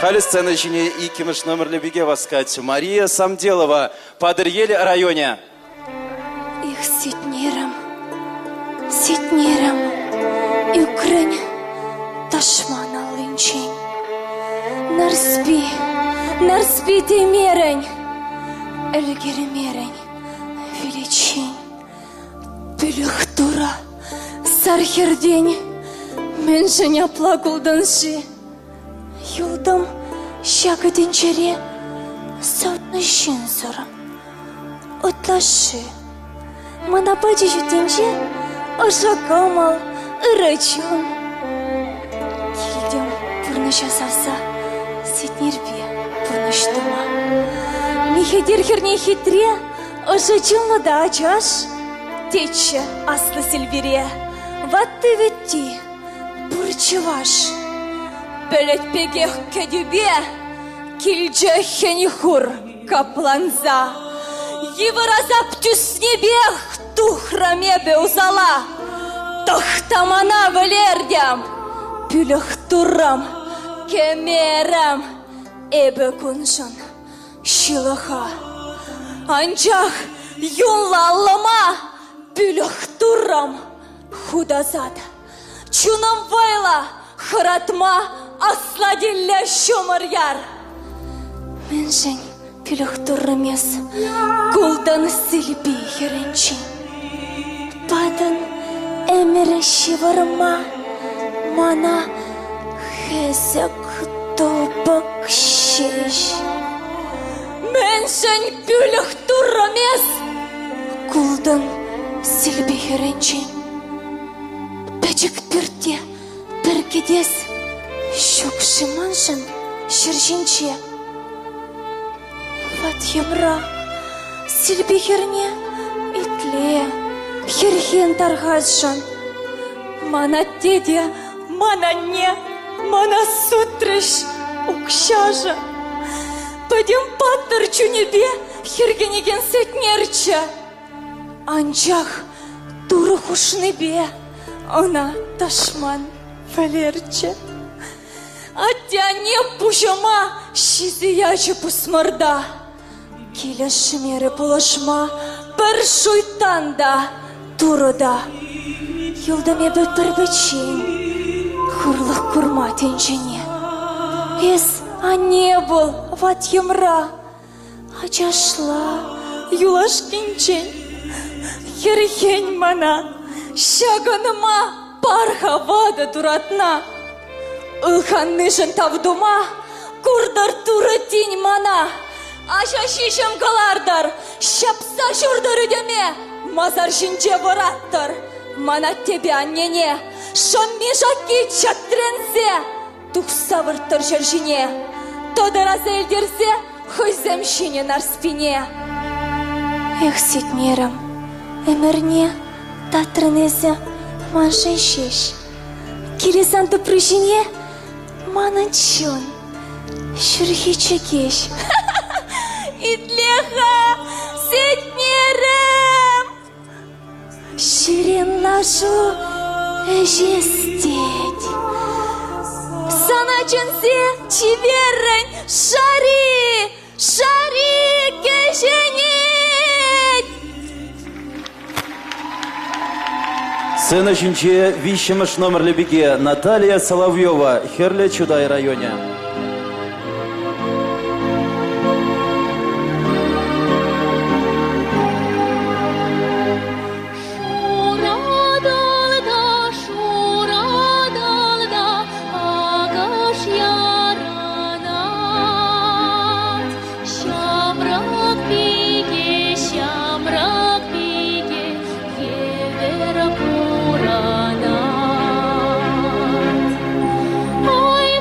Хали сцены жіне икемеш номерлі беге васкать. Мария Самделова, Падырьель районе. Их сетнерам, юкрень, ташман алынчень. Нарспи демерень, эльгеремерень, величень. Пелехтура, сархердень, мен женя плакулданши. Юлдам шагы денчере, саутны жинзора. Отлаши, мана бачи жутенче, ошакамал, ырачун. Килдем пурныша савса, сетнербе пурныштыма. Михедер херне хитре, ошачунла да ачаш, тече аслы сильвере. Ватты ветти, бурчеваш. Бөлет пегех кедюбе, килже хенихур капланза. Евразап түснебех тухрамебе узала. Тохтамана валердям, пүлөх турам, кемерам, эбе куншан, шилаха. Анчах юнлаллама, пүлөх турам, худазад. Чунам вайла, харатма, асладилля шомар-яр. Меншень пүлөх туррамес, кулдан силби херенчин. Падан эмере шиварма, мана хезек тобак шеш. Меншень пүлөх туррамес, кулдан силби херенчин. Пәчік пірте, піркедес, шөкші маншын, шыржинче. Ват емра, силби херне, итле, херхен тарғазжан. Мана деде, мана не, мана сутрыш, укшажа. Пойдем паттыр чунебе, хергенеген сетнерче. Анчах туры хушнебе, она ташман валерче. Атя не пужама, шизияче пусмарда. Киля шмере пулашма, бір шуйтанда, туруда. Юлдаме бі пірбічен, хурлық курма тенжене. Ес, а не был, ват емра, ачашла, юлаш кинчен. Херхень мана, шаганыма, парха вада дуратна. Илхан нишен тавдума, курдар туры тинь мана. Аша шишем калардар, шапса шурдар үдеме, мазар жинче вараттар. Мана тебе аннене, шамми жаки чатренсе, тух савырттыр жержине. Тодыра зелдерсе, хойзем шине нар спине. Эх, сетнерам, эмерне, татрынезе, маншен шеш. Киресанты прыжине, мананчон, шүрхи чекеш. Итлеха, сетнерам! Ширен нашу эжестеть. Саначынсе чиверрен шари, шари кешенет. Сцена жинче вищемыш номерлі биге Наталья Соловьева, Херле Чудай районе. Ой,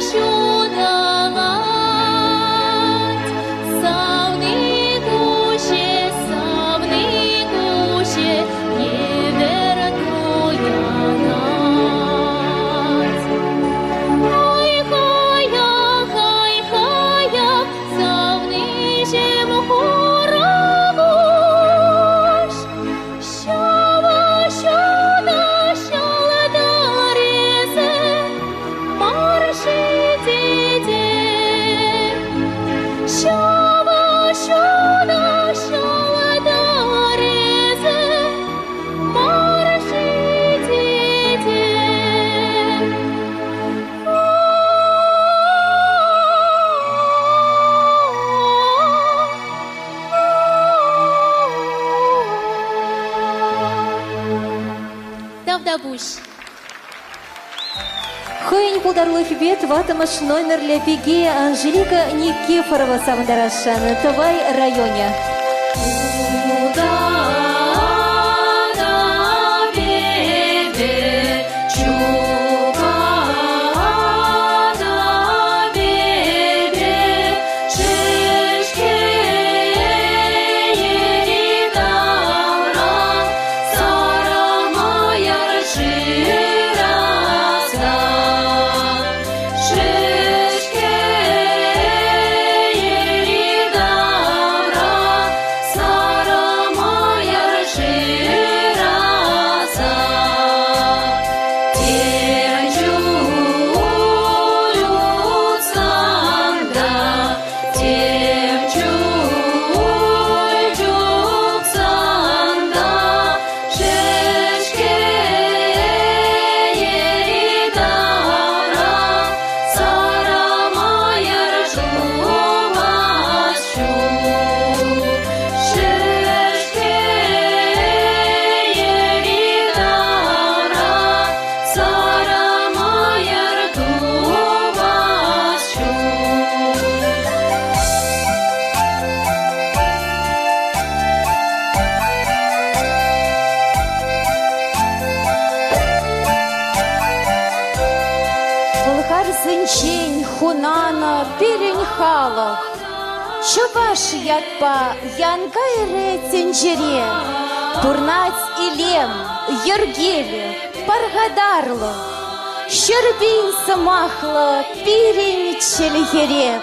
шудалать. Савны гуще, не вернуянать. Хай-хая, савны жем хоровош. Шава, шуда, шалдарезе, марши деде. Шава, шуда, шалдарезе, марши деде. Давдабуш. Хойн пулдарлых бет ватамаш номер лепиге Анжелика Никифорова Савандарашана, Тывай районе. Зинчень, хунана, переньхала. Чуваш ятпа, янгайре тенджере, Турнаць илем, ергеве, паргадарлы, Щербин самахла, пирень чельере.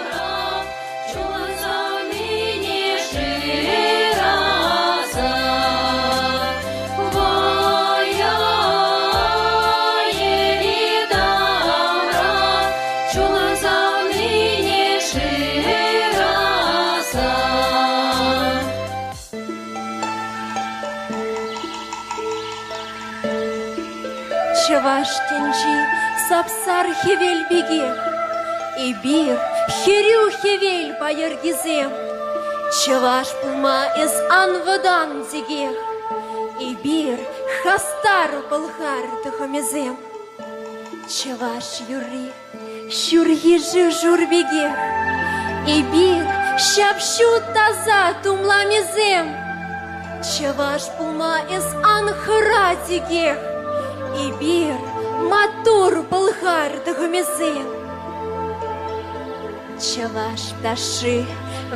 Чаваш тенчи, сапсар хевель беге, и бир херю хевель байыргизем. Чаваш пулма из анвадан деге, и бир хастар балхар тахамезем. Чаваш юри, щурги жур беге, и бир шапшу таза тумламезем. Чаваш пулма из анхара деге, и бир матур балхар тахамезем. Чаваш пташи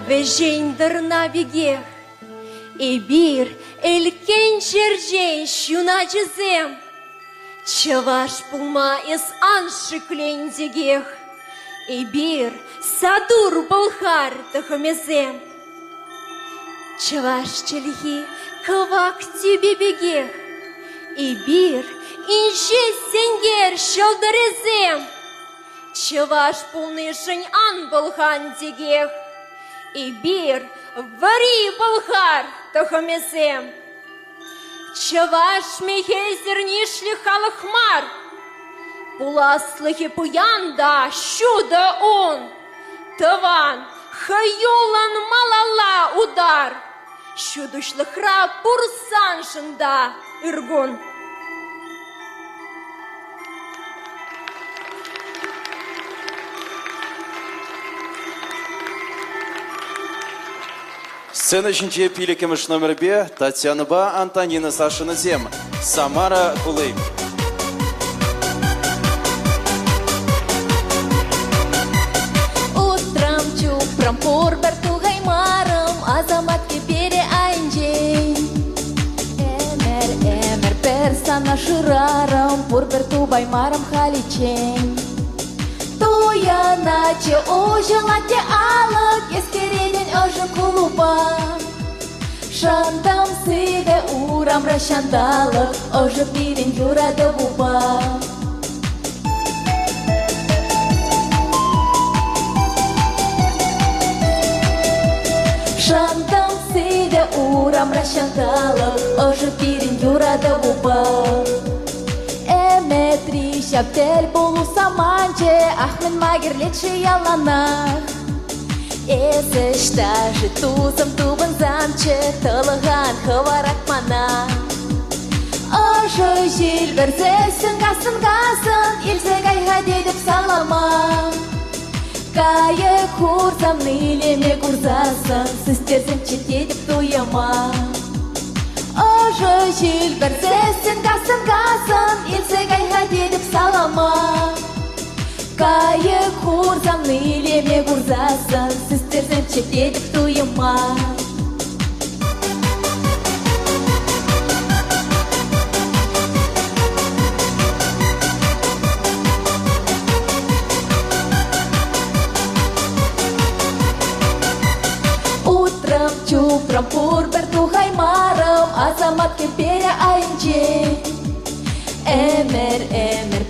вежень дырна беге, и бир элькен чержень щуна чезем. Чаваш пулма из анши клень дегех, и бир садур балхар тахамезем. Чаваш чельхи кавак тебе бегех, и бир инже сенгер щелдарезем. Чаваш пулнышень ан балхан дегех, и бир вари балхар тахамезем. Чаваш мехезер нишли халахмар, пуласлыхи пуянда щуда он. Таван хаюлан малала удар, щудушлыхра пурсаншында иргун. Сцена үшінші пилікеміш номер бе Татьянаба Антонина Сашина Зем, Самара Кулым. баймарам халичен. Туяначе ожылате алық, ескереден ожы кулупа. Шандам сыйде урам рашандалық, ожы пирин юрады буба. Шандам сыйде урам рашандалық, ожы пирин юрады буба. Эметри шаптел болу саманче, ахмен магерлетши яланах. Эсі штажы тузым тубын замче, тылыған хыварак мана. Ожы жил бірзесін қасын, елзек айға дедіп салама. Кайы курсам нилеме курсасын, сістерзім четедіп туяма. Ожы жил бірзесін қасын, елзек айға дедіп салама. Кайы курсам нилеме курсасын, сістерзім четедіп туяма. Чупрам пурберту хаймарам, азамат кемперя айнче. Эмер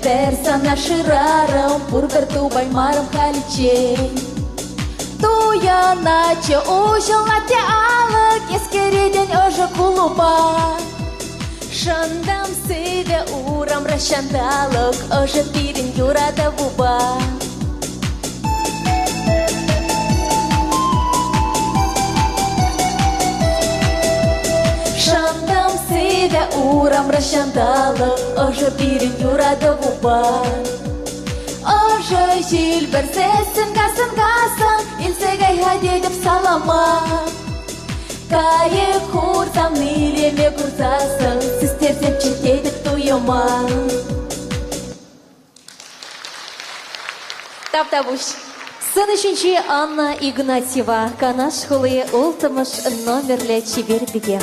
персана ширарам, пурберту баймарам халиче. Туяначе ожылате алық, ескереден ожы кулупа. Шандам сыйде урам рашандалық, ожы пирин юрада буба. Шандам сыйде урам рашандалық, ожы пирин юрады буба. Ожы жил бірсесін қасын, елсек айға дедіп салама. Кайы курсам нилеме курсасын, сістерзем четедіп туяма. Таптабуш. Сын үшінші Анна Игнатьева, Канаш хулы ултымыш номерлі чебер биге.